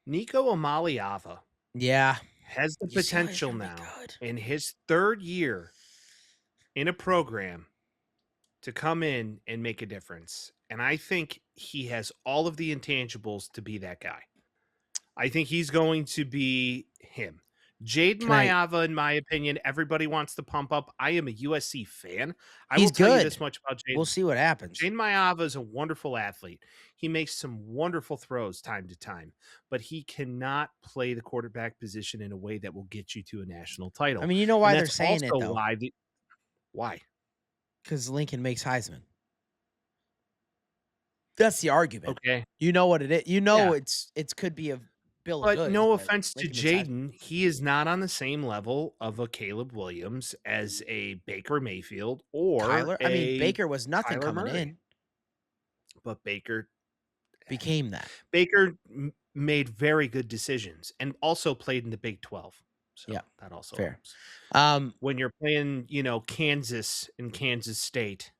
Nico Amaliava. Yeah. has the UCLA is potential gonna be now good. in his third year in a program to come in and make a difference. And I think he has all of the intangibles to be that guy. I think he's going to be him. Jayden Mayava, in my opinion, everybody wants to pump up. I am a USC fan. I He's will tell you good. this much about Jayden. We'll see what happens. Jayden Mayava is a wonderful athlete. He makes some wonderful throws time to time, but he cannot play the quarterback position in a way that will get you to a national title. I mean, you know why And they're that's saying it, also though? Why? Because Lincoln makes Heisman. That's the argument. Okay. You know what it is. You know Yeah. it's could be a bill of But goods. no but offense to Lincoln makes Heisman. Jayden, he is not on the same level of a Caleb Williams as a Baker Mayfield or Kyler. I mean, a Baker was nothing Kyler coming Murray. in. But Baker Became that. Baker made very good decisions and also played in the Big 12. So Yeah, that also fair. helps. When you're playing, Kansas and Kansas State,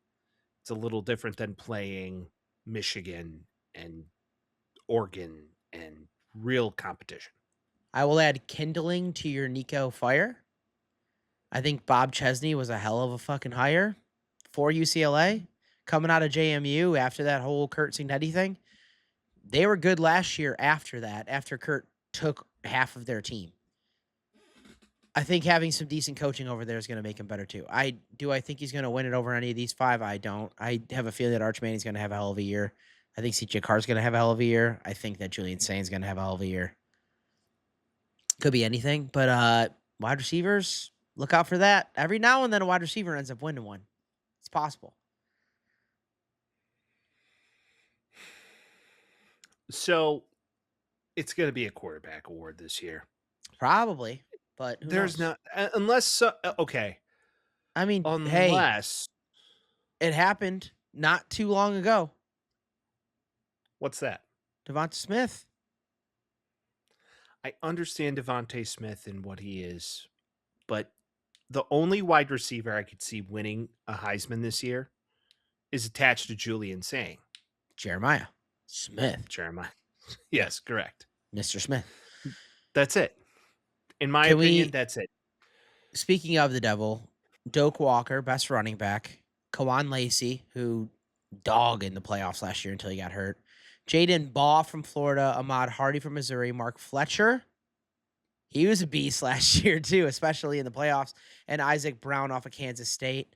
it's a little different than playing Michigan and Oregon and real competition. I will add kindling to your Nico fire. I think Bob Chesney was a hell of a fucking hire for UCLA. Coming out of JMU after that whole Kurt Cignetti thing. They were good last year after that, after Kurt took half of their team. I think having some decent coaching over there is going to make him better too. I think he's going to win it over any of these five? I don't. I have a feeling that Arch Manning's going to have a hell of a year. I think CJ Carr's going to have a hell of a year. I think that Julian Sain's going to have a hell of a year. Could be anything, but wide receivers, look out for that. Every now and then a wide receiver ends up winning one. It's possible. So it's going to be a quarterback award this year. Probably, but who There's knows? not, unless, okay. I mean, Unless, it happened not too long ago. what's that? Devonta Smith. I understand Devontae Smith and what he is, but the only wide receiver I could see winning a Heisman this year is attached to Julian Sain. Jeremiah Smith. Jeremiah. Yes, correct. Mr. Smith. That's it. In my Can opinion, we- that's it. Speaking of the devil, Doak Walker, best running back. Kawan Lacey, who dog in the playoffs last year until he got hurt. Jaden Baugh from Florida. Ahmad Hardy from Missouri. Mark Fletcher. He was a beast last year too, especially in the playoffs. And Isaac Brown off of Kansas State.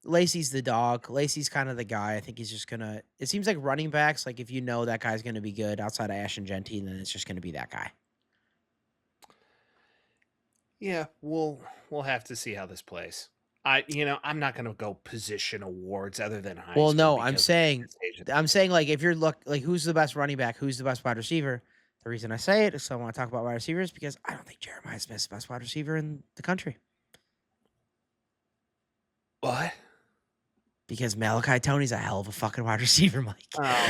Lacey's the dog. Lacey's kind of the guy. I think he's just going to... It seems like running backs, like if you know that guy's going to be good outside of Ashton Genty, then it's just going to be that guy. Yeah, we'll have to see how this plays. I'm not going to go position awards other than Heisman. Well, no, I'm because saying like if you're who's the best running back, who's the best wide receiver? The reason I say it is so I want to talk about wide receivers because I don't think Jeremiah Smith's the best wide receiver in the country. What? Because Malachi Tony's a hell of a fucking wide receiver, Mike. Oh,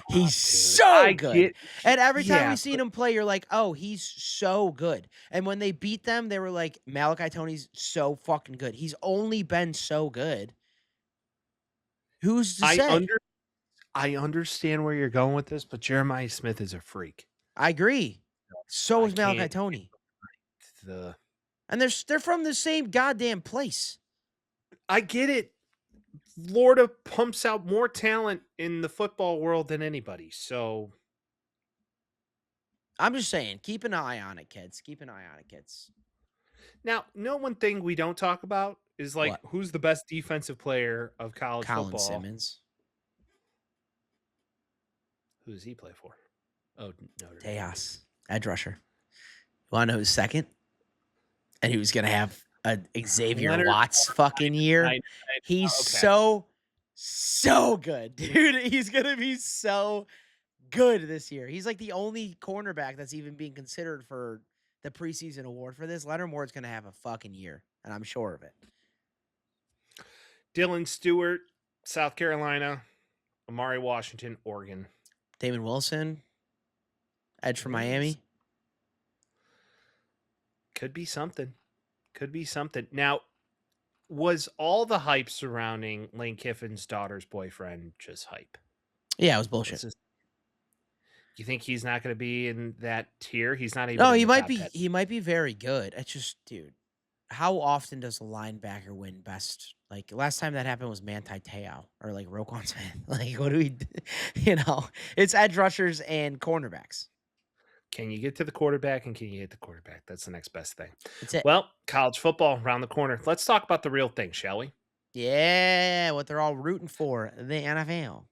He's so good. And every time we've seen him play, you're like, oh, he's so good. And when they beat them, they were like, Malachi Tony's so fucking good. He's only been so good. Who's to say? I understand where you're going with this, but Jeremiah Smith is a freak. I agree. So is Malachi Tony. And they're from the same goddamn place. I get it. Florida pumps out more talent in the football world than anybody. So I'm just saying, keep an eye on it, kids. Keep an eye on it, kids. Now, one thing we don't talk about is like What? who's the best defensive player of college Colin football? Simmons. Who does he play for? Oh, Notre Dame. Tejas. Edge rusher. You want to know who's second? And he was going to have a Xavier Leonard- Watts fucking year. He's okay. so good, dude. He's going to be so good this year. He's like the only cornerback that's even being considered for the preseason award for this. Leonard Moore's going to have a fucking year, and I'm sure of it. Dylan Stewart, South Carolina. Amari Washington, Oregon. Damon Wilson, edge for Miami. Could be something. Could be something. Now, was all the hype surrounding Lane Kiffin's daughter's boyfriend just hype? Yeah, it was bullshit. You think he's not going to be in that tier? He's not even. No, in he the might top be. 10. He might be very good. It's just, dude, how often does a linebacker win best? Like last time that happened was Manti Te'o or like Roquan Smith. Like, what do we? It's edge rushers and cornerbacks. Can you get to the quarterback and can you hit the quarterback? That's the next best thing. That's it. Well, college football around the corner. Let's talk about the real thing, shall we? Yeah, what they're all rooting for, the NFL.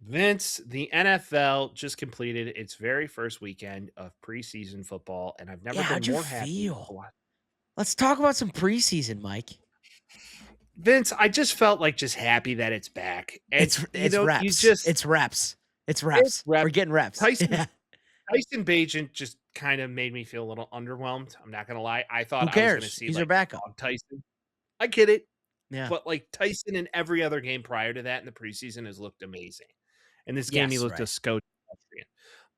Vince, the NFL just completed its very first weekend of preseason football, and I've never how'd been you more happy. feel? Let's talk about some preseason, Mike. Vince, I just felt like just happy that it's back. It's reps. It's reps. It's reps. We're getting reps. Tyson Bagent just kind of made me feel a little underwhelmed. I'm not gonna lie. I thought Who cares? I was going to see He's like our backup. Tyson. I get it. Yeah. But like Tyson in every other game prior to that in the preseason has looked amazing. And this game he looked a scout.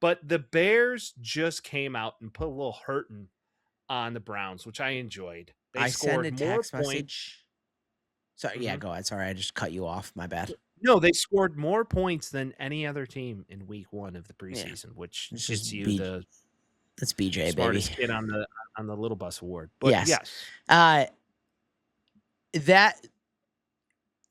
But the Bears just came out and put a little hurting on the Browns, which I enjoyed. They scored sent a more text points. message. Sorry, yeah, go ahead. Sorry, I just cut you off. My bad. No, they scored more points than any other team in week 1 of the preseason, which It's gets just you B- That's BJ, smartest baby. kid on the Little Bus Award. But yes. That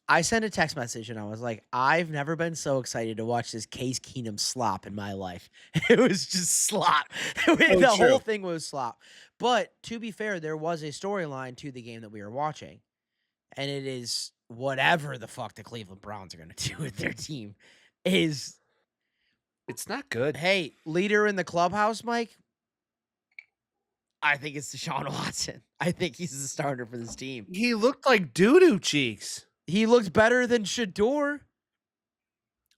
I sent a text message and I was like, I've never been so excited to watch this Case Keenum slop in my life. It was just slop. The whole thing was slop. But to be fair, there was a storyline to the game that we were watching. And it is whatever the fuck the Cleveland Browns are going to do with their team is. It's not good. Hey, leader in the clubhouse, Mike. I think it's Deshaun Watson. I think he's the starter for this team. He looked like doo-doo cheeks. He looked better than Shador.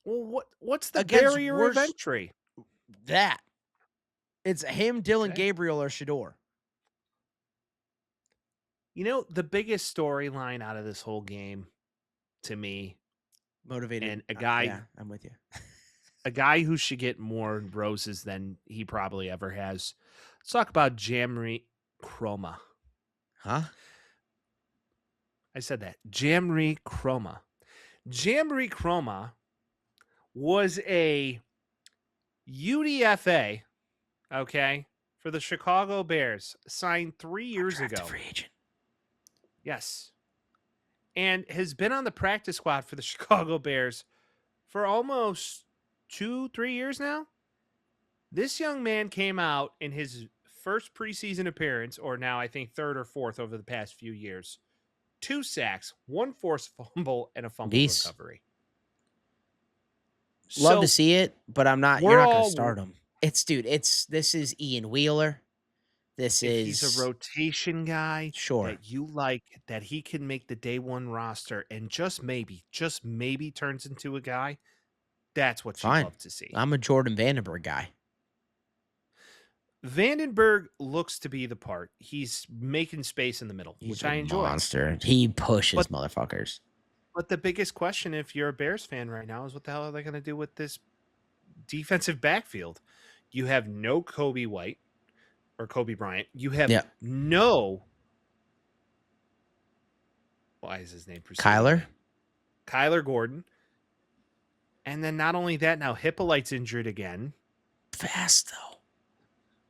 Well, what's the barrier of entry? That. It's him, Dylan Gabriel, or Shador. You know, the biggest storyline out of this whole game to me, motivated, and a guy, yeah, I'm with you. A guy who should get more roses than he probably ever has. Let's talk about Jamri Chroma. Huh? I said that. Jamri Chroma. Jamri Chroma was a UDFA, okay, for the Chicago Bears, signed 3 years ago. Free agent. Yes. And has been on the practice squad for the Chicago Bears for almost 2-3 years now. This young man came out in his first preseason appearance, or now I think third or fourth over the past few years. 2 sacks, 1 forced fumble, and a fumble recovery. Love to see it, but I'm not. You're not going to start him. This is Ian Wheeler. He's a rotation guy. Sure. That you like, that he can make the day 1 roster and just maybe turns into a guy. That's what you love to see. I'm a Jordan Vandenberg guy. Vandenberg looks to be the part. He's making space in the middle, which I enjoy. Monster. He pushes motherfuckers. But the biggest question, if you're a Bears fan right now, is what the hell are they going to do with this defensive backfield? You have no Kobe White or Kobe Bryant. You have no. Why is his name? Kyler Gordon. And then not only that, now Hippolyte's injured again. Fast though.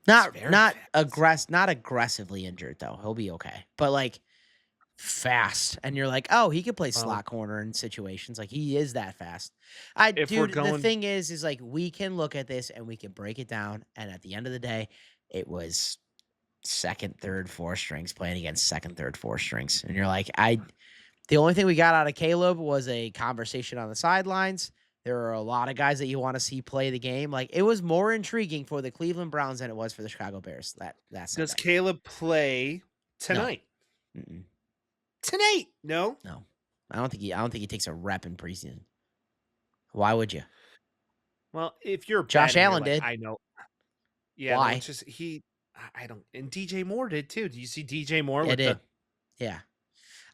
Not aggressively injured though. He'll be okay. But like fast. And you're like, oh, he could play slot corner in situations. Like he is that fast. The thing is like we can look at this and we can break it down. And at the end of the day, it was second, third, fourth strings playing against second, third, fourth strings. And you're like, the only thing we got out of Caleb was a conversation on the sidelines. There are a lot of guys that you want to see play the game. Like it was more intriguing for the Cleveland Browns than it was for the Chicago Bears. Does Caleb play tonight? No. Tonight? No. I don't think he takes a rep in preseason. Why would you? Well, if you're Josh Allen did. I know. Yeah. Why? It's just I don't. And DJ Moore did too. Do you see DJ Moore? Yeah.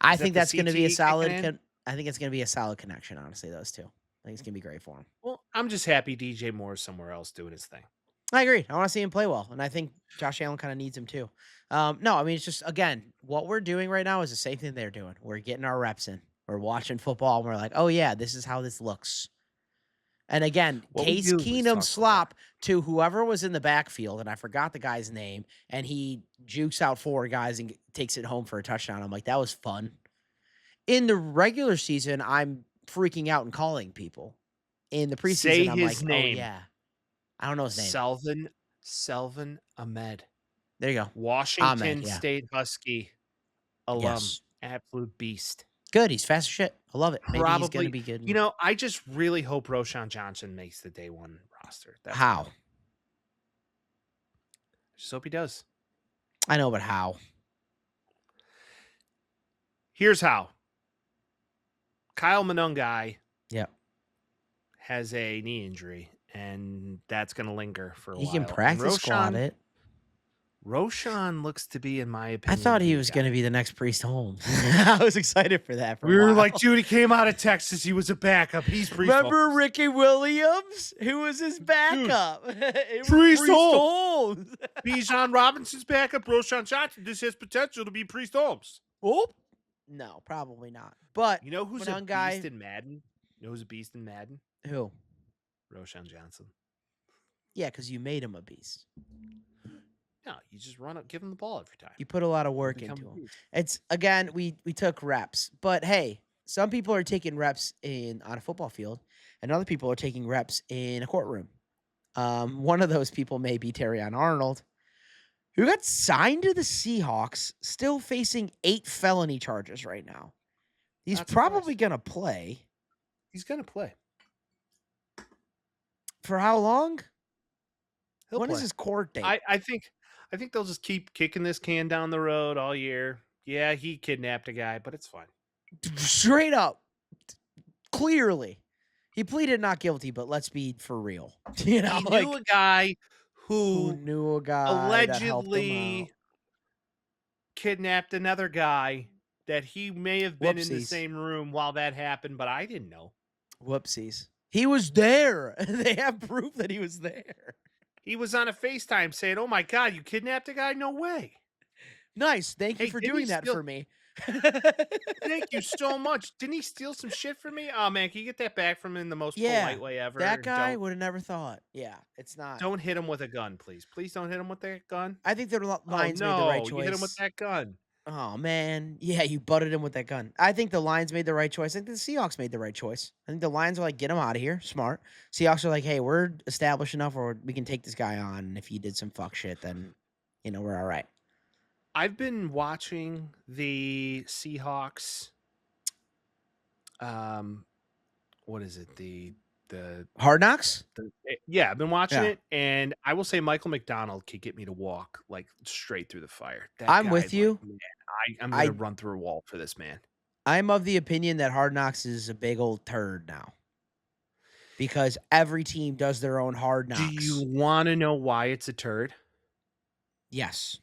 I think that's going to be a solid. I think it's going to be a solid connection. Honestly, those two. I think it's going to be great for him. Well, I'm just happy DJ Moore is somewhere else doing his thing. I agree. I want to see him play well. And I think Josh Allen kind of needs him too. No, I mean, it's just, again, what we're doing right now is the same thing they're doing. We're getting our reps in. We're watching football and we're like, oh yeah, this is how this looks. And again, What we Case do is Keenum talk about slop to whoever was in the backfield, and I forgot the guy's name, and he jukes out 4 guys and takes it home for a touchdown. I'm like, that was fun. In the regular season, I'm freaking out and calling people. In the preseason, Say I'm his like, name. oh, yeah. I don't know his name. Selvin Ahmed. There you go. Washington Ahmed, yeah. State Husky alum. Yes. Absolute beast. Good. He's fast as shit. I love it. Maybe he's going Probably to be good. You know, I just really hope Roshan Johnson makes the day 1 roster. That's How? I just hope he does. I know, but how? Here's how. Kyle Monungai Yep. has a knee injury, and that's going to linger for a He while. can And practice squad it. Roshan looks to be, in my I opinion, thought he the was guy. going to be the next Priest Holmes. I was excited for that. For We a were while. like, dude, he came out of Texas. He was a backup. He's Priest Remember Holmes. Ricky Williams? Who was his backup? It was Priest Holmes. Bijan Robinson's backup. Roshan Johnson. This has potential to be Priest Holmes. Oh, no, probably not. But You know who's a Monungai- beast in Madden? You know who's a beast in Madden? Who? Roshan Johnson. Yeah, because you made him a beast. No, you just run up, give him the ball every time. You put a lot of work Become into a him. beast. It's again, we took reps, but hey, some people are taking reps on a football field, and other people are taking reps in a courtroom. One of those people may be Terrion Arnold, who got signed to the Seahawks, still facing 8 felony charges right now. He's Not probably surprised. going to play. He's gonna play. For how long? He'll When is play. his court date? I think they'll just keep kicking this can down the road all year. Yeah, he kidnapped a guy, but it's fine. Straight up. Clearly. He pleaded not guilty, but let's be for real. You know, He like, knew a guy who who knew a guy that helped him allegedly out. kidnapped another guy that he may have been in the Whoopsies. same room while that happened, but I didn't know. Whoopsies. He was there. They have proof that he was there. He was on a FaceTime saying, "Oh my God, you kidnapped a guy? No way! Nice. Thank you Hey, for didn't doing he that steal- for me. Thank you so much. Didn't he steal some shit from me? Oh man, can you get that back from him in the most Yeah, polite way ever? That And guy would have never thought. Yeah, it's not. don't hit him with a gun, please. Please don't hit him with that gun. I think the Lions oh no, made the right choice. you hit him with that gun. Oh man, yeah, you butted him with that gun. I think the Lions made the right choice. I think the Seahawks made the right choice. I think the Lions are like, get him out of here, smart. Seahawks are like, hey, we're established enough, or we can take this guy on. And if he did some fuck shit, then we're all right. I've been watching the Seahawks. What is it? The Hard Knocks. yeah, I've been watching Yeah. it, and I will say Michael McDonald could get me to walk like straight through the fire. That I'm guy, with like, you. man, I'm gonna run through a wall for this man. I'm of the opinion that Hard Knocks is a big old turd now, because every team does their own Hard Knocks. Do you want to know why it's a turd? Yes.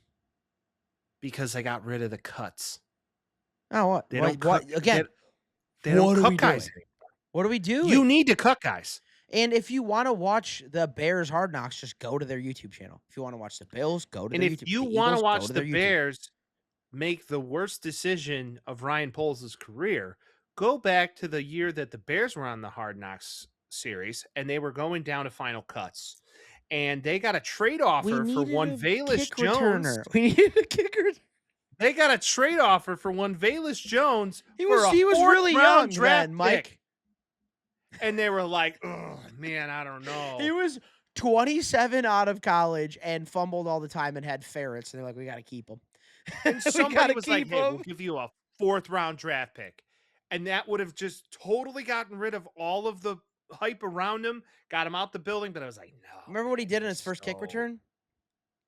Because I got rid of the cuts. Oh, what? They What- don't what- cut, again? They what don't are cut we guys. doing? What are we doing? You need to cut guys. And if you want to watch the Bears Hard Knocks, just go to their YouTube channel. If you want to watch the Bills, go to And their if YouTube. you The want Eagles, to go watch to the their YouTube. Bears make the worst decision of Ryan Poles' career, go back to the year that the Bears were on the Hard Knocks series and they were going down to final cuts. And they got a trade offer for one Velus Jones. We needed a kicker. They got a trade offer for one Velus Jones. He was really young then, Mike. And they were like, "Oh man, I don't know." He was 27 out of college and fumbled all the time and had ferrets. And they're like, we got to keep him. And We somebody gotta was like, keep "Hey, we'll him. give you a 4th round draft pick," and that would have just totally gotten rid of all of the hype around him, got him out the building. But I was like, "No." Remember what he did in his first kick So- return?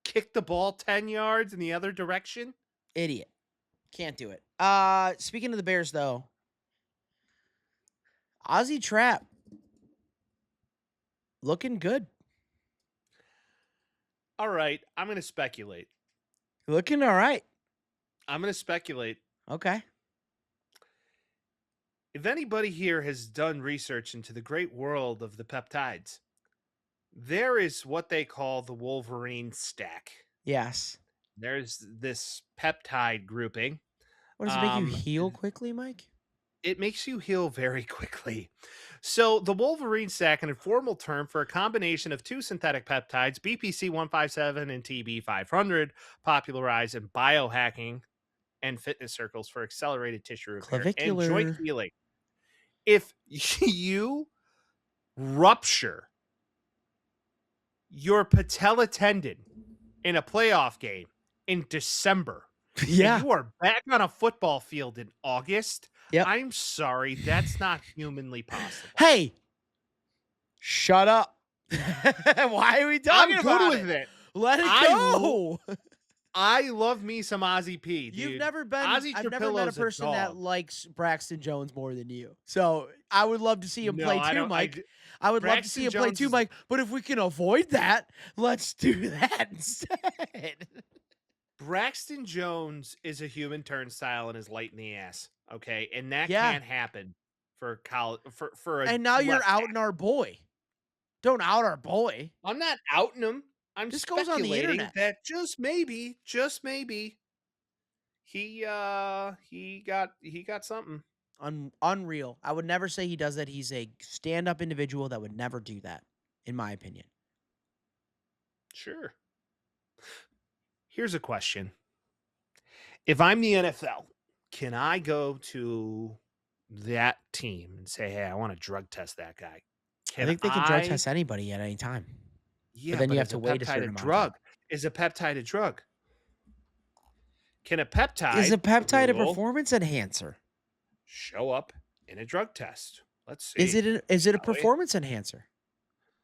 Kicked the ball 10 yards in the other direction. Idiot. Can't do it. Speaking of the Bears, though, Ozzie Trap looking good. All right, I'm going to speculate. Looking all right. I'm going to speculate. Okay. If anybody here has done research into the great world of the peptides, there is what they call the Wolverine stack. Yes. There's this peptide grouping. What does it make you heal quickly, Mike? it makes you heal very quickly. So the Wolverine stack, an informal term for a combination of two synthetic peptides, BPC 157 and TB 500, popularized in biohacking and fitness circles for accelerated tissue repair and Clavicular. joint healing. If you rupture your patella tendon in a playoff game in December, Yeah. and you are back on a football field in August, Yep. I'm sorry, that's not humanly possible. Hey, shut up. Why are we talking I'm about good with it. Let it go. I love me some Ozzy P, dude. I've never met Trapillo's a person that dog. likes Braxton Jones more than you. So I would love to see him play too, Mike. I would love to see him play too, Mike. But if we can avoid that, let's do that instead. Braxton Jones is a human turnstile and is light in the ass. Okay, and that Yeah. can't happen for college for a And now you're left outing tackle. our boy. Don't out our boy. I'm not outing him. I'm This goes on the speculating internet. that just maybe, he got something. Unreal. I would never say he does that. He's a stand-up individual that would never do that, in my opinion. Sure. Here's a question. If I'm the NFL, can I go to that team and say, hey, I want to drug test that guy? I think they can drug test anybody at any time. Yeah, then you have is to a wait a peptide certain a amount of drug? Is a peptide a drug? Can a peptide Is a peptide a Google, performance enhancer? show up in a drug test? Let's see. Is it a Shall we? performance enhancer?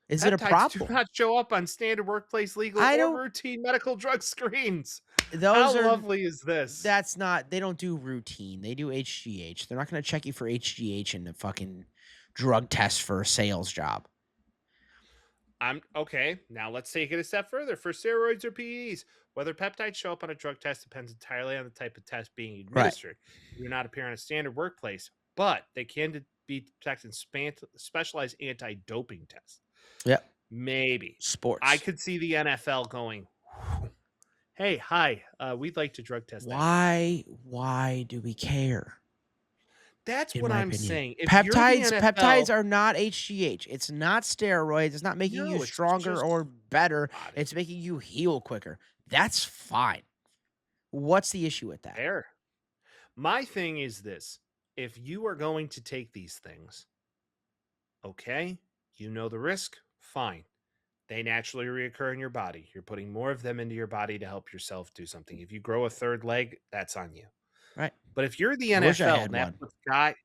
Is it a Peptides problem? do not show up on standard workplace legal I or don't- routine medical drug screens. Those How are lovely is this? That's not. They don't do routine. They do HGH. They're not going to check you for HGH in the fucking drug test for a sales job. I'm okay. Now let's take it a step further. For steroids or PEDs, whether peptides show up on a drug test depends entirely on the type of test being administered. They do not appear in a standard workplace, but they can be detected in specialized anti-doping tests. Yep. Maybe. Sports. I could see the NFL going, hey, hi, we'd like to drug test that. Why do we care? That's in what my I'm opinion. saying. If you're the Peptides NFL, are not HGH. It's not steroids. It's not making No, you it's stronger just or better. body. It's making you heal quicker. That's fine. What's the issue with that? Fair. My thing is this. If you are going to take these things, okay, you know the risk, fine. They naturally reoccur in your body. You're putting more of them into your body to help yourself do something. If you grow a third leg, that's on you. Right. But if you're the I wish I NFL, had and that one. puts guy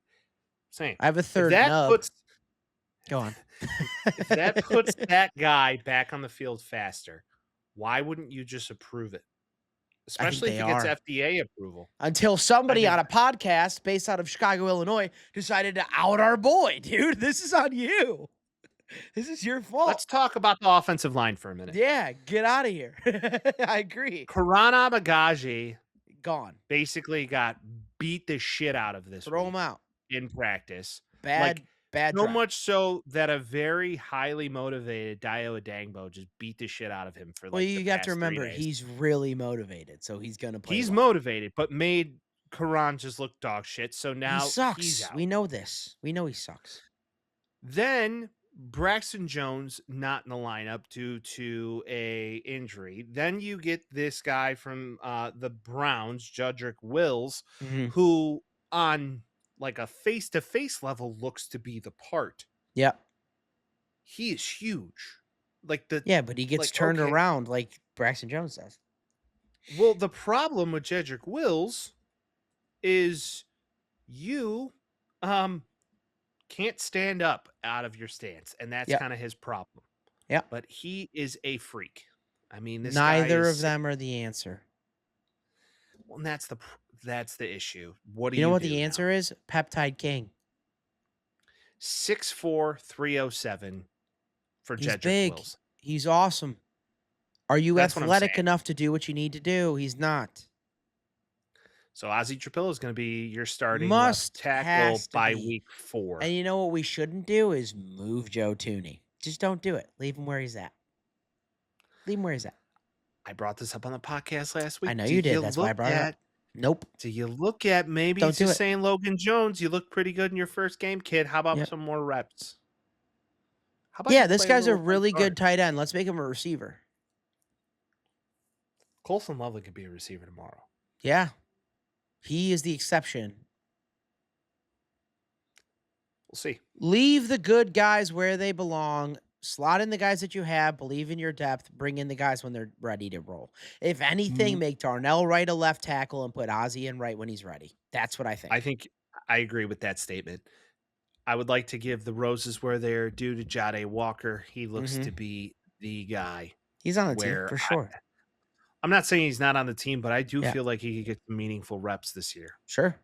saying I have a if third that nub. puts Go on. if that puts that guy back on the field faster, why wouldn't you just approve it? Especially if they it gets are. FDA approval. Until somebody I mean- on a podcast based out of Chicago, Illinois, decided to out our boy, dude. This is on you. This is your fault. Let's talk about the offensive line for a minute. Yeah, get out of here. I agree. Karan Abagaji Gone. basically got beat the shit out of this Throw week him out. in practice. Bad So draft. much so that a very highly motivated Dio Adangbo just beat the shit out of him for Well, the you have past to 3 remember, days. he's really motivated, so he's gonna play. He's well. motivated, but made Karan just look dog shit. So now He sucks. he's out. We know this. We know he sucks. Then Braxton Jones not in the lineup due to a injury. Then you get this guy from the Browns, Jedrick Wills, who on like a face-to-face level looks to be the part. Yep. He is huge. Like the Yeah, but he gets like, turned okay. around like Braxton Jones does. Well, the problem with Jedrick Wills is you can't stand up out of your stance, and that's Yep. kind of his problem. Yep. But he is a freak. I mean, this Neither guy of is, them are the answer. Well, and that's the issue. What do You know what do the now? answer is? Peptide King. 6'4", 307 for He's Jedrick big. Wills. He's awesome. Are you That's what I'm athletic saying. enough to do what you need to do? He's not. So Ozzy Trapillo is going to be your starting Must, left tackle has to by be. week 4. And you know what we shouldn't do is move Joe Tooney. Just don't do it. Leave him where he's at. Leave him where he's at. I brought this up on the podcast last week. I know you did. That's why I look brought it up. Nope. Do you look at maybe Don't he's do just it. saying Logan Jones, you look pretty good in your first game, kid. How about Yep. some more reps? How about Yeah, you this play guy's a little right really guard? good tight end. Let's make him a receiver. Colson Lovely could be a receiver tomorrow. Yeah. He is the exception. We'll see. Leave the good guys where they belong. Slot in the guys that you have. Believe in your depth. Bring in the guys when they're ready to roll. If anything, make Darnell right a left tackle and put Ozzie in right when he's ready. That's what I think. I think I agree with that statement. I would like to give the roses where they're due to Jade Walker. He looks to be the guy. He's on the team where for sure. I'm not saying he's not on the team, but I do Yeah. feel like he could get some meaningful reps this year. Sure.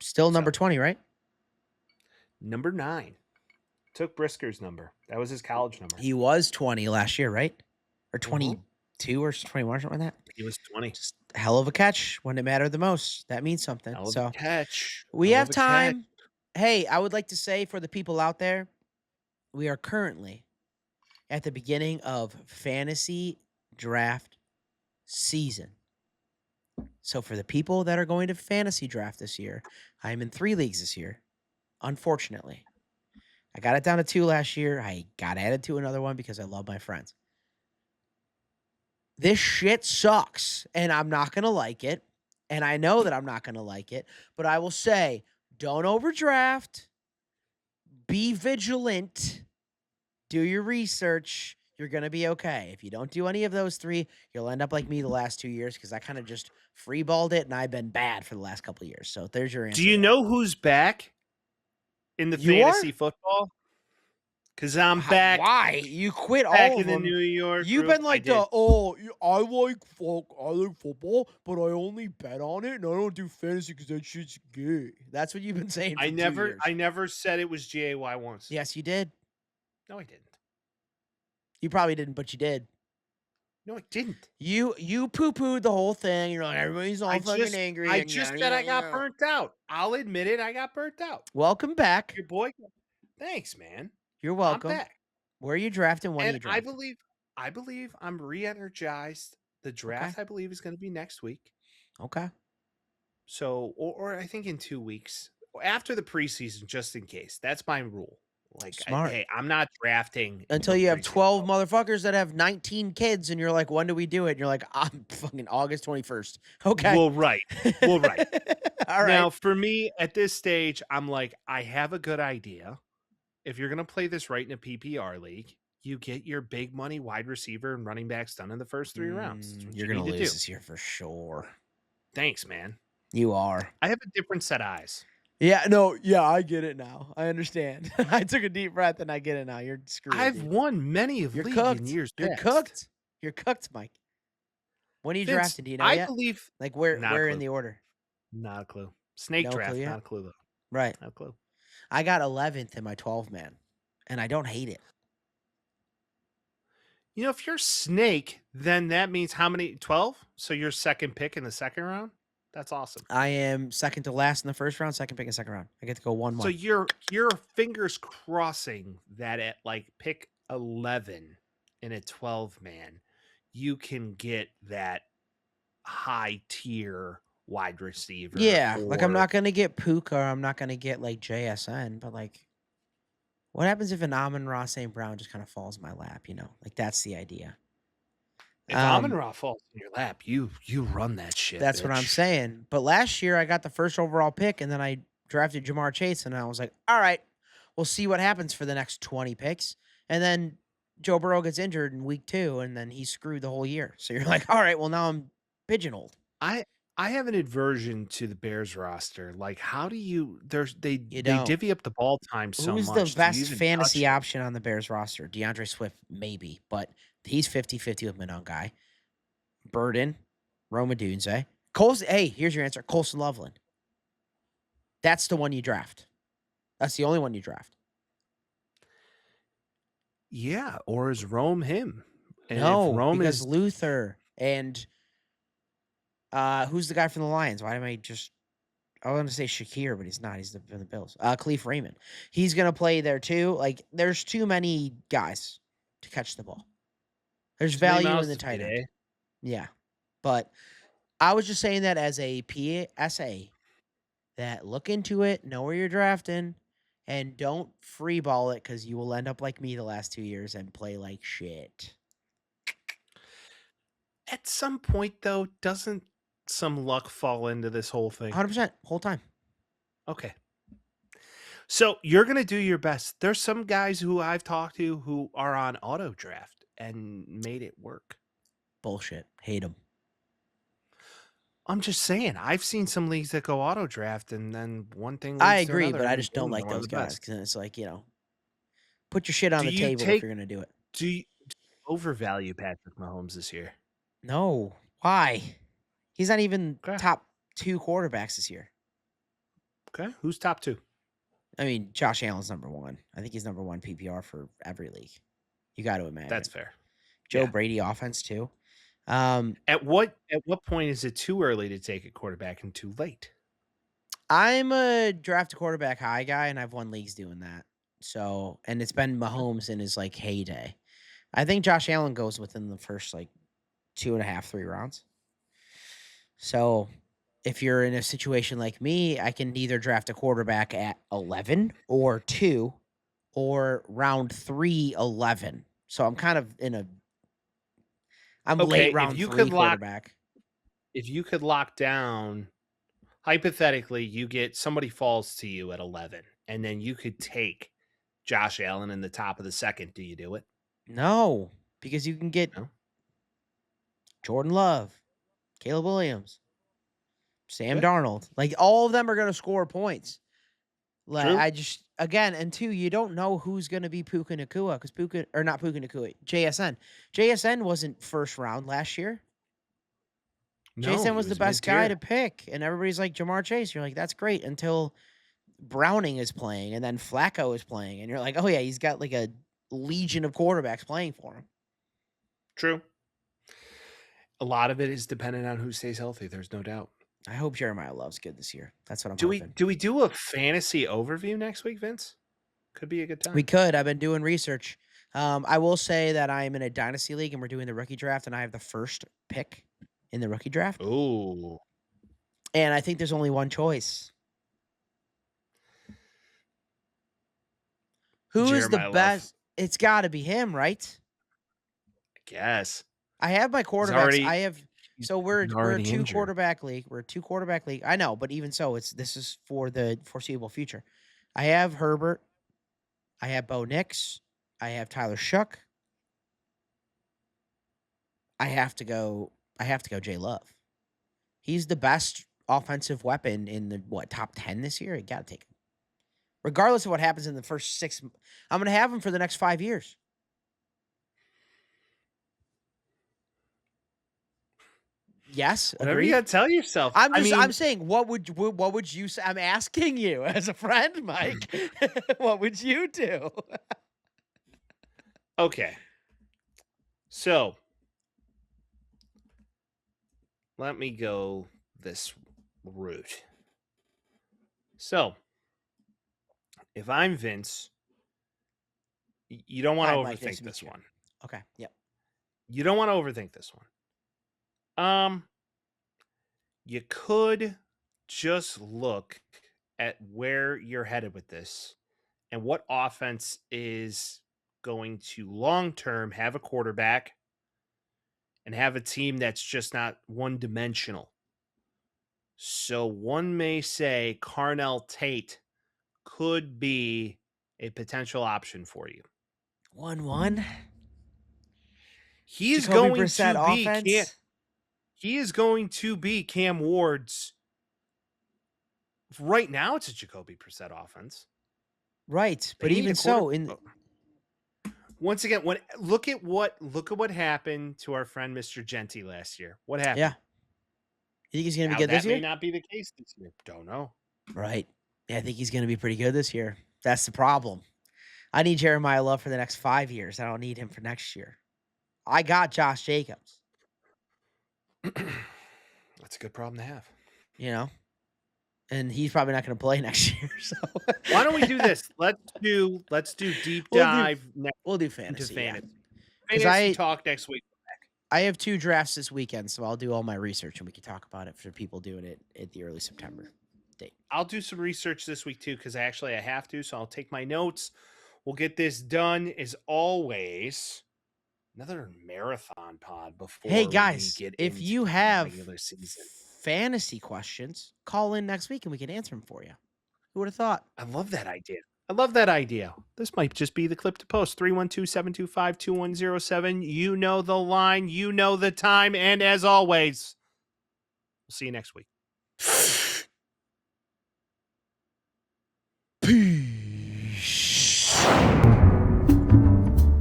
Still number 20, right? Number 9. Took Brisker's number. That was his college number. He was 20 last year, right? Or 22 or 21 or something like that. He was 20. Just a hell of a catch when it mattered the most. That means something. Hell of So a catch. we Hell have of a catch. time. Hey, I would like to say for the people out there, we are currently at the beginning of fantasy draft season. So for the people that are going to fantasy draft this year, I'm in 3 leagues this year. Unfortunately, I got it down to 2 last year. I got added to another one because I love my friends. This shit sucks, and I'm not going to like it. And I know that I'm not going to like it, but I will say, don't overdraft. Be vigilant. Do your research. You're going to be okay. If you don't do any of those 3, you'll end up like me the last 2 years because I kind of just freeballed it, and I've been bad for the last couple of years. So there's your answer. Do you know who's back in the fantasy football? Because I'm back. Why? You quit Back all in of them. the New York You've group. been like I like football, but I only bet on it, and I don't do fantasy because that shit's gay. That's what you've been saying. For 2 years. I never said it was GAY once. Yes, you did. No, I didn't. You probably didn't, but you did. No, I didn't. You poo-pooed the whole thing. You're like, everybody's all fucking angry. I and just yada, said I yada, got yada. burnt out. I'll admit it. I got burnt out. Welcome back. Your boy. Thanks, man. You're welcome. I'm back. Where are you drafting? When are you And drafting? I believe I'm re-energized. The draft, Okay. I believe, is going to be next week. Okay. So, or I think in 2 weeks after the preseason, just in case. That's my rule. Like, Smart. hey, I'm not drafting Until you have preseason. 12 motherfuckers that have 19 kids, and you're like, when do we do it? And you're like, I'm fucking August 21st. Okay. Well, right. All right. Now, for me at this stage, I'm like, I have a good idea. If you're going to play this right in a PPR league, you get your big money wide receiver and running backs done in the first 3 rounds. That's what You're you going to need lose do. this year for sure. Thanks, man. You are. I have a different set of eyes. Yeah, no, yeah, I get it now. I understand. I took a deep breath and I get it now. You're screwed. I've dude. won many of You're league cooked. in years You're past. cooked. You're cooked, Mike. When are you Vince, drafting? Do you know I yet? believe Like Not a where in clue. the order? Not a clue. Snake No draft, clue yet? not a clue though. Right. Not a clue. I got 11th in my 12 man, and I don't hate it. You know, if you're Snake, then that means how many? 12? So you're second pick in the second round? That's awesome. I am second to last in the first round, second pick in second round. I get to go 1-1. So you're fingers crossing that at like pick 11 in a 12 man, you can get that high tier wide receiver. Yeah, like I'm or- not gonna get Puka, or I'm not gonna get like JSN, but like, what happens if an Amon-Ra St. Brown just kind of falls in my lap? You know, like that's the idea. If Amon-Ra falls in your lap, you run that shit. That's what I'm bitch. saying. But last year I got the first overall pick, and then I drafted Jamar Chase, and I was like, all right, we'll see what happens for the next 20 picks. And then Joe Burrow gets injured in week 2, and then he's screwed the whole year. So you're like, all right, well now I'm pigeonholed. I have an aversion to the Bears roster. Like, how do you? They don't. divvy up the ball time so Who's much. the Do you best even fantasy touch it? option on the Bears roster? DeAndre Swift, maybe, but he's 50-50 with Manon Guy. Burden, Roma Dunze. Colson, hey, here's your answer. Colson Loveland. That's the one you draft. That's the only one you draft. Yeah, or is Rome him? And No, if Rome because is Luther and who's the guy from the Lions? Why am I just? I want to say Shakir, but he's not. He's from the Bills. Khalif Raymond. He's gonna play there too. Like, there's too many guys to catch the ball. There's Too many value mouths in the to tight feed, end. eh? Yeah, but I was just saying that as a PSA, that look into it, know where you're drafting, and don't free ball it because you will end up like me the last 2 years and play like shit. At some point, though, doesn't some luck fall into this whole thing? 100% whole time. Okay. So you're going to do your best. There's some guys who I've talked to who are on auto draft and made it work. Bullshit. Hate them. I'm just saying, I've seen some leagues that go auto draft and then one thing leads I to agree, another, but I and just don't boom, like they're one of those the guys best. because it's like, put your shit on Do the you table if take- you're going to do it. Do you overvalue Patrick Mahomes this year? No. Why? He's not even Okay. top 2 quarterbacks this year. Okay. Who's top 2? I mean, Josh Allen's number 1. I think he's number 1 PPR for every league. You got to imagine. That's fair. Joe yeah. Brady offense too. At what point is it too early to take a quarterback and too late? I'm a draft a quarterback high guy, and I've won leagues doing that. So, and it's been Mahomes in his like heyday. I think Josh Allen goes within the first like 2.5, 3 rounds. So, if you're in a situation like me, I can either draft a quarterback at 11 or 2 or round 3, 11. So I'm kind of in a late round 3 quarterback. If you could lock down, hypothetically, you get somebody falls to you at 11, and then you could take Josh Allen in the top of the second. Do you do it? No, because you can get Jordan Love, Caleb Williams, Sam Darnold. Like, all of them are going to score points. Like, True. I just, again, and 2, you don't know who's going to be Puka Nacua because JSN. JSN wasn't first round last year. JSN was the best guy to pick, and everybody's like Jamar Chase. You're like, that's great until Browning is playing, and then Flacco is playing, and you're like, oh yeah, he's got like a legion of quarterbacks playing for him. True. A lot of it is dependent on who stays healthy. There's no doubt. I hope Jeremiah Love's good this year. That's what I'm Do hoping. we do a fantasy overview next week, Vince? Could be a good time. We could. I've been doing research. I will say that I'm in a dynasty league, and we're doing the rookie draft, and I have the first pick in the rookie draft. Ooh. And I think there's only one choice. Who is the best? It's got to be him, right? I guess. I have my quarterbacks. We're a 2 quarterback league. We're a 2 quarterback league. I know, but even so, this is for the foreseeable future. I have Herbert. I have Bo Nix. I have Tyler Shuck. I have to go Jay Love. He's the best offensive weapon in the top 10 this year. You got to take him. Regardless of what happens in the first 6, I'm going to have him for the next 5 years. Yes, whatever you got to tell yourself. I'm saying, what would you say? I'm asking you as a friend, Mike. What would you do? Okay. So, let me go this route. So, if I'm Vince, you don't want to overthink this one. Okay. Yep. You don't want to overthink this one. You could just look at where you're headed with this and what offense is going to long-term have a quarterback and have a team that's just not one-dimensional. So one may say Carnell Tate could be a potential option for you. 1-1. He is going to be he is going to be Cam Ward's. Right now, it's a Jacoby Brissett offense. Right, but even so, once again, look at what happened to our friend Mr. Genty last year. What happened? Yeah, you think he's going to be good this year? That may not be the case this year. Don't know. Right. Yeah, I think he's going to be pretty good this year. That's the problem. I need Jeremiah Love for the next 5 years. I don't need him for next year. I got Josh Jacobs. That's a good problem to have. And he's probably not going to play next year. So why don't we do this? Let's do deep dive. We'll do fantasy. Fantasy talk next week. I have 2 drafts this weekend, so I'll do all my research and we can talk about it for people doing it at the early September date. I'll do some research this week too, because I have to. So I'll take my notes. We'll get this done. As always, another marathon pod before. Hey guys, we get if you have regular season fantasy questions, call in next week and we can answer them for you. Who would have thought? I love that idea. This might just be the clip to post. 312-725-2107. You know the line. You know the time. And as always, we'll see you next week. Peace.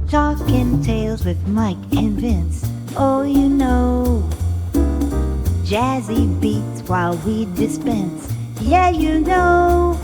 Talking Tales with Mike and Vince. Oh, you know. Jazzy beats while we dispense. Yeah, you know.